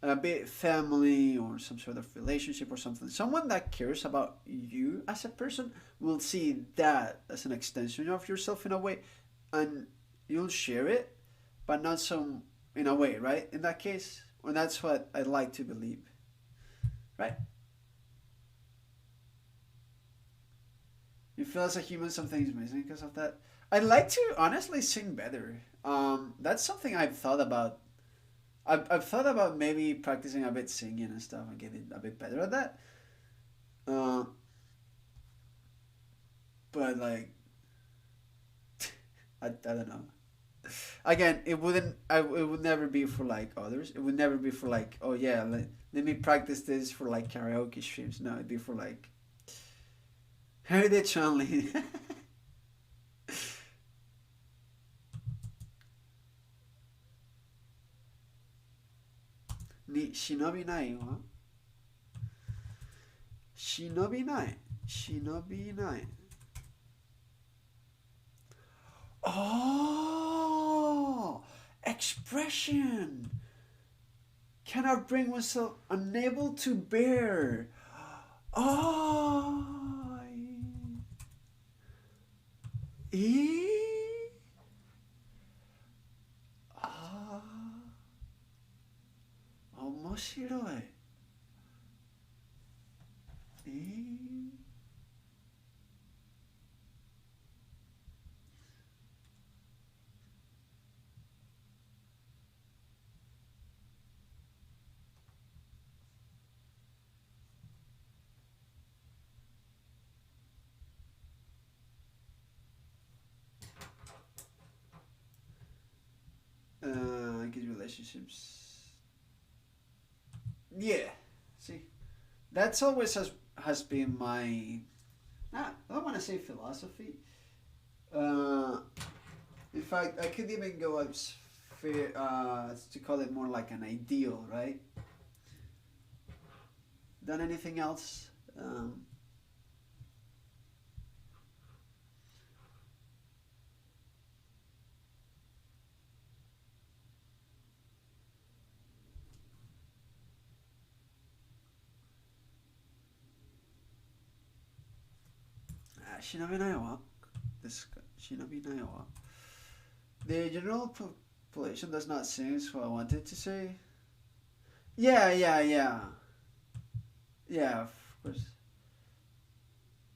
a bit family or some sort of relationship or something, someone that cares about you as a person will see that as an extension of yourself in a way, and you'll share it, but not some in a way, right? In that case, or that's what I like to believe, right? You feel as a human something's missing because of that. I'd like to honestly sing better. That's something I've thought about. I've thought about maybe practicing a bit singing and stuff and getting a bit better at that. Uh, but like, I don't know. Again, it would never be for like others. It would never be for like, oh yeah, let me practice this for like karaoke streams. No, it'd be for like, heritage only. に忍びないわ。忍びない。忍びない。Oh, expression. Cannot bring myself, unable to bear. Oh,ああ、面白い。Good relationships. Yeah. See, that's always has been my. I don't want to say philosophy. Uh, in fact, I could even go as to call it more like an ideal, right? Than anything else. Um, 忍べないわですか忍びないわ The general population does not sing is what I wanted to say. Yeah, yeah, yeah. Yeah, of course.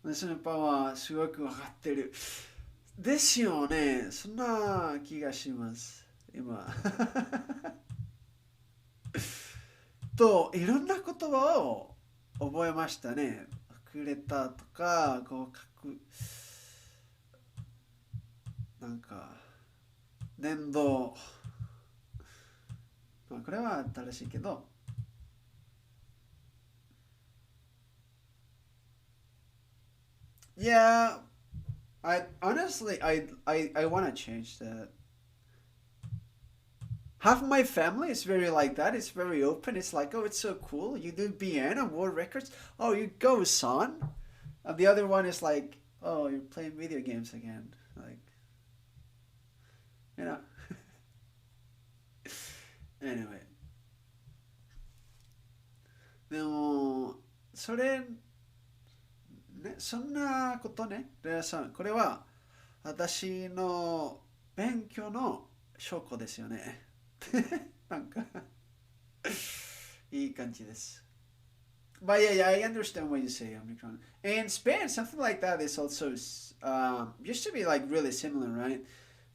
私のパワーすごく分かってる。ですよね。そんな気がします。今。と、いろんな言葉を覚えましたね。くれたとか、こう書く。なんか、電動。まあ、これは正しいけど、Yeah, I honestly I want to change that. Half my family is very like that. It's very open. It's like, oh, it's so cool. You do BN and world records. Oh, you go, son. And the other one is like, oh, you're playing video games again. Like, you know. Anyway. でも、それ、ね、そんなことね、レアさん、これは私の勉強の証拠ですよね。なんかいい感じです。But yeah, yeah, I understand what you say, Omicron. And Spain, something like that is also used to be like really similar, right?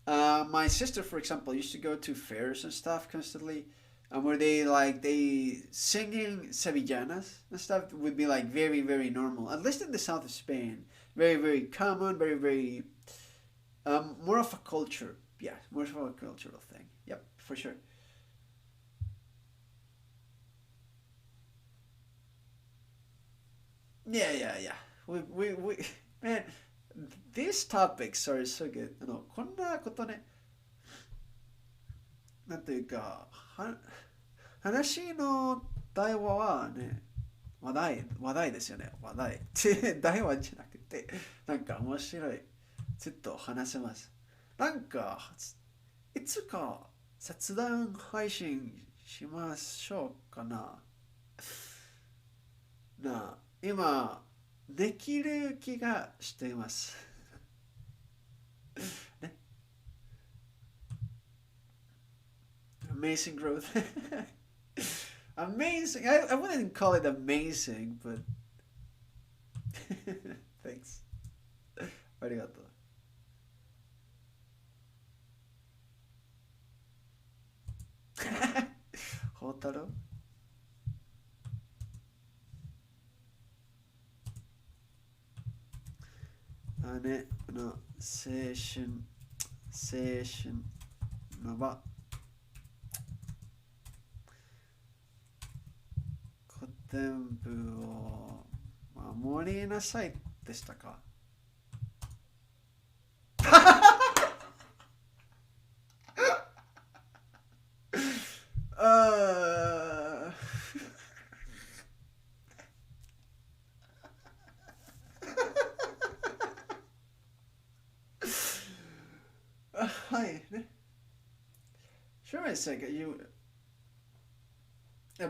My sister, for example, used to go to fairs and stuff constantly, and where they singing sevillanas and stuff would be like very very normal, at least in the south of Spain, very very common, very very more of a culture, yeah, more of a cultural thing. Yep, for sure. Yeah, yeah, yeah. We man, these topics are so good. こんなことね、なんていうか、話の対話はね、話題ですよね。話題。台湾じゃなくて、なんか面白い。ずっと話せます。なんか、いつか雑談配信しましょうかな。今、できる気がしています。ね。Amazing growth. Amazing. I wouldn't call it amazing, but thanks. ありがとう。ホタル姉の青春の場古典部を守りなさいでしたか？あはいね。Sure, a second.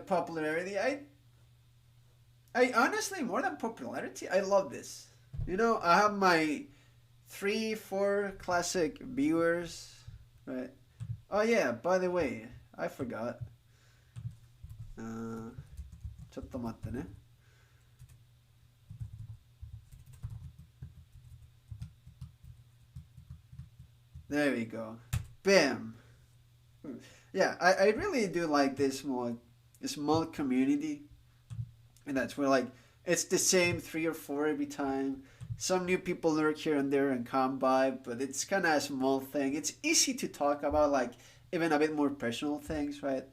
Popularity. I honestly, more than popularity, I love this. I have my 3, 4 classic viewers, right? Oh yeah, by the way, I forgot. ちょっと待ってね。There we go. Bam. Yeah, I really do like this small community, and that's where like it's the same 3 or 4 every time. Some new people lurk here and there and come by, but it's kind of a small thing. It's easy to talk about like even a bit more personal things, right?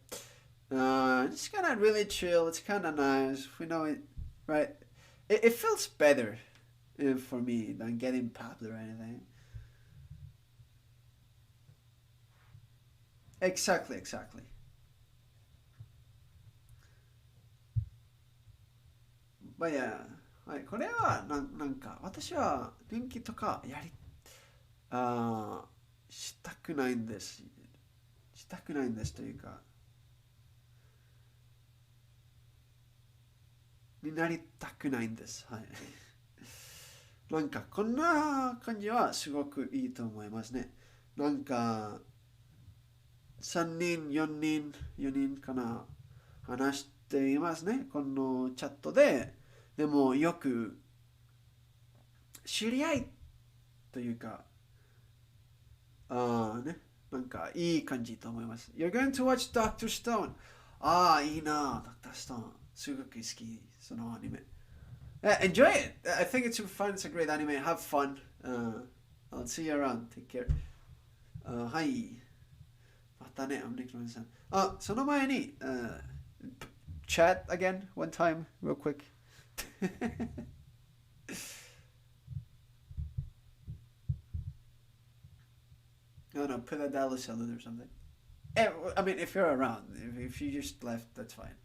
It's kind of really chill. It's kind of nice. We know it, right? It feels better for me than getting popular or anything. Exactly, exactly. But yeah, はい、これはなんか私は人気とかしたくないんです。したくないんですというか、になりたくないんです。はい。なんかこんな感じはすごくいいと思いますね。なんか3人、4人かな、話していますね。このチャットで。でもよく知り合いというか、ね、なんかいい感じと思います。You're going to watch Dr. Stone. いいな、Dr. Stone。すごく好き、そのアニメ。Enjoy it! I think it's fun, it's a great anime. Have fun. I'll see you around. Take care. はい。またね、アメリカのさん。その前に、chat again, one time, real quick. No, put a dollar salad or something. I mean, if you're around, if you just left, that's fine.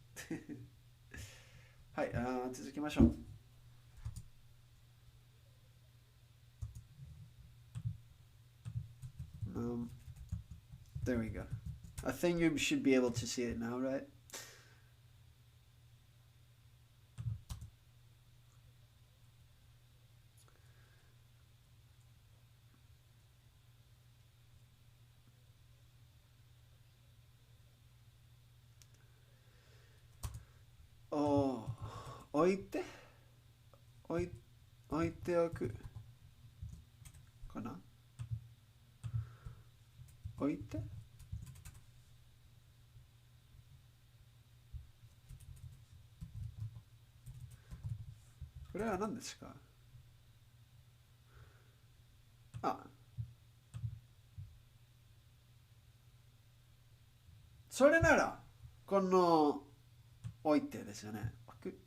はい、続きましょう。There we go. I think you should be able to see it now, right? お置いて置い置いておくかな。置いてこれは何ですか？それならこの置いてですよね。置く。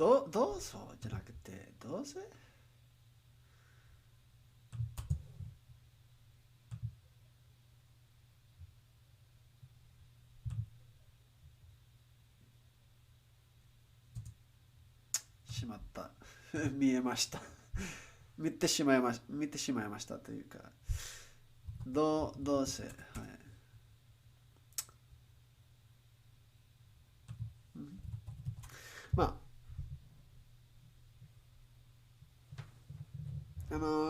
どうぞじゃなくて、どうせしまった。見えました。見てしまいましたというか、どうせ、はい。まあ、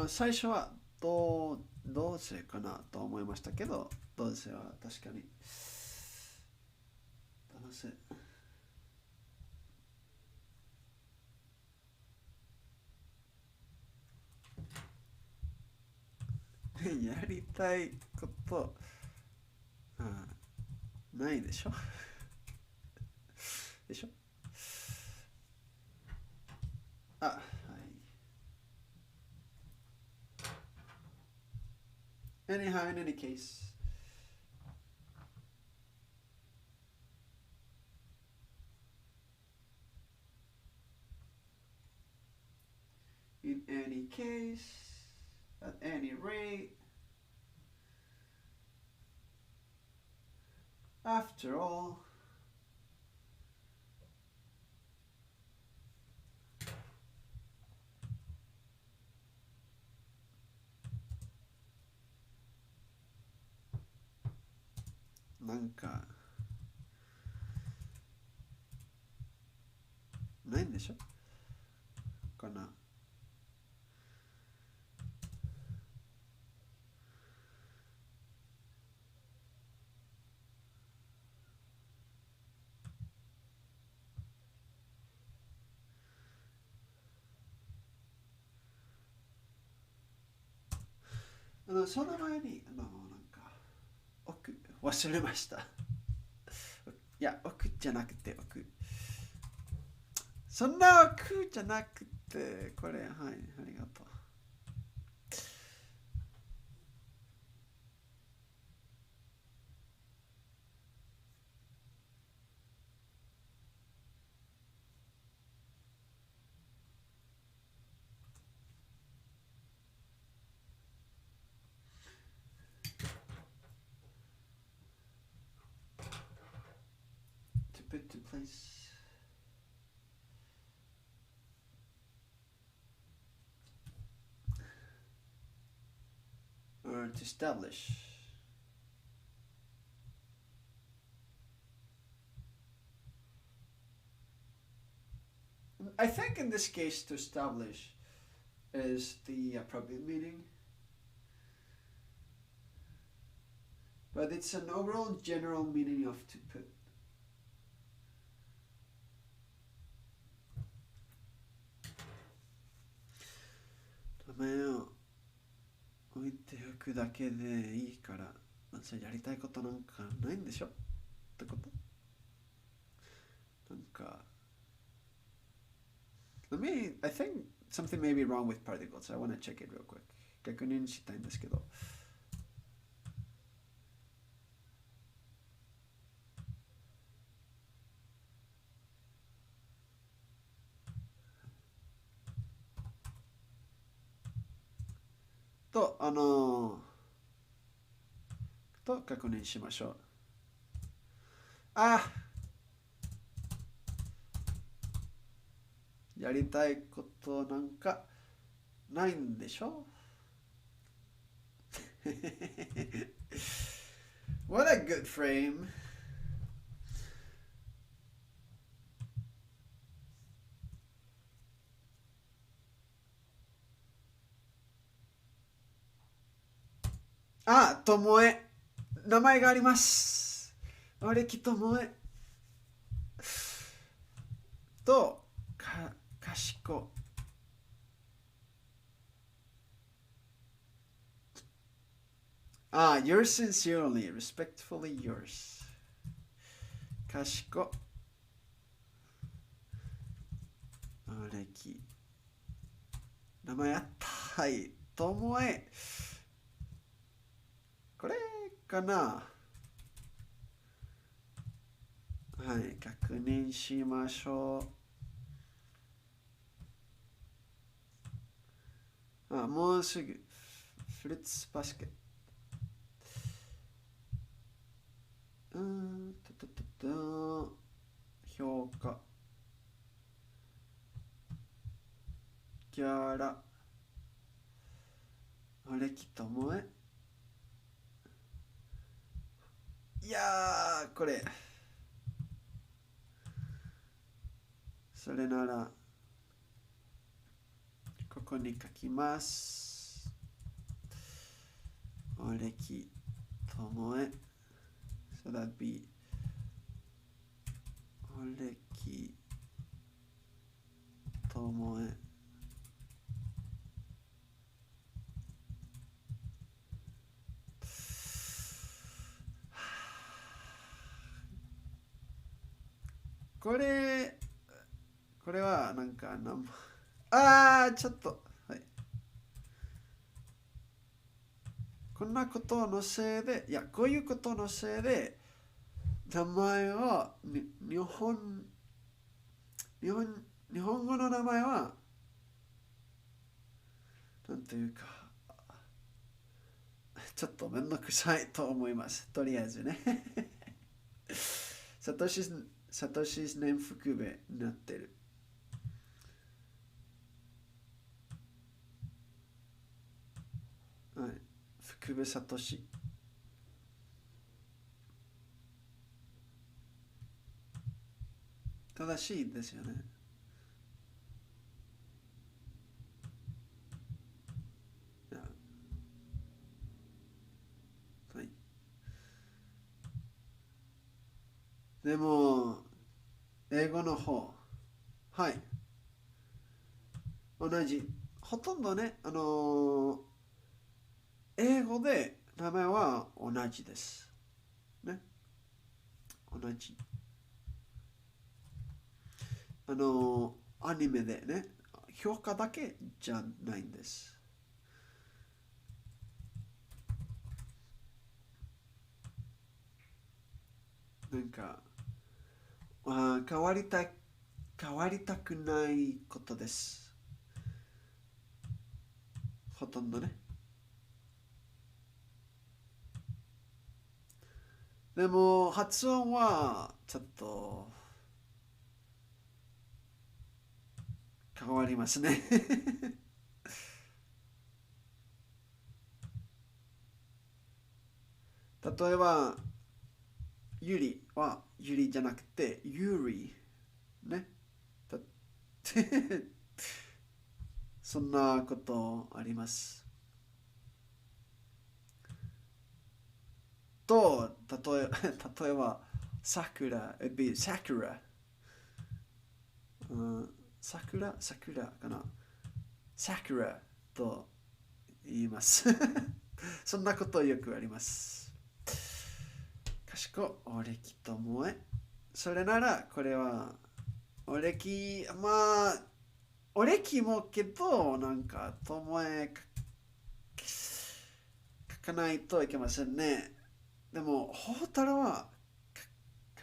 最初はどうせかなと思いましたけど、どうせは確かに、どうせ。やりたいこと、ないでしょでしょはい。Anyhow, in any case. In any case, at any rate, after all,なんかないんでしょかな。その前になんか忘れました。いや、奥じゃなくて奥。そんな奥じゃなくて、これ、はい、ありがとう。To put to place. Or to establish. I think in this case, to establish is the appropriate meaning. But it's an overall general meaning of to put. 名前を置いておくだけでいいから、それやりたいことなんかないんでしょってことなんか、I think something may be wrong with particles. I want to check it real quick. 確認したいんですけど。と、と確認しましょう。やりたいことなんかないんでしょWhat a good frame. ともえ。名前があります。あれきともえ。と、かしこ。yours sincerely, respectfully yours. かしこ。あれき。名前あった。はい。ともえ。これかな。はい、確認しましょう。もうすぐ。フルーツバスケット。評価。ギャラ。俺きともえ。いやー、これ。それなら、ここに書きます。俺きともえ。So that'd be 俺きともえ。これはなんかちょっと、はい。こんなことのせいで、いや、こういうことのせいで、名前は、日本語の名前は、なんというか、ちょっとめんどくさいと思います。とりあえずね。サトシスネーム含めになってる。はい。福部聡。正しいですよね。はい。でも、英語の方。はい。同じ。ほとんどね、英語で名前は同じです。ね。同じ。アニメでね、評価だけじゃないんです。なんか、変わりたくないことです。ほとんどね。でも、発音はちょっと変わりますね。例えば、ゆりはゆりじゃなくて、ゆり。ね。だそんなことあります。と、例えば、桜、桜。うん、桜かな。桜と言います。そんなことよくあります。かしこ、おれきともえ。それなら、これは、おれき、おれきもけど、なんか、ともえ書かないといけませんね。でも、ほうたらは書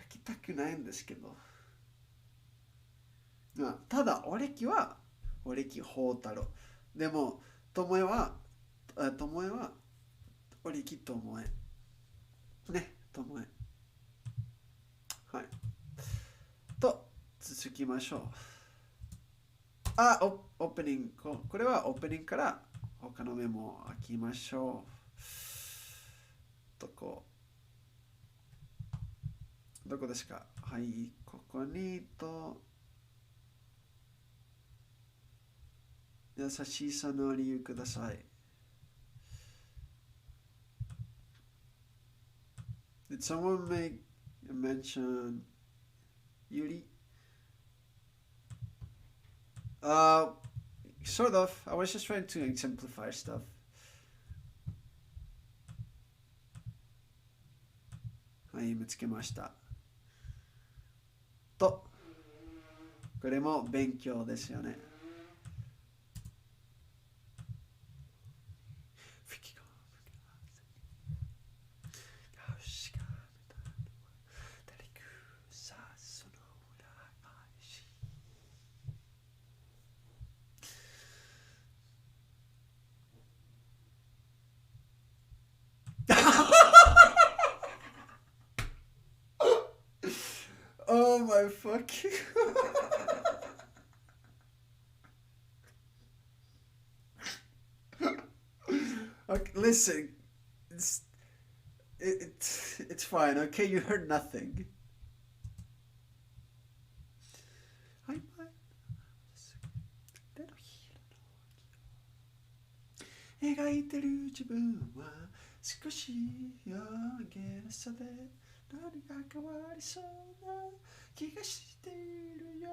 きたくないんですけど。ただ、おれきは、おれきほうたろ。でも、ともえは、おれきともえ。ね、ともえ。はい。と、続きましょう。オープニング。これはオープニングから他のメモを開きましょう。どこですか？はい、ここに優しさの理由ください。Did someone make a mention Yuri? Uh, sort of. I was just trying to exemplify stuff. はい、見つけました。これも勉強ですよね。Oh my fucking. Okay, listen. It's fine, okay? You heard nothing. はい、描いてる自分は少し大げさで何が変わりそうな気がしているよ。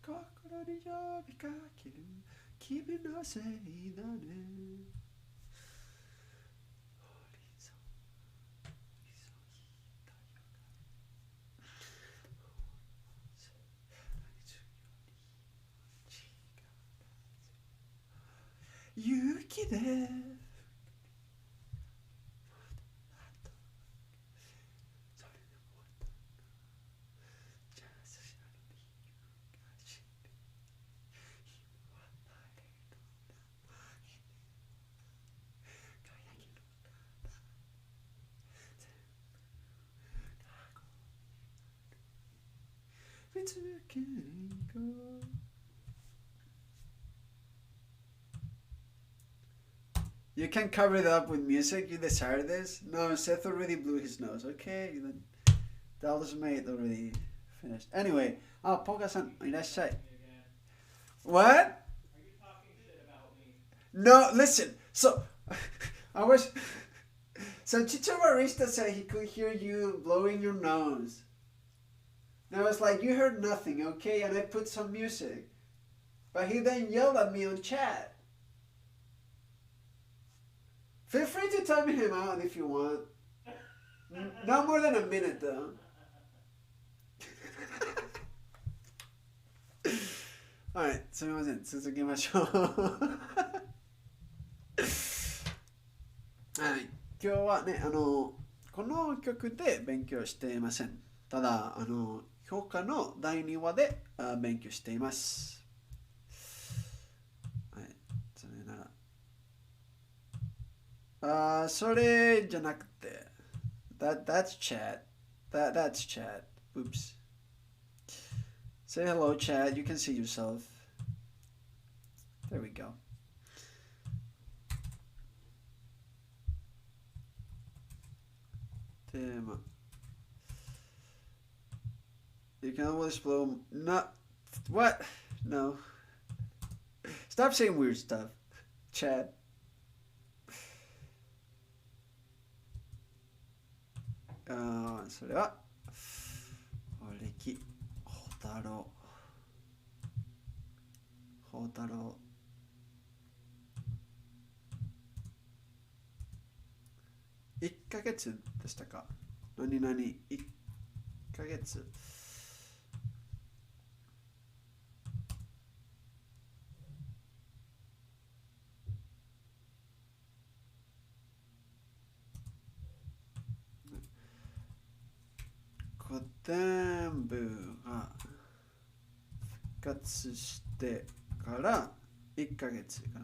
心に呼びかける君のせいだね。勇気で見つけに行こう。You can cover it up with music. You decided this? No, Seth already blew his nose. Okay, then Dallas mate already finished. Anyway, Poga-san, いらっしゃい. What? Are you talking shit about me? No, listen. So, I was. So Chicho Barista said he could hear you blowing your nose. And I was like, you heard nothing, okay? And I put some music. But he then yelled at me on chat. Feel free to time him out if you want. Not more than a minute, though. Alright, すみません。続きましょう。はい。今日はね、この曲で勉強していません。ただ、評価の第2話で勉強しています。はい。それなら。それじゃなくて。That's chat. That's chat. Oops. Say hello, chat. You can see yourself. There we go. Damn. You can always blow. Not. What? No. Stop saying weird stuff, chat. Ah, それは俺きホタロ1ヶ月でしたか。何1ヶ月。古典部が復活してから1ヶ月か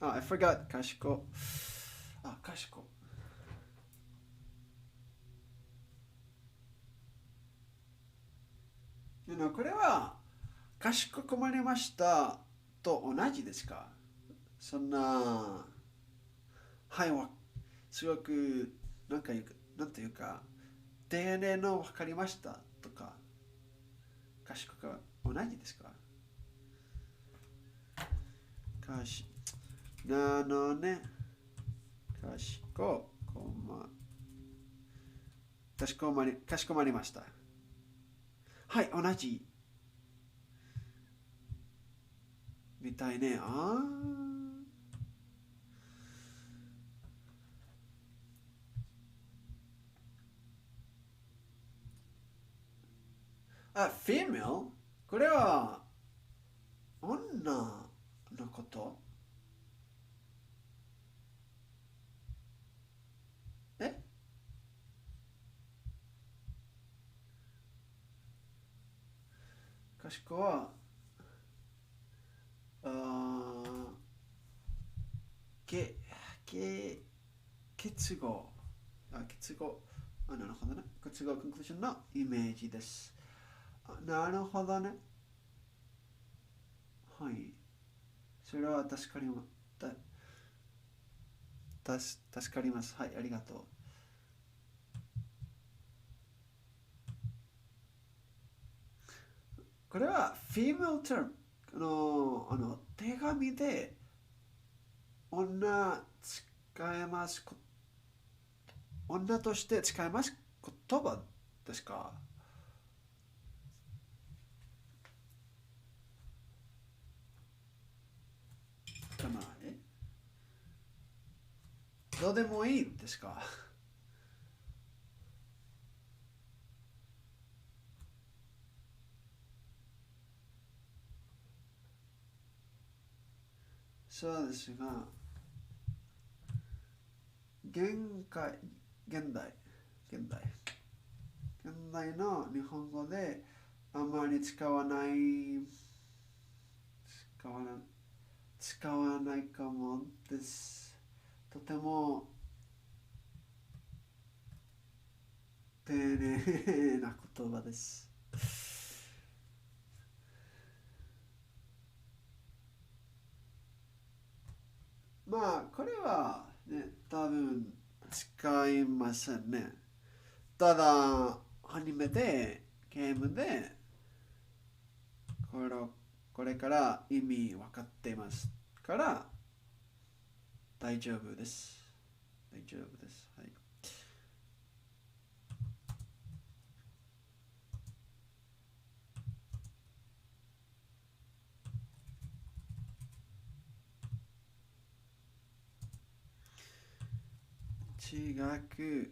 な。I forgot 賢。賢。これは賢くなりましたと同じですか。そんなはい、すごくなんというか丁寧の分かりましたとか賢く同じですか。なのね、かしこまりました。はい、同じみたいね。female? これは女のこと？かしこは結語。結語。なるほどね。結語、コンクルーションのイメージです。なるほどね。はい。それは助かります。助かります。はい、ありがとう。これは female term。手紙で女使えます。女として使えます言葉ですか？どうでもいいですか？そうですが、現代、現代、現代、現代の日本語であまり使わない、使わないかもです。とても丁寧な言葉です。まあ、これはね、多分使いませんね。ただ、アニメで、ゲームで、これこれから意味分かっていますから、大丈夫です。大丈夫です。はい。地学、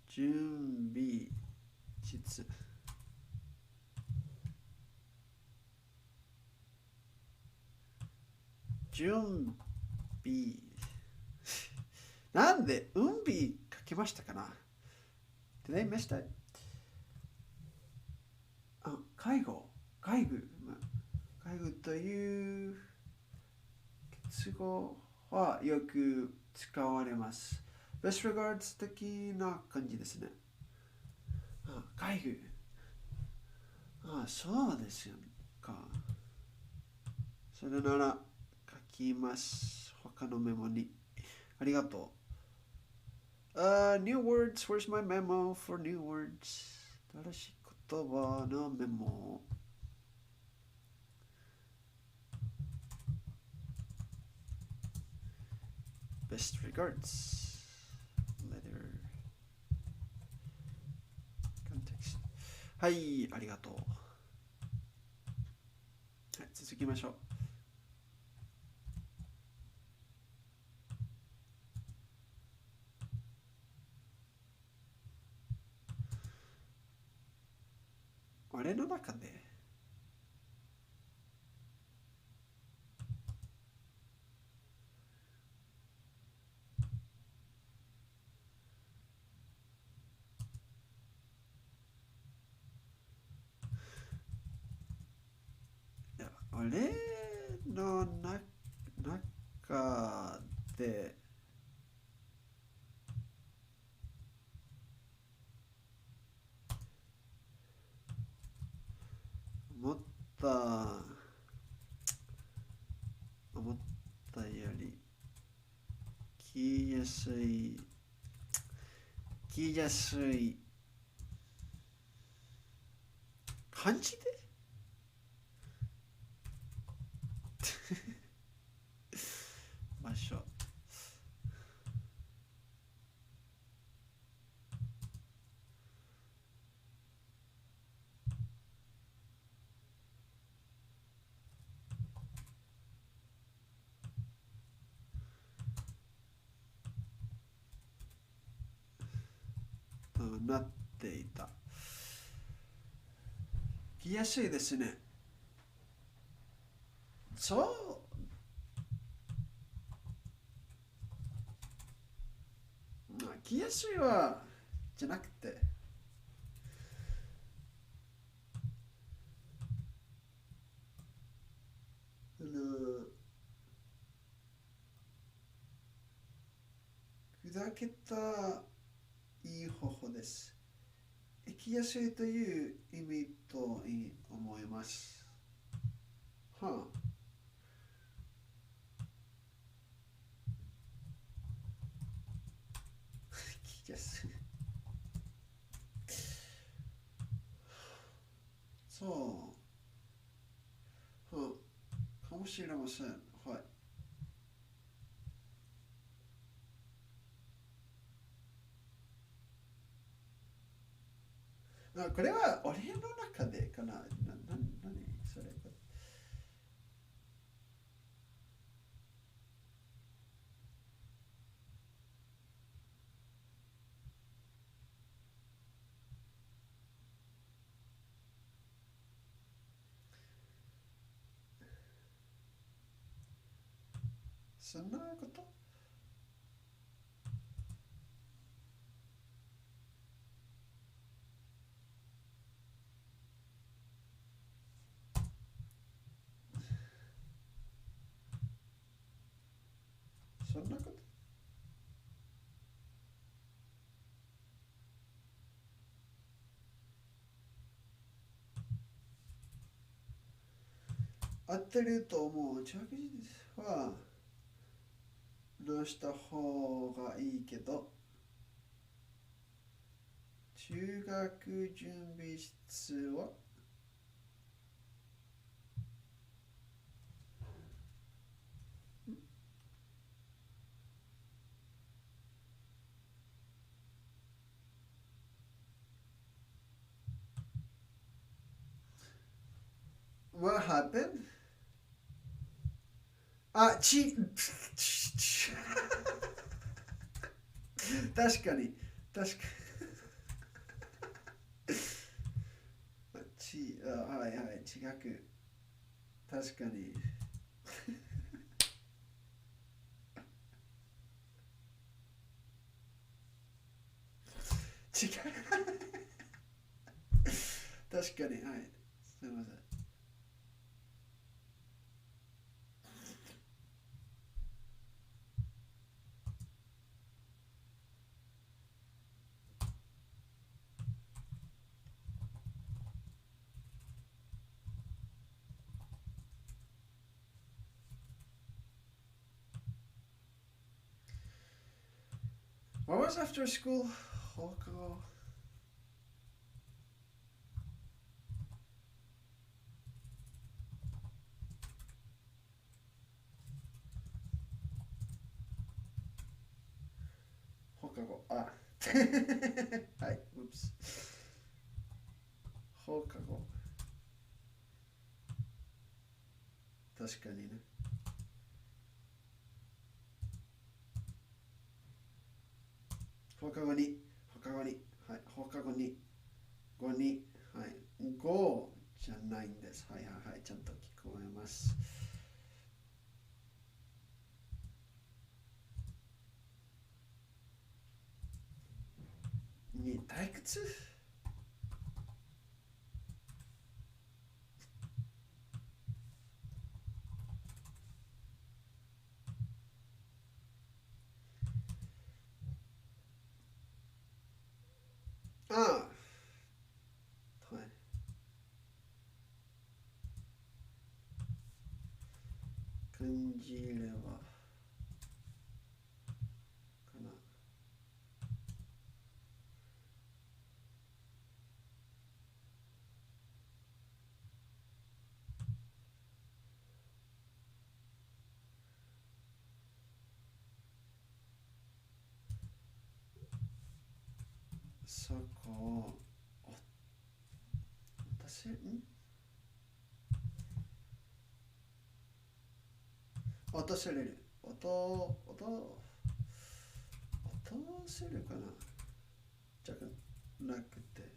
準備室。準備。なんで、運備書きましたかな？ Did I miss that? 介護。介護という結語はよく使われます。Best regards 的な感じですね。介護。そうですよか。それなら書きます。他のメモに。ありがとう。New words. Where's my memo for new words? 新しい言葉のメモ。Best regards. Letter. Context. はい、ありがとう。はい、続きましょう。俺の中で俺の中で思ったより聞きやすい感じで場所。となっていた。聞きやすいですね。そう、聞きやすいはじゃなくて、砕けたいい方法です。生きやすいという意味と思います。はあ。生きやすい。そう。はあ。かもしれません。はい。これは俺の中でかな。何それ。そんなことそんなこと合ってると思う。着実はどうした方がいいけど、中学準備室はWhat happened? あ、確かに、確かはいはい、違く、確かに。違う。確かに、はい。すみません。What was after school? 放課後。放課後。あ。はい、うっす。放課後。確かにね。放課後に、放課後に、はい、放課後に、5に、はい、5じゃないんです。はいはいはい、ちゃんと聞こえます。に、退屈ああ、はい。感じれば、かな。そこを、落とせれる。落とせるかなじゃなくて。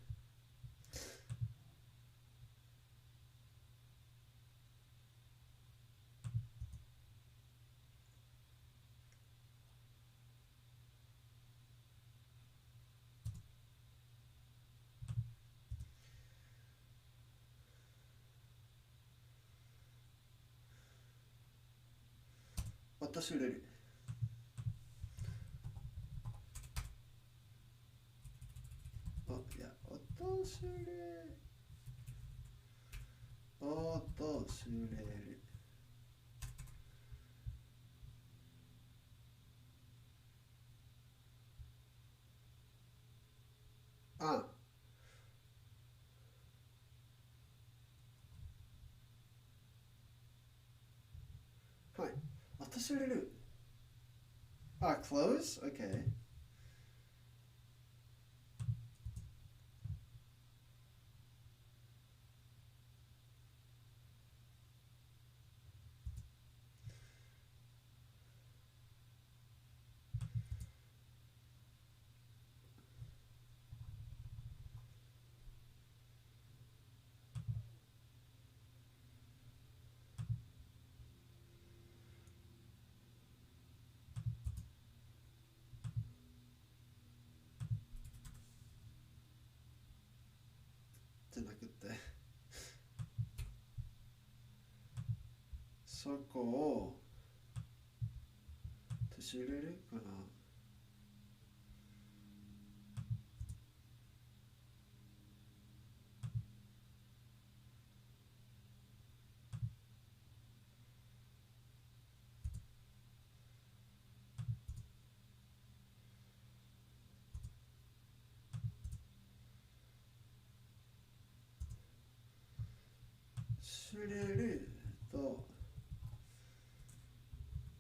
落とせれる。いや、訪れる。あ、はい。訪れる。あ、close? Okay. じゃなくて、そこを訪れるかな。忘れると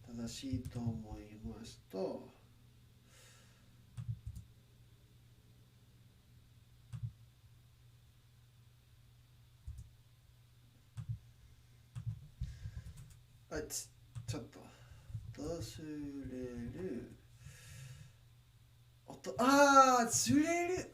正しいと思いますと、ちょっと忘れる釣れる。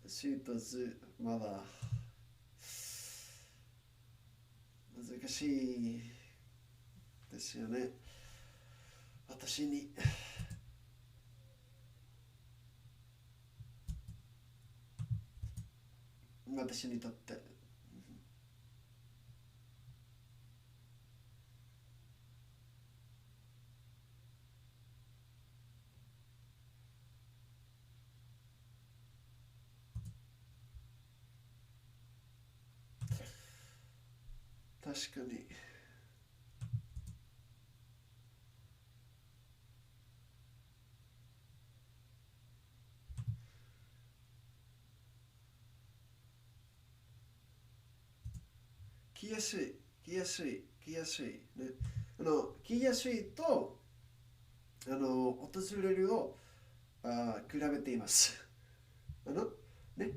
しとず、まだ難しいですよね。私にとって。確かに。来やすい、来やすい、来やすい。ね、来やすいと、訪れるを比べています。ね、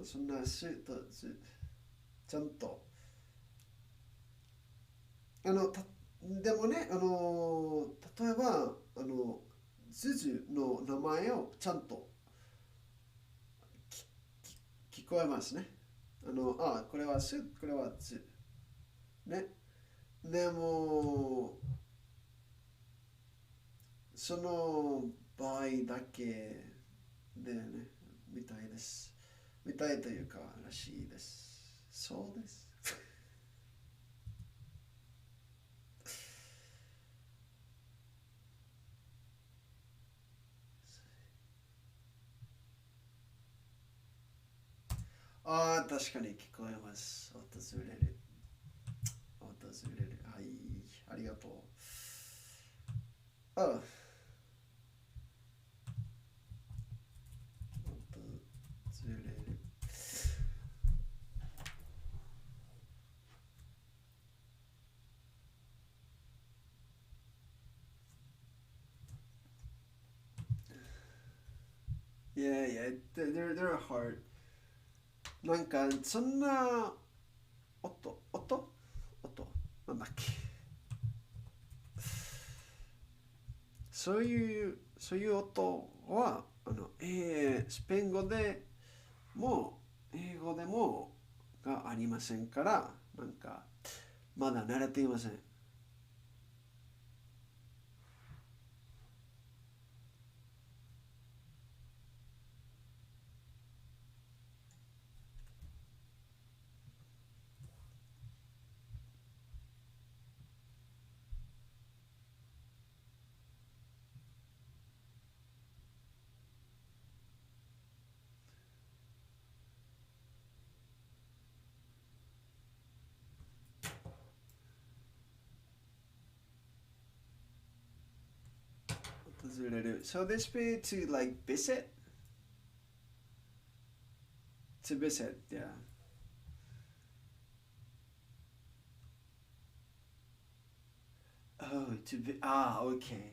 そんなすとず、ちゃんと、でもね、例えば、ズズの名前をちゃんと聞こえますね。これはす、これはず。ね。でも、その場合だけでね、みたいです。みたいというからしいです。そうです。確かに聞こえます。訪れる。訪れる。はい、ありがとう。あ、訪れる。Yeah, yeah, they're hard. なんか、そんな音なんだっけ。そういう音は、スペイン語でも、英語でもがありませんから、なんか、まだ慣れていません。訪れる。So this be to like visit? To visit, yeah. Oh, okay.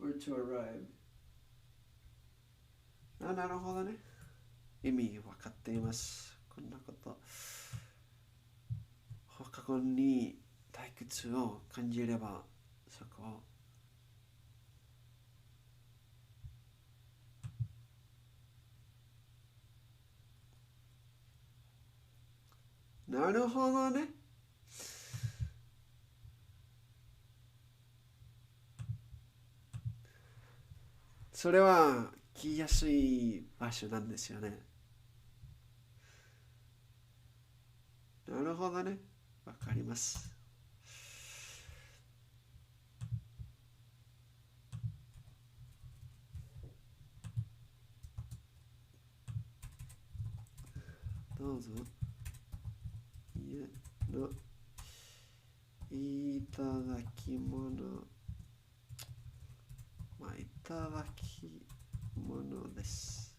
Or to arrive. なるほどね。意味分かっています。こんなこと。放課後に退屈を感じれば、そこなるほどね。それは来やすい場所なんですよね。なるほどね。わかります。どうぞ。家のいただき物。いただき物です。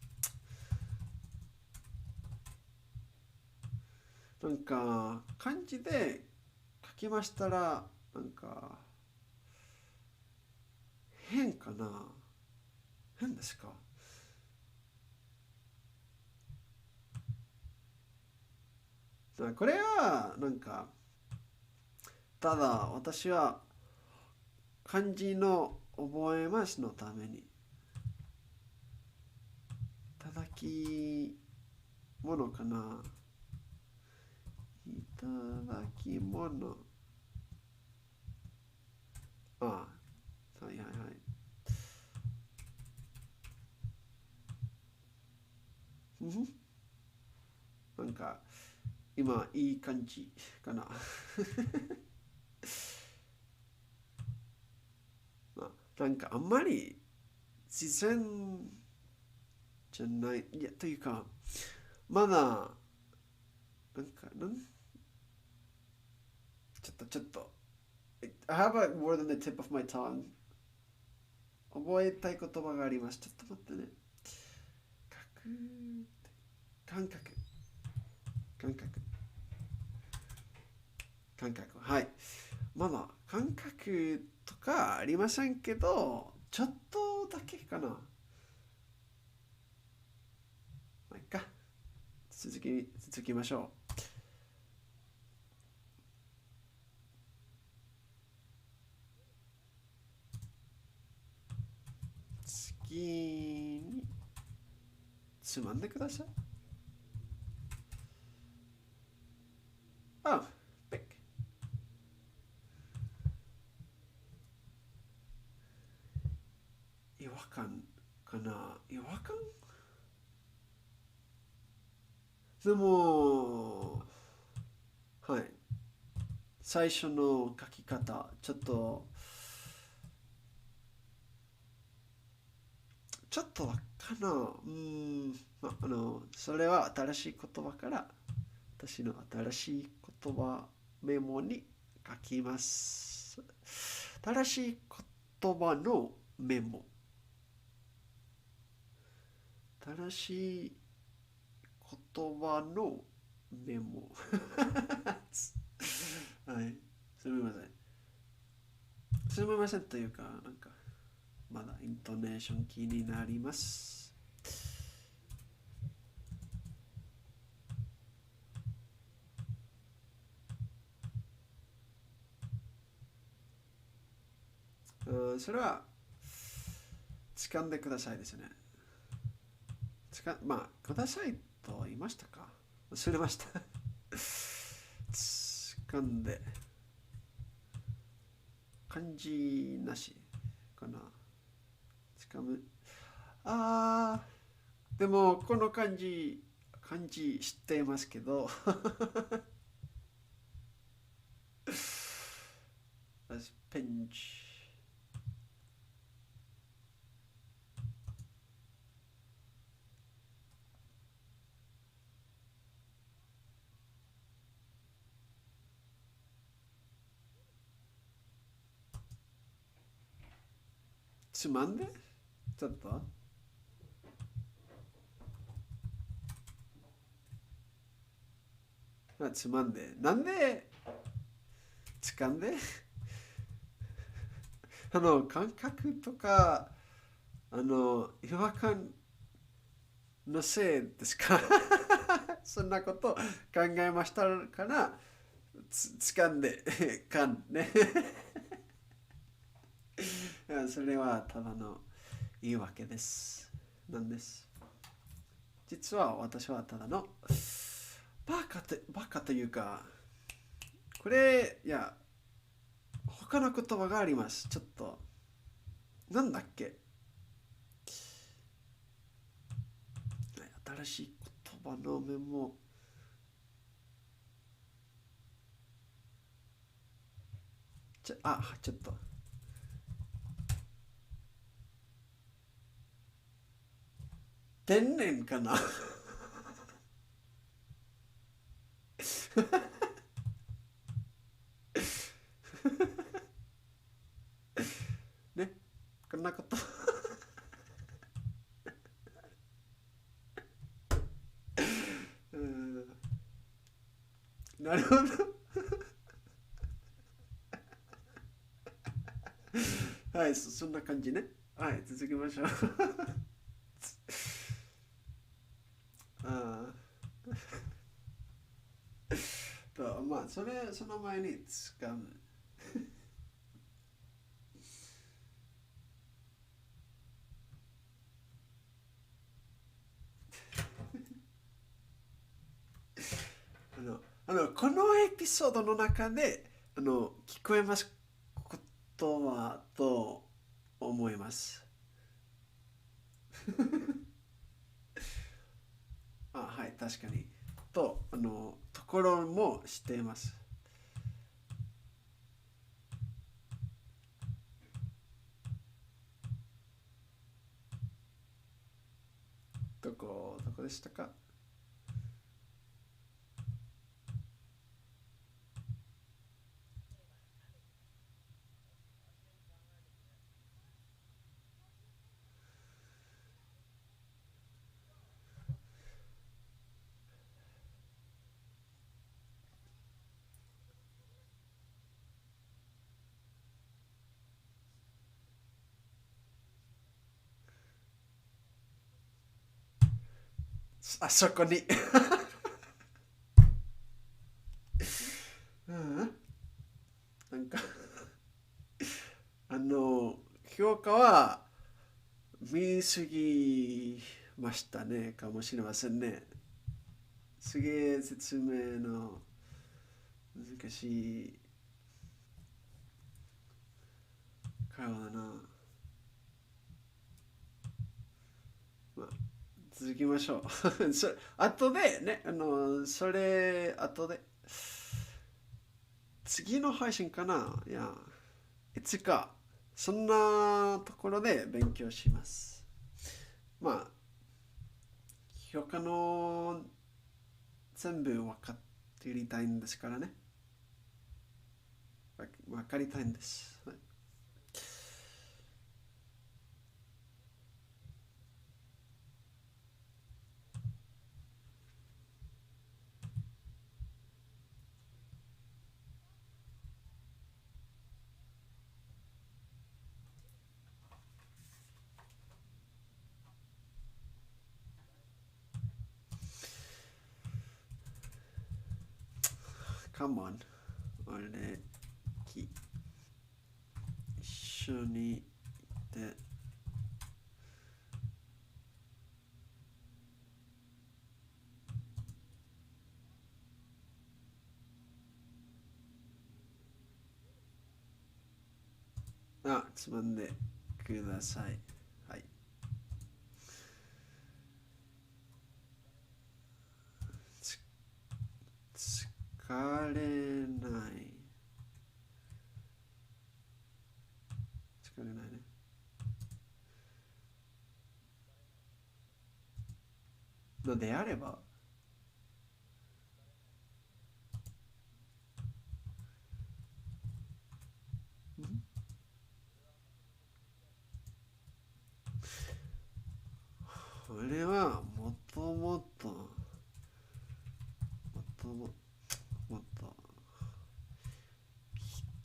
なんか漢字で書きましたらなんか変かな。変ですか。これはなんかただ私は漢字の覚えますのためにいただき物かな。いただき物。はいはいはい。なんか今いい感じかな。なんかあんまり自然じゃない。いや、というか、まだ、ちょっと。I have a word on the tip of my tongue. 覚えたい言葉があります。ちょっと待ってね。感覚。はい。まだ感覚とかありませんけど、ちょっとだけかな。まあいっか。続きましょう。次につまんでください。pick。違和感かな。違和感でも、はい。最初の書き方、ちょっとわかな。それは新しい言葉から、私の新しい言葉メモに書きます。新しい言葉のメモ。新しい言葉のメモ。はい。すみません。すみませんというか、なんか、まだイントネーション気になります。それは掴んでくださいですね。くださいと言いましたか。忘れました。掴んで。漢字なしかな。掴む。でもこの漢字知っていますけど。pinch。つまんでちょっとつまんで。なんで掴んで感覚とか、違和感のせいですかそんなこと考えましたから、掴んで、かんねそれはただの言い訳です。なんです。実は私はただのバカというか、これ、いや、他の言葉があります。ちょっと、なんだっけ新しい言葉のメモ。ちょっと。天然かなね、こんなことなるほどはい、そんな感じね。はい、続きましょうあまあ、その前に掴む。このエピソードの中で、聞こえますことはと思います。はい、確かに。ところもしています。どこでしたか？あそこになんか評価は見すぎましたね、かもしれませんね。すげえ説明の難しい会話だな。まあ、続きましょう後でね、それ、後で。次の配信かないや、いつか、そんなところで勉強します。まあ、他の全部分かっていりたいんですからね。分かりたいんです。はい、Come on. 俺、一緒にいて。つまんでください。はい。疲れない。疲れないね。のであれば、れはもともと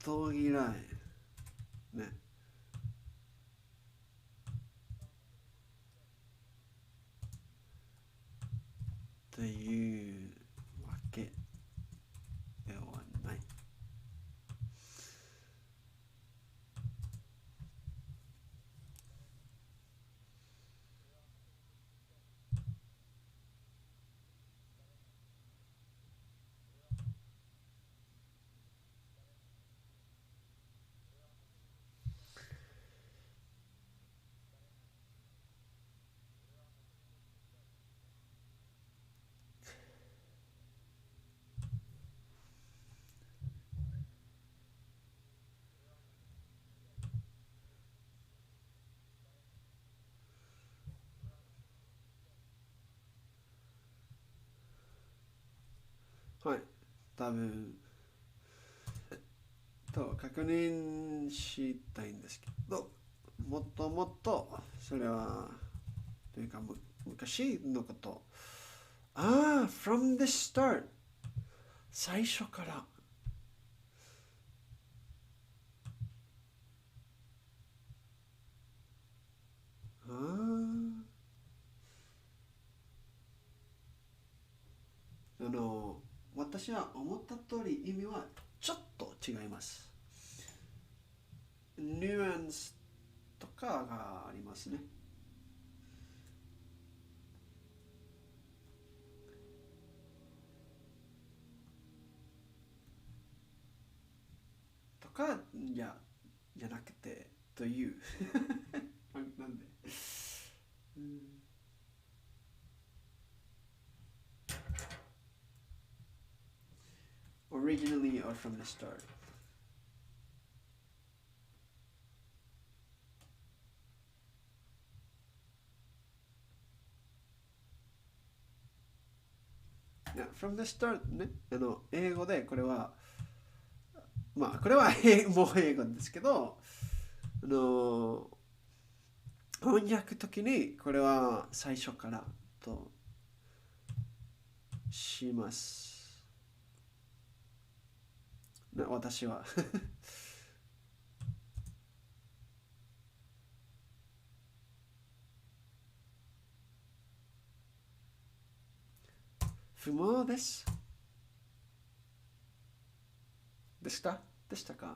人嫌いねというわけではない。はい、多分確認したいんですけど、もっともっとそれはというか昔のこと。from the start 最初から。私は思った通り意味はちょっと違います。ニュアンスとかがありますね。とかじゃなくてというなんで、originally or from the start。いや、from the start ね、英語でこれは、まあ、これはもう英語ですけど、翻訳時にこれは最初からとします。私は。不毛です。でしたか？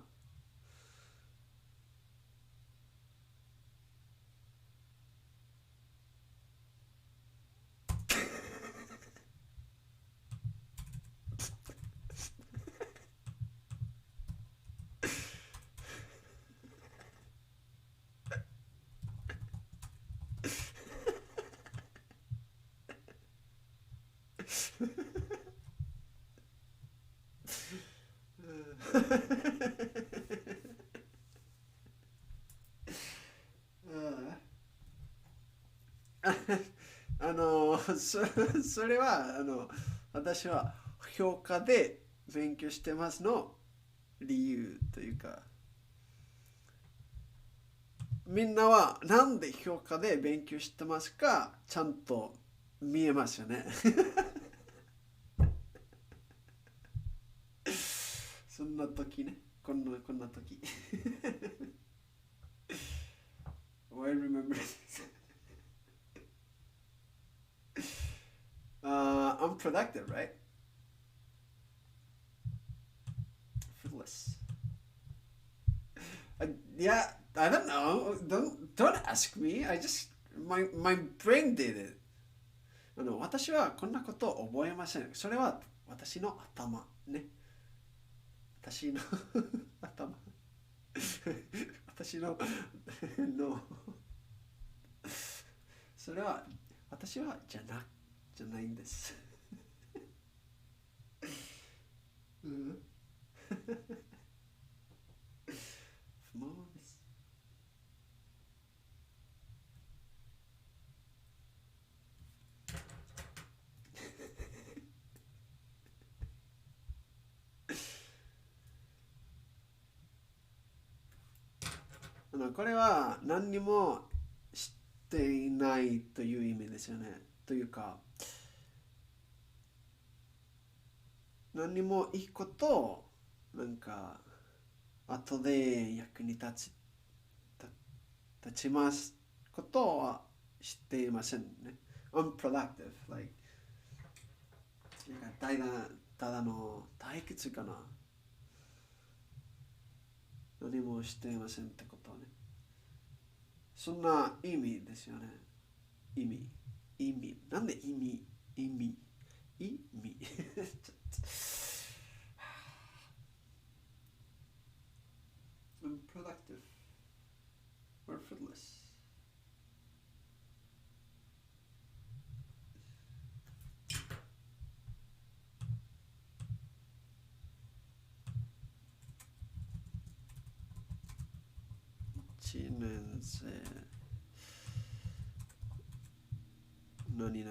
それは私は評価で勉強してますの理由というか、みんなはなんで評価で勉強してますかちゃんと見えますよね。そんな時ね、こんな時。I remember I'm productive, right? Fruitless. Yeah, I don't know. Don't ask me. My brain did it. 私はこんなことを覚えません。それは私の頭ね。私の頭。私ののそれは私はじゃないんです。うん。不毛です。これは何にも知っしていないという意味ですよね。というか、何もいいことをなんか後で役に立ちますことはしていませんね。unproductive, like ただの退屈かな。何もしていませんってことはね。そんな意味ですよね。意味。なんで意味unproductive or fruitless. 1年生何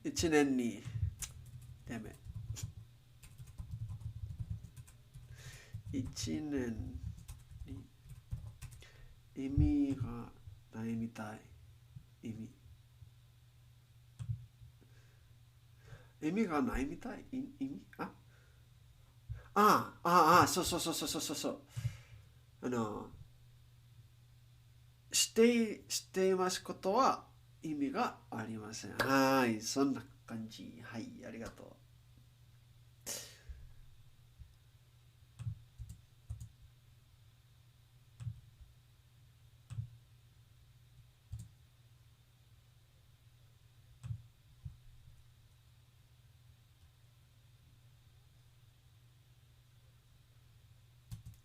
1年にダメ1年に意味がないみたい。意味がないみたい。意味そうしていますことは意味がありません。はい、そんな感じ。はい、ありがとう。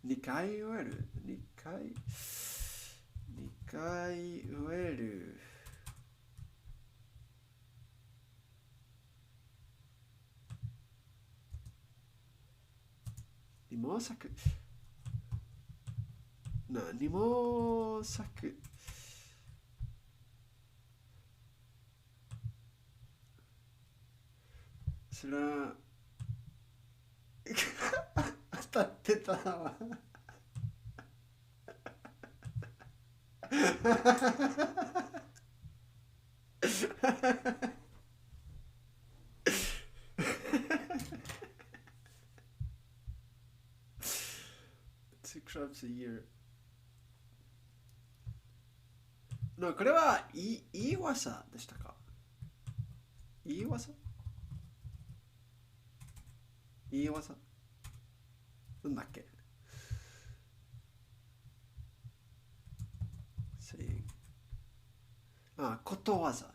2回植える2回植える何も咲くそれは当たってたわ2 crops a year のこれはいい噂でしたか？いい噂なんだっけことわざ。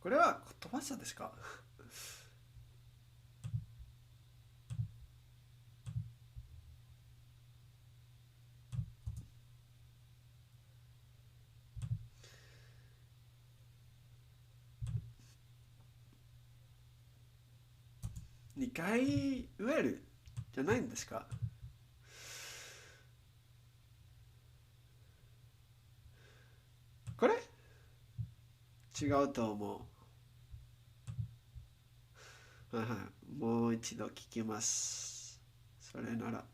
これはことわざですか？2回植えるじゃないんですか？これ違うと思う。もう一度聞きます。それなら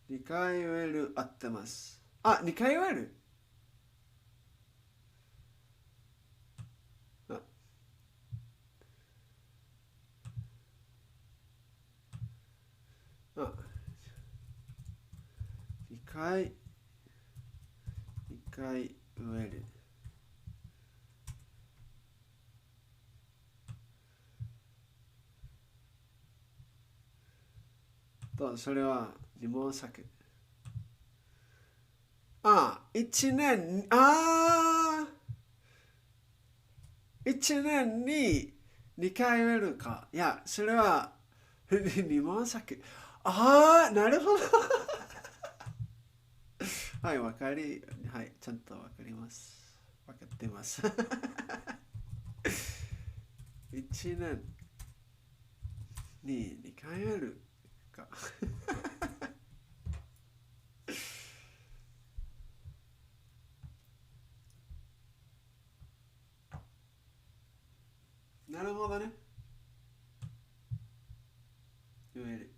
2回植える合ってます。2回植える2回植えるとそれは二毛作1年1年に2回植えるか。いやそれは二毛作なるほどはい、はい、ちゃんとわかります。わかってます。一年に2回あるか。なるほどね。いわゆる。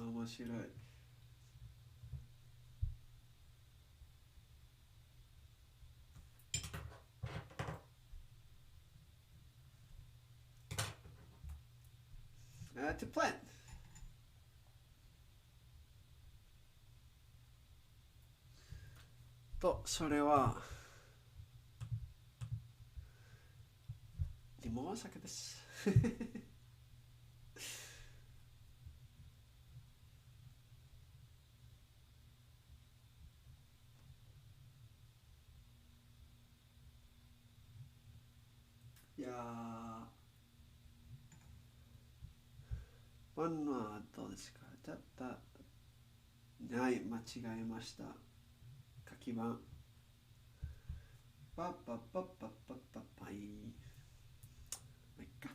面白い。To plan. と、それは、リモー酒です。いやー、ワンはどうですか？ちょっと、はい、間違えました。書き番。パッパッパッパッパッパッパイ。まあ、いっか。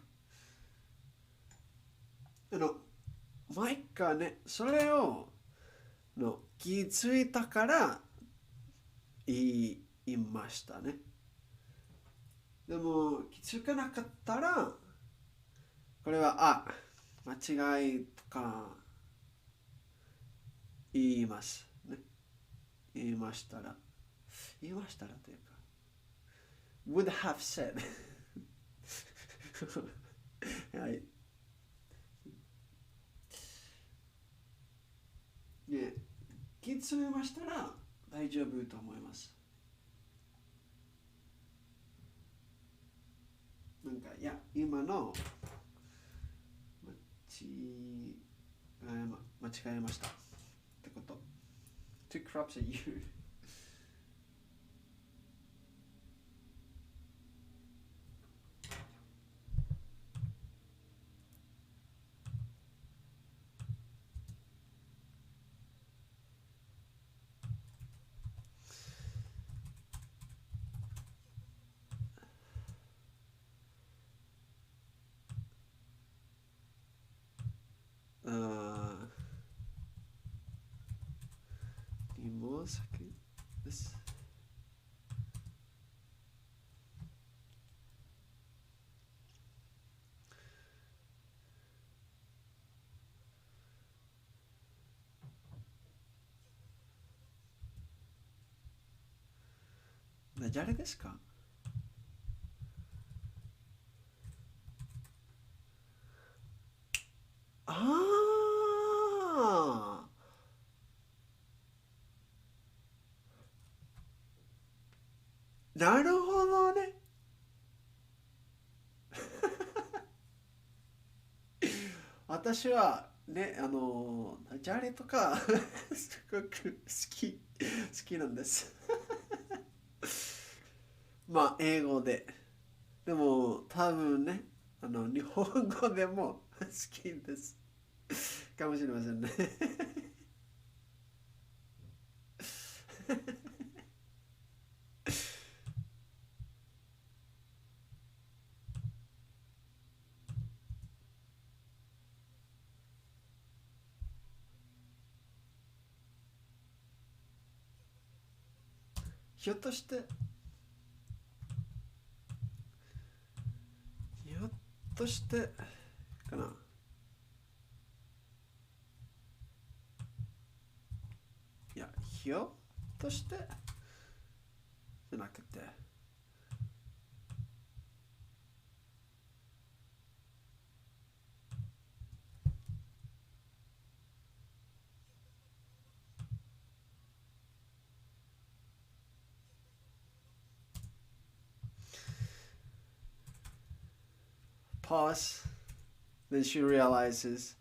まあ、いっかね、それを、気づいたから言いましたね。でも、気づかなかったら、これは、間違いとか言いますね。言いましたらというか would have said はいね、気づめましたら大丈夫と思います。なんかいや今の間違えましたってこと two crops a year 芋酒です。誰ですか？あなるほどね。私はね、ダジャレとかすごく好きなんです。まあ、英語で。でも、多分ね、日本語でも好きです。かもしれませんね。ひょっとして、ひょっとして、かな。いや、ひょっとしてじゃなくて、pause, then she realizes,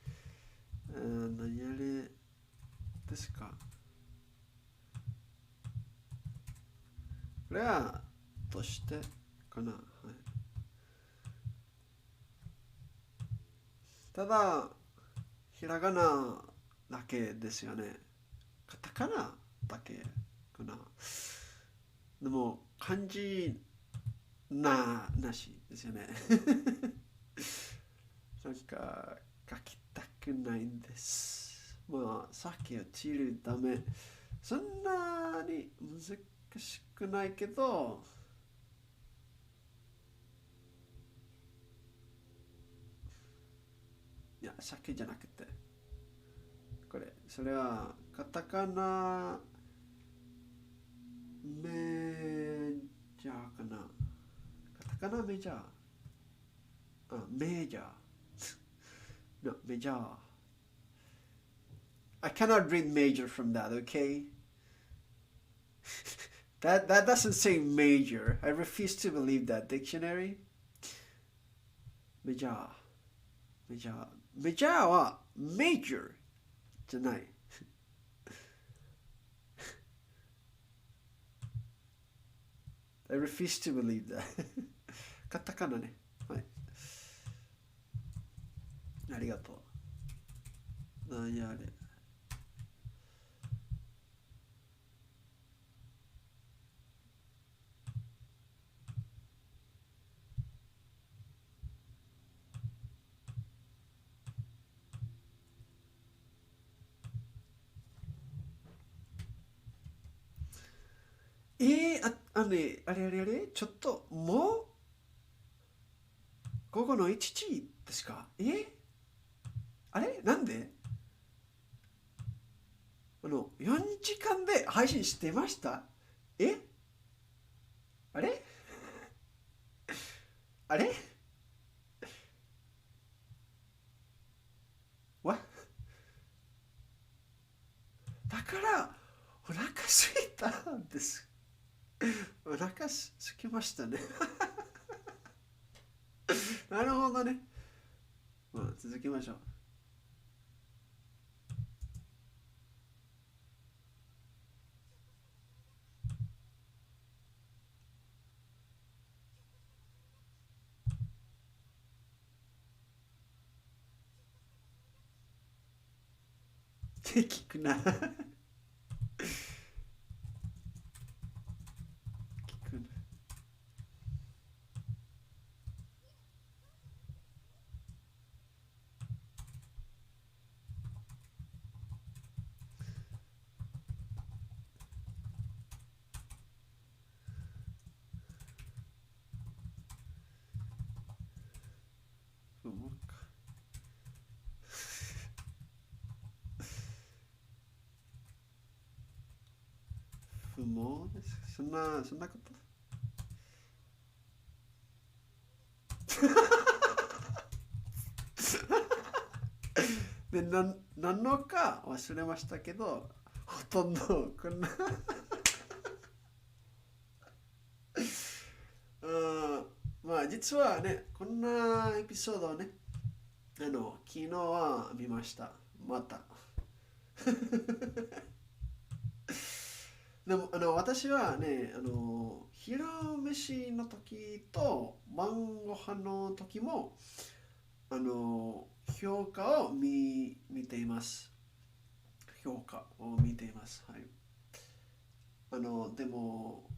何やれですか？これはとしてかな。はい、ただ、ひらがなだけですよね。カタカナだけかな。でも、漢字なしですよね。なんか、書きたくないんです。まあ、さっきはチるため、そんなに難しくないけど、いや、鮭じゃなくて、これ、それは、カタカナ、メジャーかな。カタカナメジャー。あ、メジャー。No, major. I cannot read major from that, okay? That doesn't say major. I refuse to believe that. Dictionary? Major. Major. Major は major じゃない。I refuse to believe that. カタカナね。はい。ありがとう。なんやあれ。あれちょっと、もう午後の1時ですか？あれなんで4時間で配信してました？えあれあれわだからお腹すいたんです。お腹すきましたね。なるほどね。まあ、続けましょう。聞くな。聞くな。不毛か。不毛です。そんなこと。で、何のか忘れましたけど、ほとんどこんなまあ実はね、こんなエピソードをね、昨日は見ました。また。でも私はね、昼飯の時と晩ご飯の時も評価を見ています。評価を見ています。はい。でも、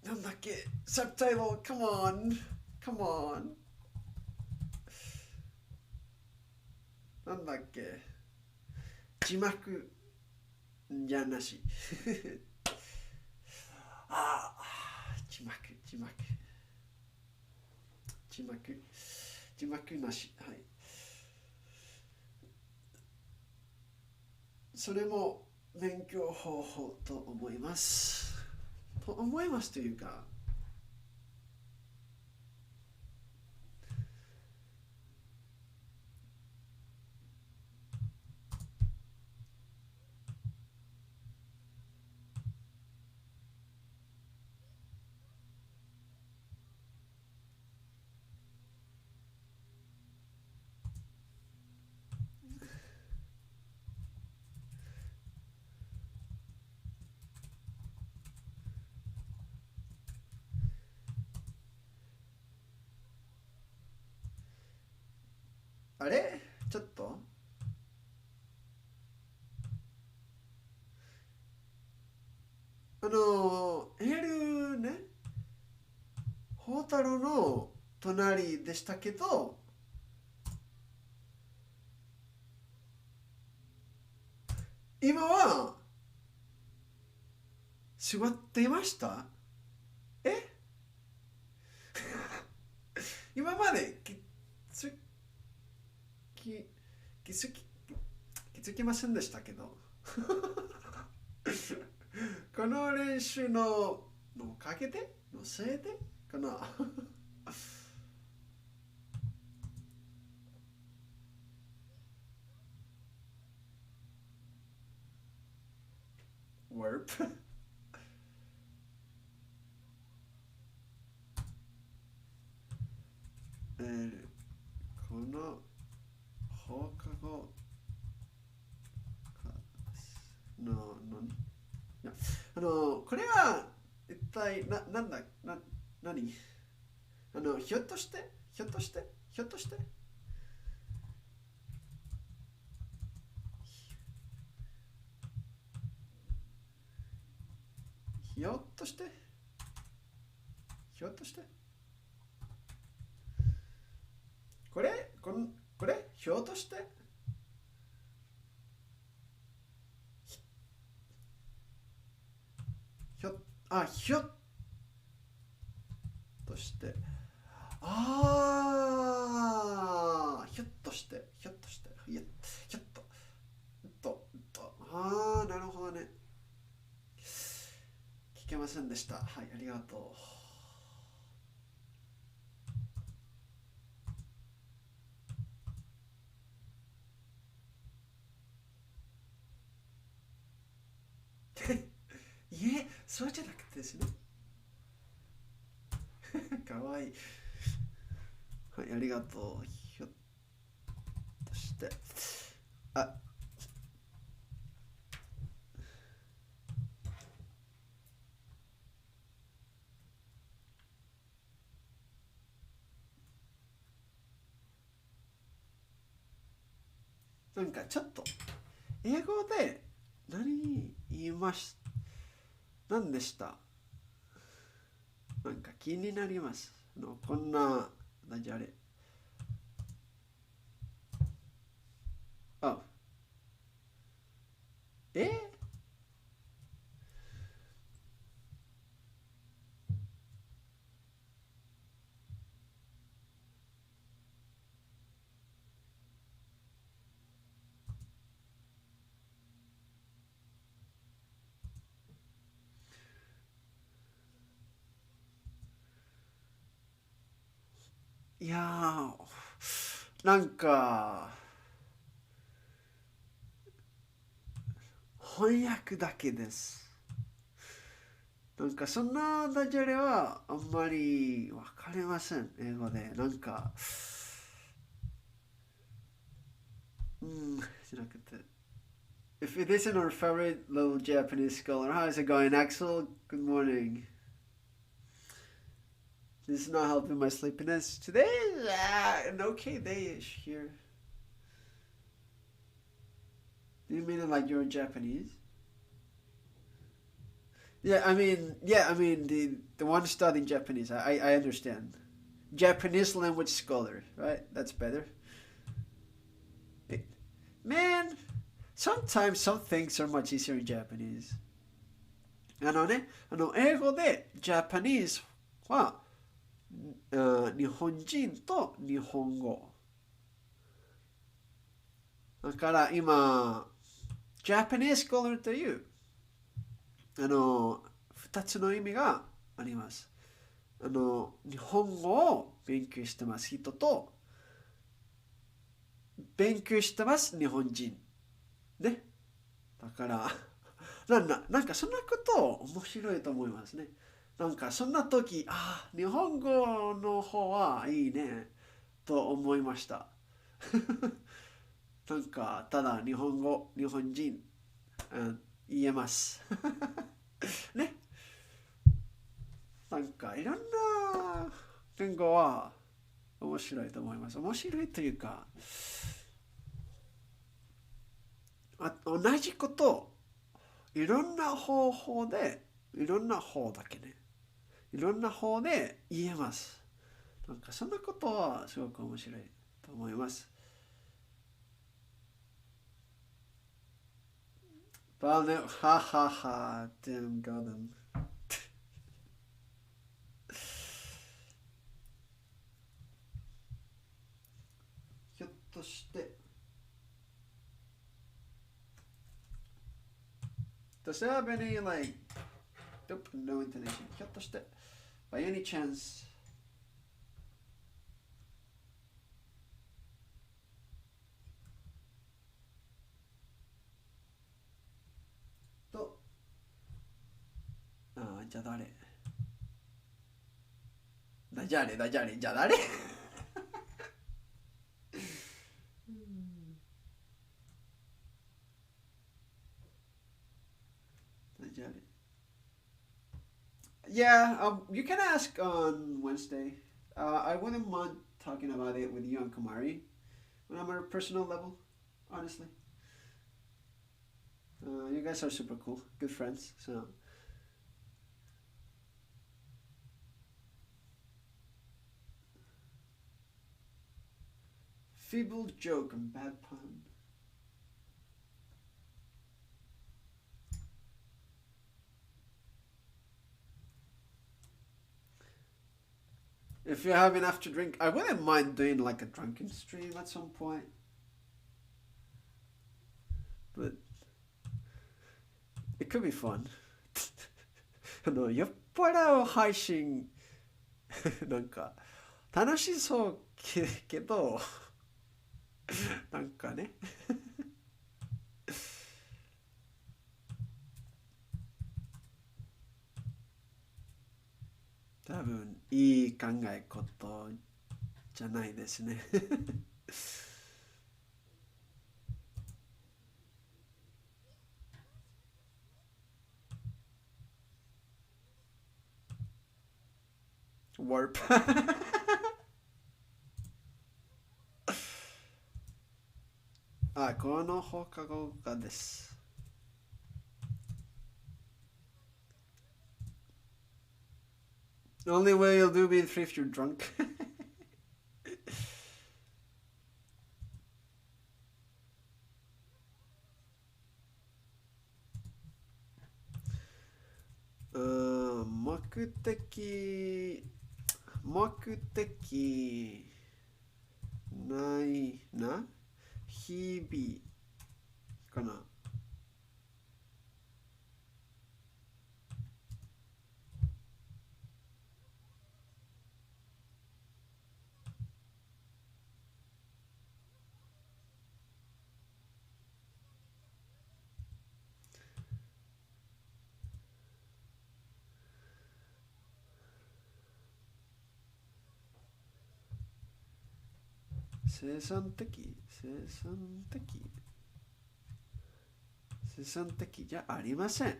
なんだっけ、サブタイトル、come on, come on。なんだっけ、字幕じゃなし。ああ、字幕なし。はい。それも勉強方法と思います。と思いますというか、あれちょっとエルね、ホタルの隣でしたけど、今は座っていました？え今までつき気づき気づきませんでしたけどこの練習のおかげでのせいでかなwarp この放課後いやこれは一体なんだ何ひょっとしてひょっとしてひょっとしてひょっとしてひょっとしてこれひょっとしてひょっとしてひょっとしてひょっとしてひょっとなるほどね、聞けませんでした。はい、ありがとういえ、そうじゃなくてですねかわいい。はい、ありがとう。ひょっとしてなんかちょっと英語で何言いまし何でした？なんか気になります。こんなダジャレ。あ、えいやなんか翻訳だけです。なんかそんなダジャレはあんまりわかりません、英語で。なんかじゃなくて。If it isn't our favorite little Japanese scholar, how's it going, Axel? Good morning. This is not helping my sleepiness. Today is an okay day-ish here. Do you mean like you're Japanese? Yeah, I mean the one studying Japanese. I understand. Japanese language scholar, right? That's better. Man, sometimes some things are much easier in Japanese. 英語で Japanese は日本人と日本語。だから今、Japanese scholar という二つの意味があります。日本語を勉強してます人と、勉強してます日本人。ね。だからなんかそんなこと面白いと思いますね。なんかそんな時、日本語の方はいいねと思いました。なんかただ日本人、言えます。ね。なんかいろんな言語は面白いと思います。面白いというか、同じことをいろんな方法で、いろんな方だけね、いろんな方で言えます。なんかそんなことはすごく面白いと思います。バーネははは、Damn got him. ひょっとして、does it have any like, nope, no intonation. ひょっとして、by any chance, と、じゃあ誰じゃあ誰じゃあ誰Yeah, you can ask on Wednesday. I wouldn't mind talking about it with you and Kamari on a personal level, honestly. You guys are super cool, good friends. So, feeble joke and bad pun. If you have enough to drink, I wouldn't mind doing like a drunken stream at some point. But it could be fun. 酔っ払う配信なんか楽しそうけどなんかね多分いい考えことじゃないですねWarp この放課後がです。The only way you'll do it if you're drunk. 目的ないな日々かな生産的じゃありません。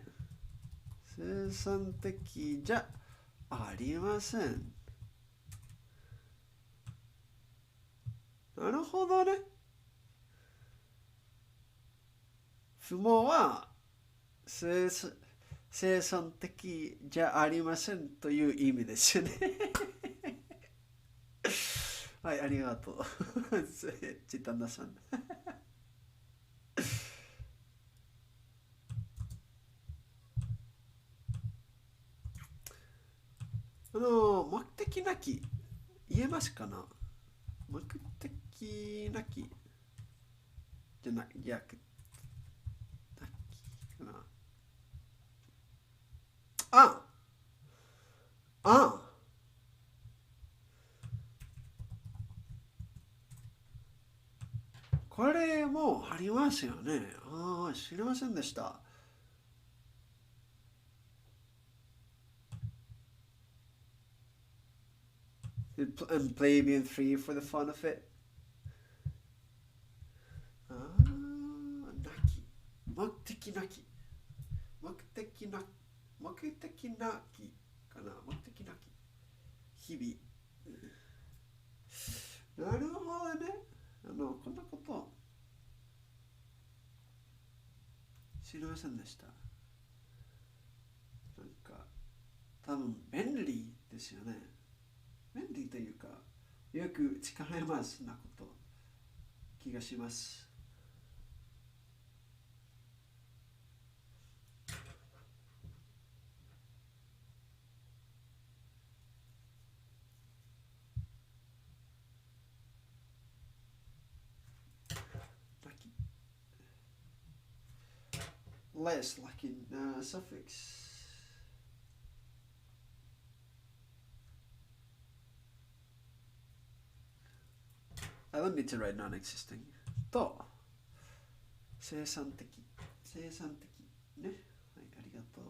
生産的じゃありません。なるほどね。不毛は生産的じゃありませんという意味ですよね。はい、ありがとう。チタナさん。目的なき言えますかな。目的なきじゃない逆なきかな。これもありますよね。知りませんでした。And play being free for the fun of it. 目的なきかな。目的なき日々なるほどね。こんなこと知りませんでした。なんか、多分便利ですよね。便利というか、よく使えますなこと気がします。less like in suffix. I don't need to write non-existing. と、生産的。生産的。ね。はい、ありがとう。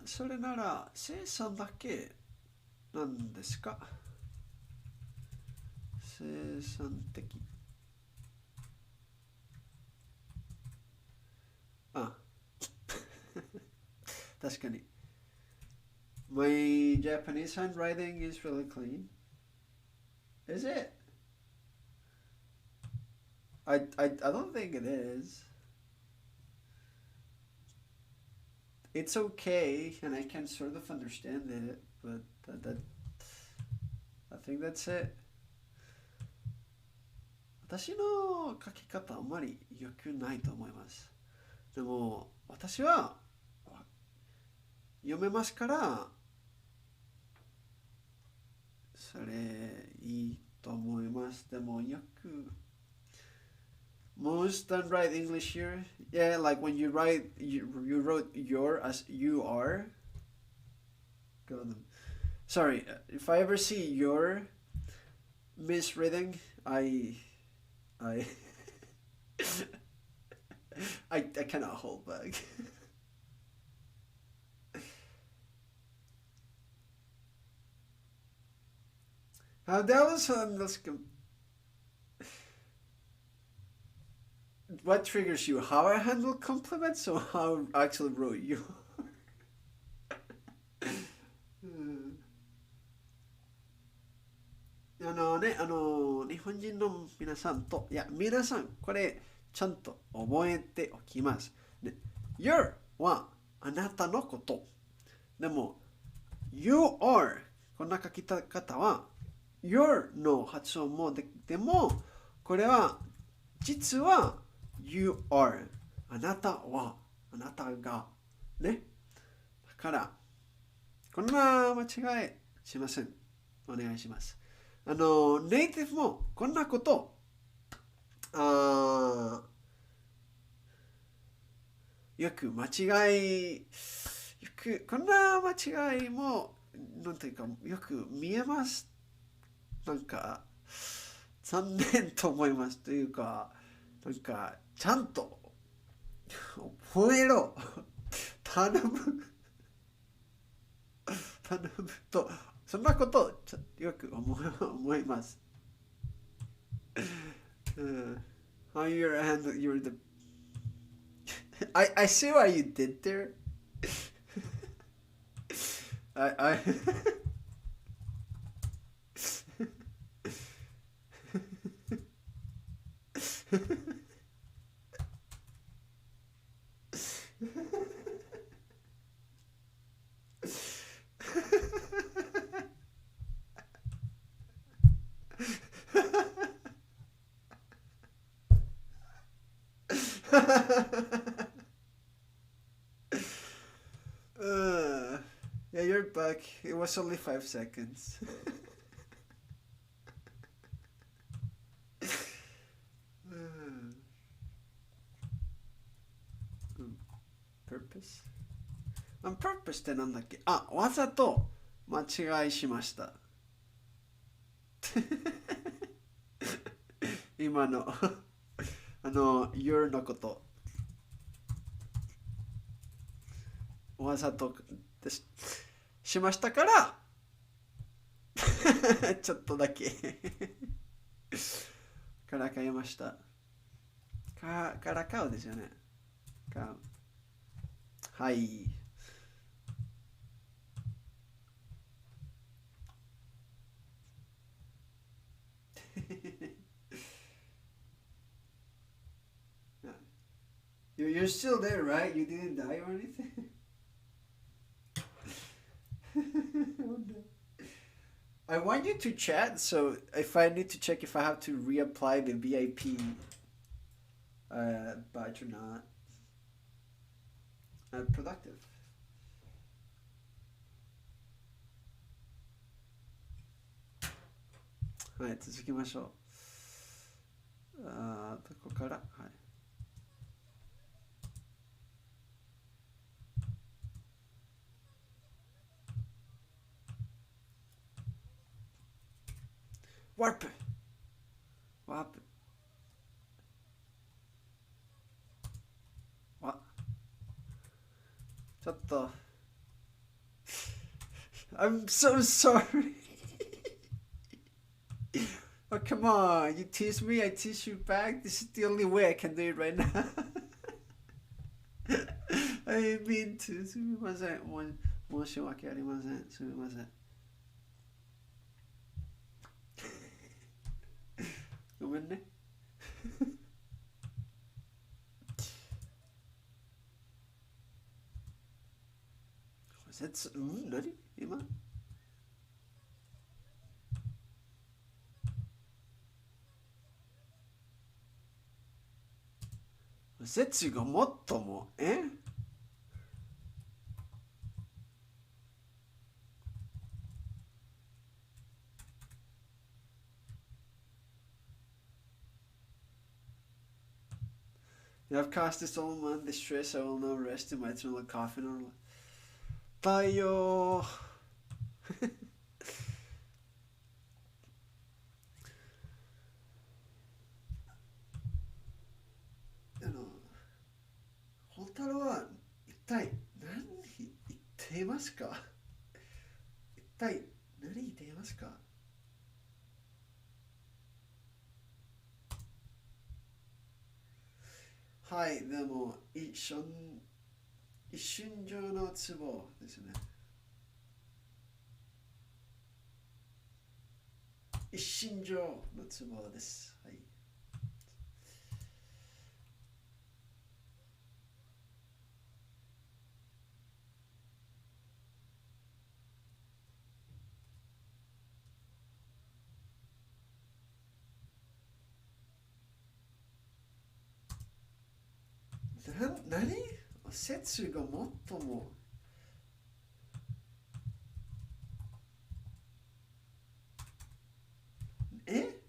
それなら生産だけなんですか？生産的。あ、確かに。My Japanese handwriting is really clean. Is it? I don't think it is. It's okay, and I can sort of understand it, but I think that's it. 私の書き方あんまり良くないと思います。でも私は読めますから、それいいと思います。でもよくMost don't write English here. Yeah, like when you write, you wrote your as you are. Sorry, if I ever see your misreading, I I cannot hold back. That was what triggers you? How I handle compliments or how I actually wrote you? 日本人の皆さんと、いや、皆さん、これ、ちゃんと覚えておきます。ね、your はあなたのこと。でも、you are こんな書き方は、your の発音もでも、これは、実は、you are あなたは、あなたが、ね。だから、こんな間違いしません。お願いします。ネイティブもこんなことよく間違いこんな間違いもなんていうかよく見えます。なんか残念と思いますというか、なんかちゃんと覚えろ頼むとそんなことよく思います。On your hand, you're the. I see what you did there. I yeah, you're back. It was only 5 seconds. Purpose? On purpose ってなんだっけ？あ、わざと間違いしました。今のyour のことわざとしましたからちょっとだけからかいました。からかうですよね。はい。You're still there, right? You didn't die or anything? I want you to chat, so if I need to check if I have to reapply the VIP badge or not. Productive. はい、続きましょう。どこからはい。ワープわちょっと I'm so sorry. Oh, come on. You tease me, I tease you back. This is the only way I can do it right now. I didn't mean to. すみません。申し訳ありません。すみません。ごめんね。何今節がもっともYou have cast this all man distress. I will now rest in my eternal coffin. Or... だよ本太郎は一体何言っていますか一体何言っていますかはい、でも一瞬上のツボですね。一瞬上のツボです。はい。何節がもっともえ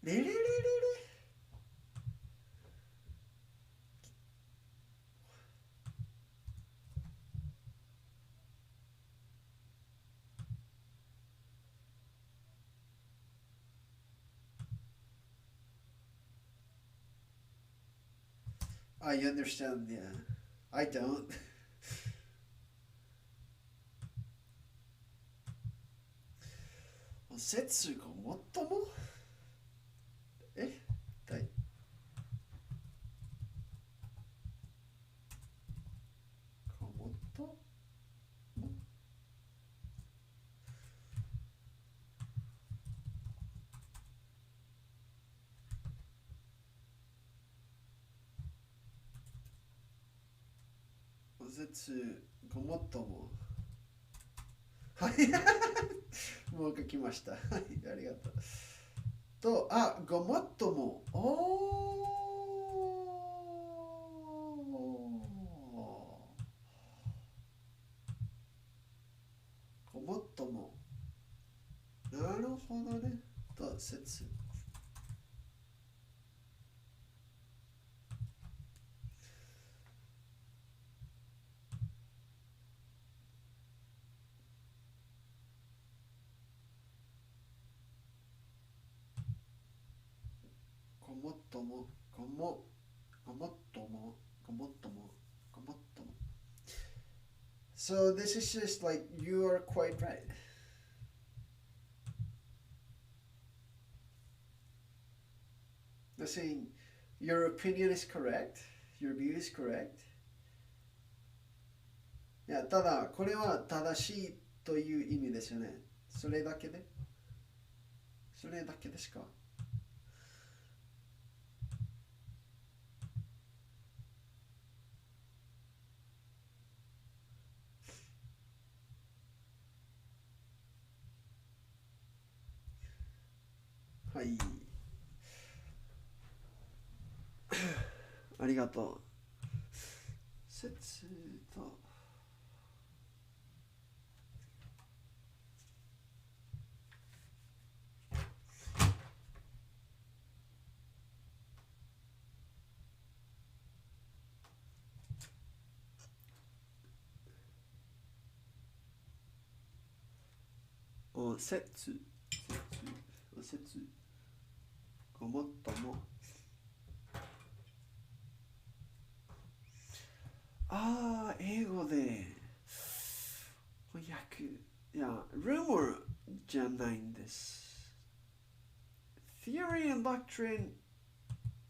れれれれれ I understand, yeah. I don't. 節がもっともだいもっとも節ごもっともはいもう書きましたはいありがとうとごもっともごもっともなるほどねと節もっとも、ごも、ごもっとも、ごもっとも、ごもっとも。So this is just like you are quite right. They're saying your opinion is correct, your view is correct. いや、ただ、これは正しいという意味ですよね。それだけでそれだけですか？はい。ありがとう。説と。お説お説ごもっとも。ああ、英語で翻訳。いや、rumor じゃないんです。Theory and doctrine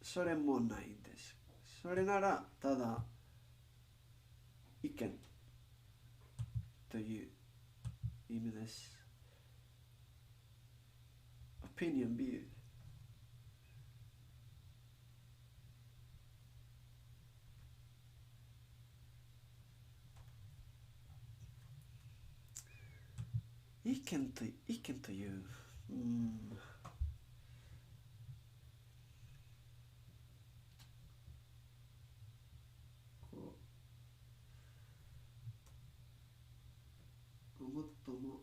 それもないんです。それならただ意見という意味です。Opinion view。意見という、ごもっとも。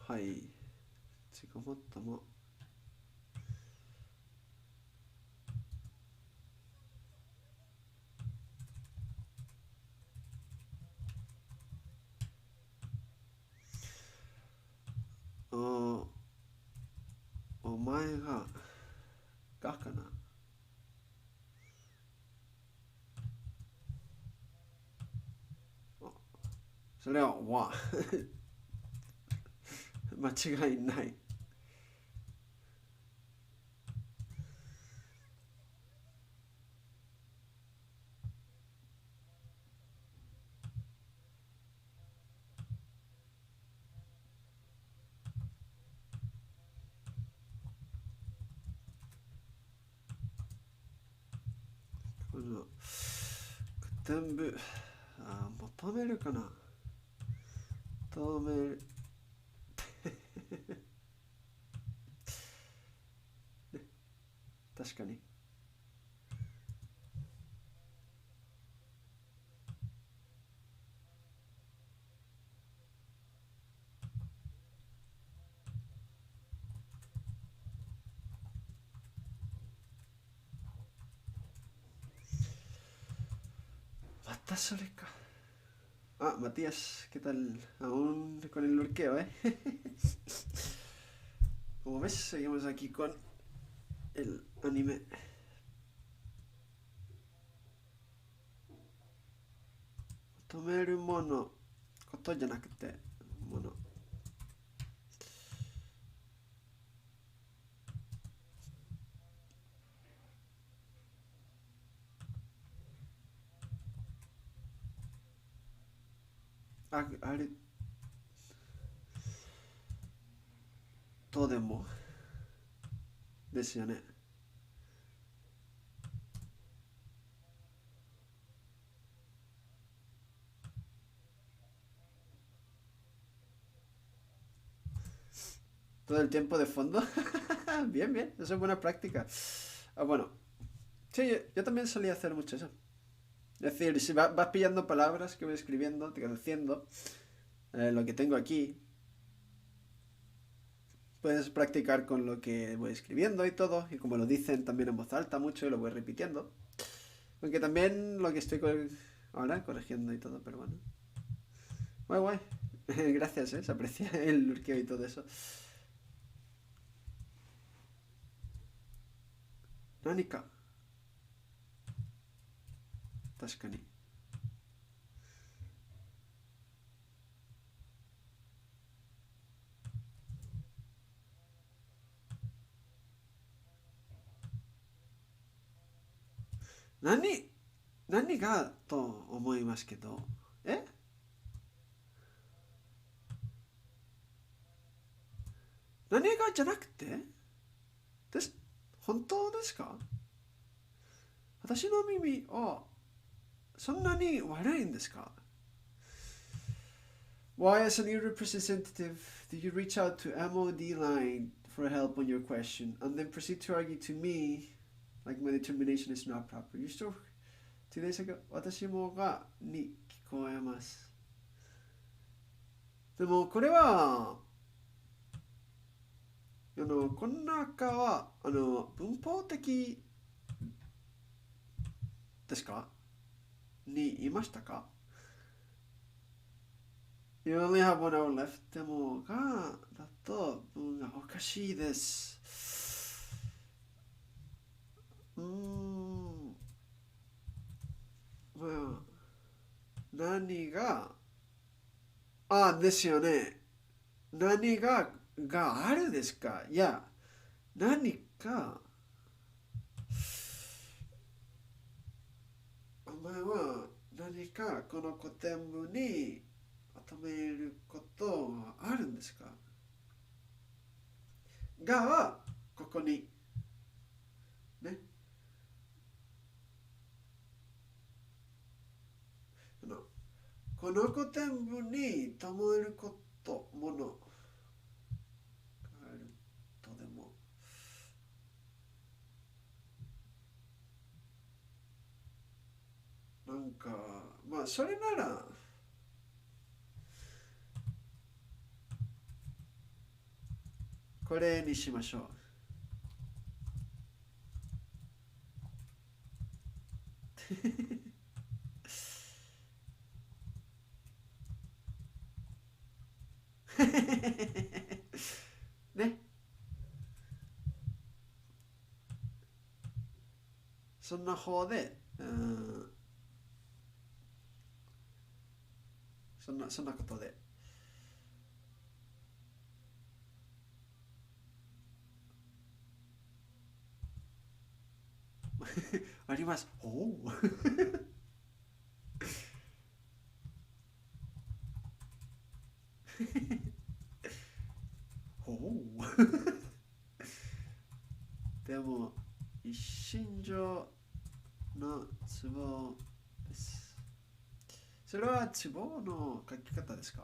はい。ごもっとも。お前がかな。それは間違いない。この全部求めるかな。求める確かに。またそれか。Matías, ¿qué tal? Aún con el lurqueo, ¿eh? Como ves, seguimos aquí con el anime. 求めるもの、ことじゃなくて、もの。あれ、どうでもですよね。Todo el tiempo de fondo. Bien, bien, eso es buena práctica. Bueno, Sí, yo también solía hacer mucho eso. Es decir, si vas pillando palabras que voy escribiendo, traduciendo, lo que tengo aquí, puedes practicar con lo que voy escribiendo y todo, y como lo dicen también en voz alta mucho y lo voy repitiendo. Aunque también lo que estoy ahora corrigiendo y todo, pero bueno. Guay, guay. Gracias, se aprecia el lurkeo y todo eso. Nanika. Tashkani. Nani? 何がと思いますけど、え何がじゃなくてです。本当ですか？私の耳はそんなに悪いんですか？ Why, as an EU representative, do you reach out to MOD line for help on your question and then proceed to argue to me like my determination is not proper? You still 2 days ago 私もがに聞こえます。でもこれはこの中は文法的ですかに言いましたか？ You only have 1 hour left でもがだと文がおかしいです。まあ何がですよね。何があるですか？いや、何かお前は何かこの古典文に求めることはあるんですか？がはここにね、この古典文に求めることものがあるとでもなんかまあそれならこれにしましょう。ね。そんな方で、そんなことで。あります。おお。おお。でも一身上のツボです。それはツボの書き方ですか？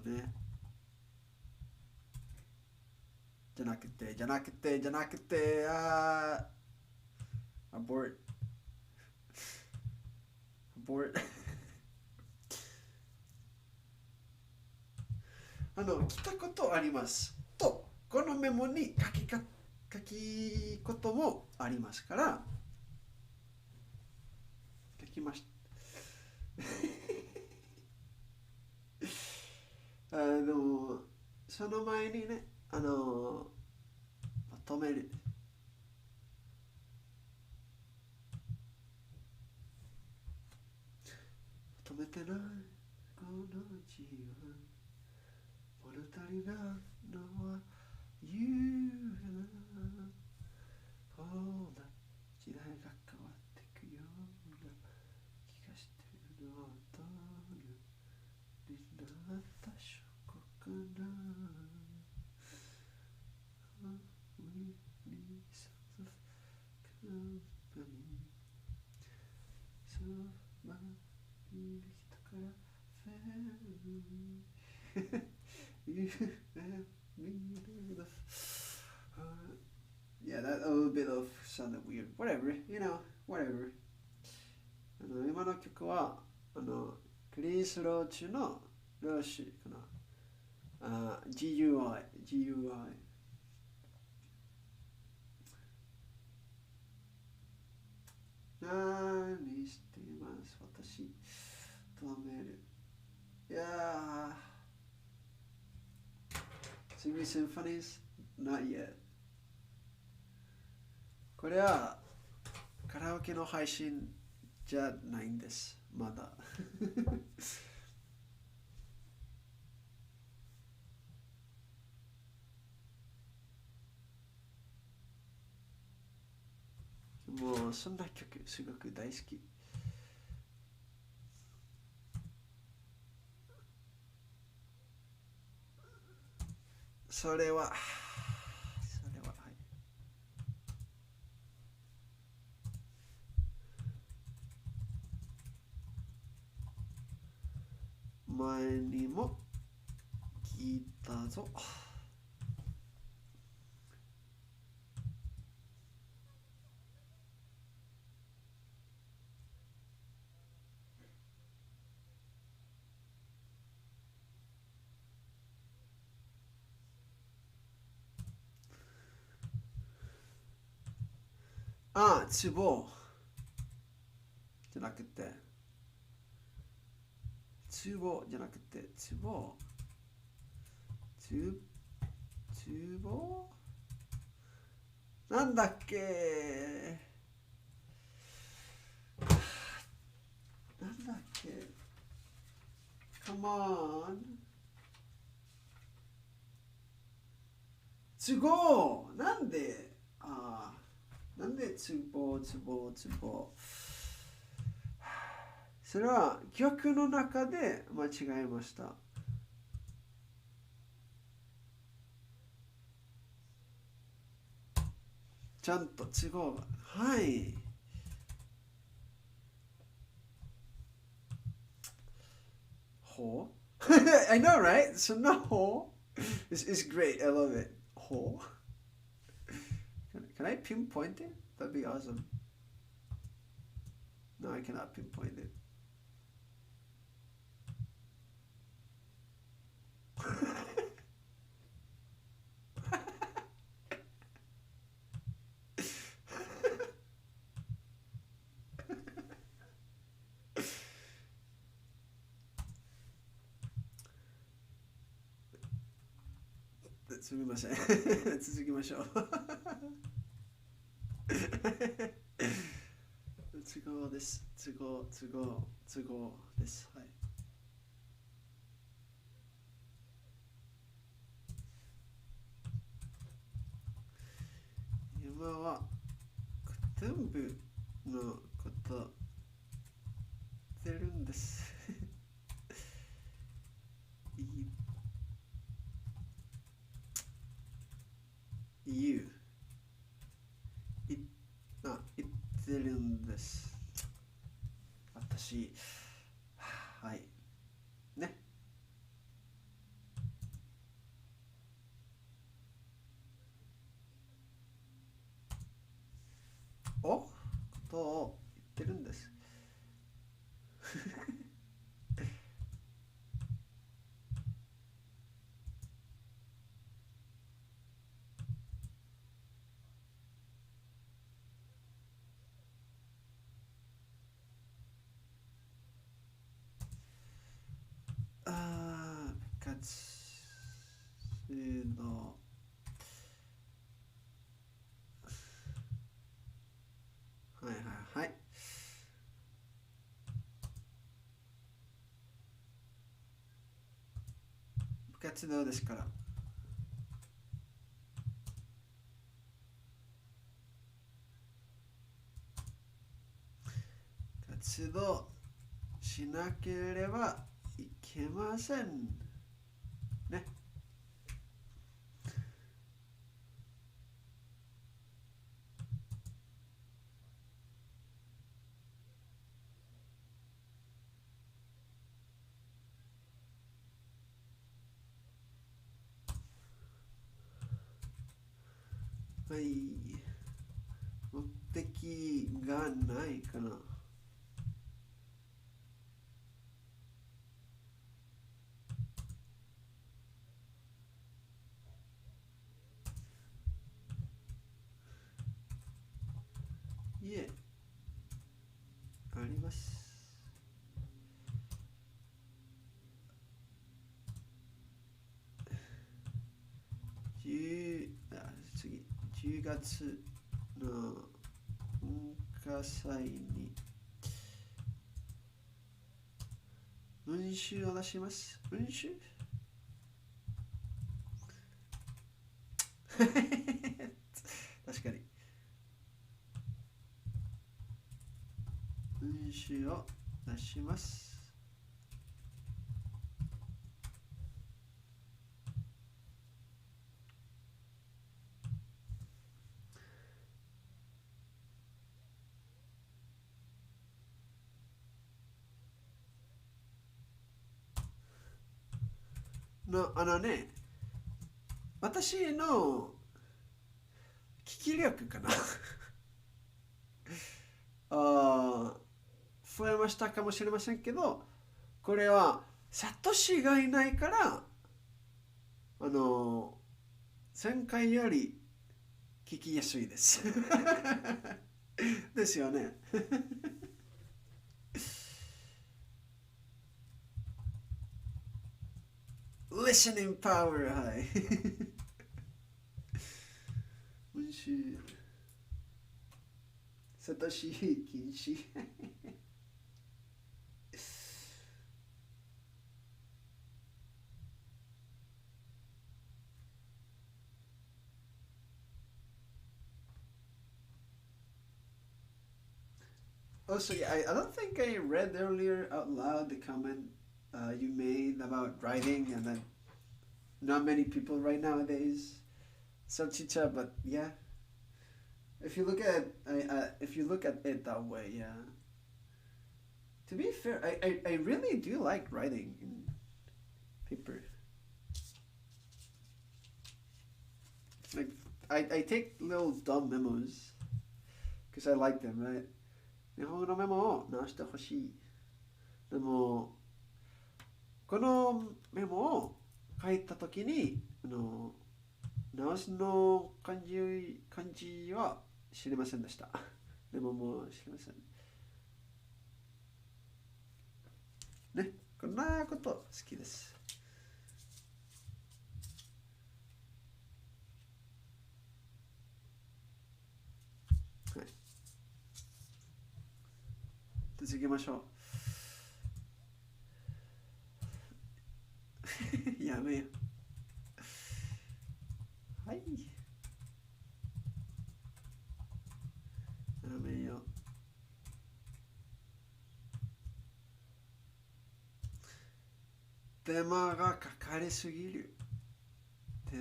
ね。じゃなくてabort来たことありますとこのメモに書きこともありますから書きましたでもその前にねまとめるまとめてないこの字は物足りないのは言うなこんな時代が変わってくような気がしてるのとになった証拠かなそばにいる人からフェル Yeah, that a little bit of sounded weird. Whatever, you know, whatever. 今の曲はクリースロー中のローシュかな。GUI。何しています私とメール。いやー、Sing me symphonies? Not yet. これはカラオケの配信じゃないんです。まだ。もうそんな曲すごく大好き。それははい。前にも聞いたぞ。あ、ツボじゃなくてツボじゃなくてツボなんだっけなんだっけ Come on ツボなんでなんでツボそれは曲の中で間違えました。ちゃんと都合がはいほうI know right? そんなほう it's great. I love it. ほうCan I pinpoint it? That'd be awesome. No, I cannot pinpoint it.すみません続きましょう都合です都合ですはい今は全部のこと言ってるんです言ってるんです私はいねことを言ってるんです部活のはい部活動ですから活動しなければいけませんねはい。目的がないかな。いえ、あります。10月の文化祭に文集を出します。文集確かに。文集を出します。ね、私の聞き力かな増えましたかもしれませんけど、これはサトシがいないから、前回より聞きやすいですですよねListening power はい文集サトシ禁止Also, yeah, I don't think I read earlier out loud the comment you made about writing, and that not many people right nowadays substitute. But yeah, if you look at it that way, yeah. To be fair, I really do like writing in paper. Like I take little dumb memos because I like them, right? 日本語のメモを直してほしい。でもこのメモを書いたときに直すの漢字は知りませんでした。メモも知りません。ね、こんなこと好きです。はい。続きましょう。やめよ。はい。やめよ。手間がかかりすぎる。手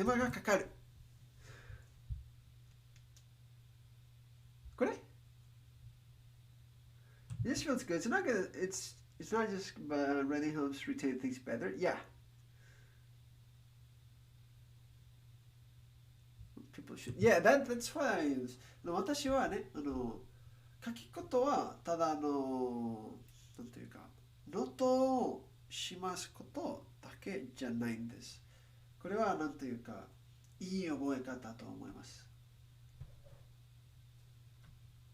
間がかかる。これ This feels good. It's not just writing helps retain things better. Yeah. People should. Yeah, that's why I use. 私はね、書きことはただなんていうか、ノートをしますことだけじゃないんです。これはなんていうか、いい覚え方と思います。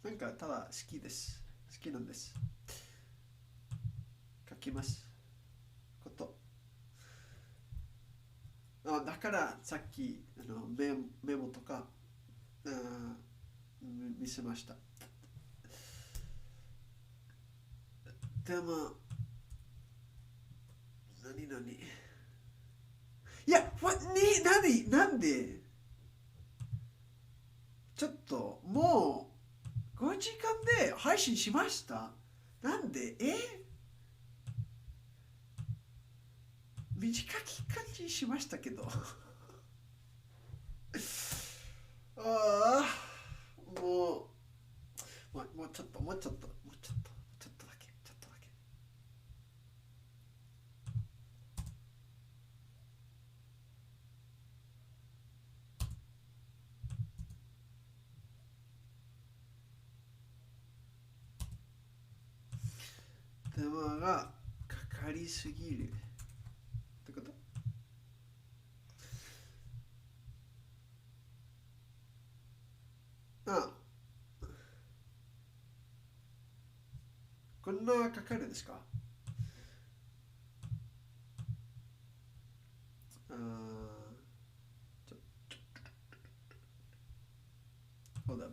なんかただ好きです。好きなんです。書きますこと。だからさっきメモとか見せました。でも何いや、なんでちょっともう5時間で配信しました。なんで短き感じしましたけどもうちょっとだけ手間がかかりすぎるってこと？あ、こんなかかるんですか？Hold up.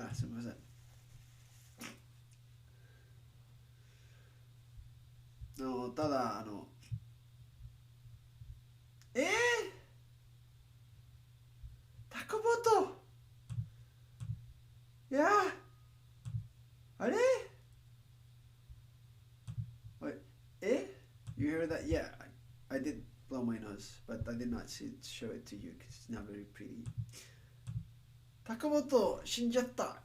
Ah, すみません。ただタコボト、いやあれ Wait, You hear that? Yeah, I did blow my nose, but I did not show it to you because it's not very pretty. タコボト死んじゃった。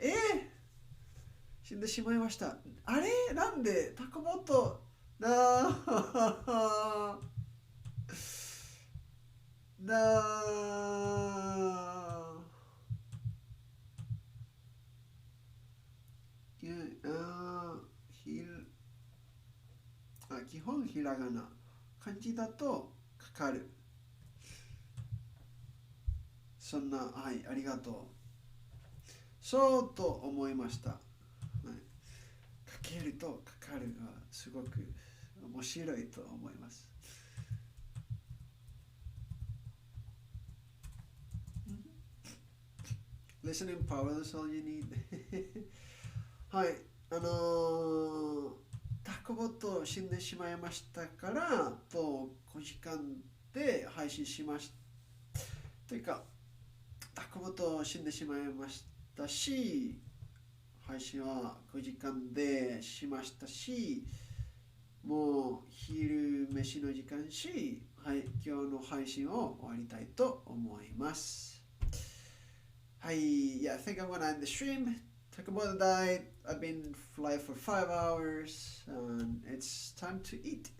死んでしまいました。あれなんでタコボトなあなあ基本ひらがな。漢字だとかかる。そんな、はい、ありがとう。そうと思いました。はい、かけるとかかるがすごく面白いと思います。Listening power is all you need. はい、タコボット死んでしまいましたからと5時間で配信しました。というか、タコボット死んでしまいましたし、配信は5時間でしましたし、もう昼飯の時間し、はい、今日の配信を終わりたいと思います。はい、yeah, I think I'm gonna end the stream. Takomoto died. I've been flying for 5 hours, and it's time to eat.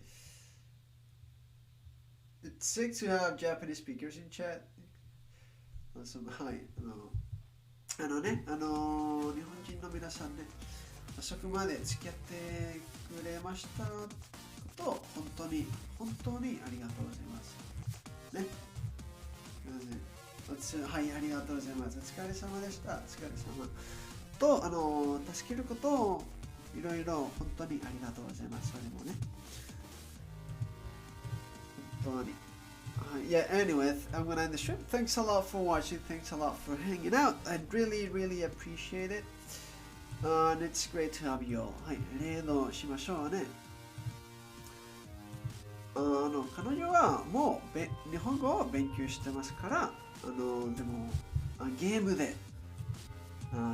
It's sick to have Japanese speakers in chat. はい、日本人の皆さんね、遅くまで付き合ってくれましたことを本当にありがとうございます。ね。はい、ありがとうございます。お疲れ様でした。お疲れ様。と、助けることをいろいろ本当にありがとうございます。それもね。本当に。Yeah, anyway, I'm gonna end the stream. Thanks a lot for watching. Thanks a lot for hanging out. I really appreciate it. And it's great to have you all. はい、例のしましょうね。彼女はもう日本語を勉強してますから、でもゲームで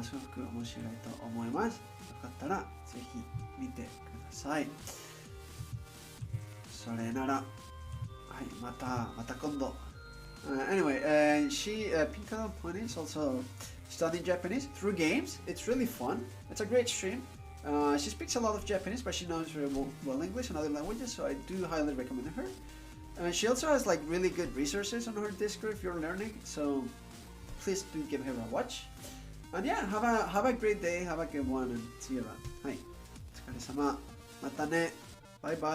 すごく面白いと思います。よかったらぜひ見てください。それなら、はい、また今度。Anyway, Pinko Pony is also studying Japanese through games. It's really fun. It's a great stream. She speaks a lot of Japanese, but she knows very well English and other languages, so I do highly recommend her. She also has like really good resources on her Discord if you're learning, so please do give her a watch. And yeah, have a great day, have a good one, and see you around. はい、お疲れ様。またね。バイバイ。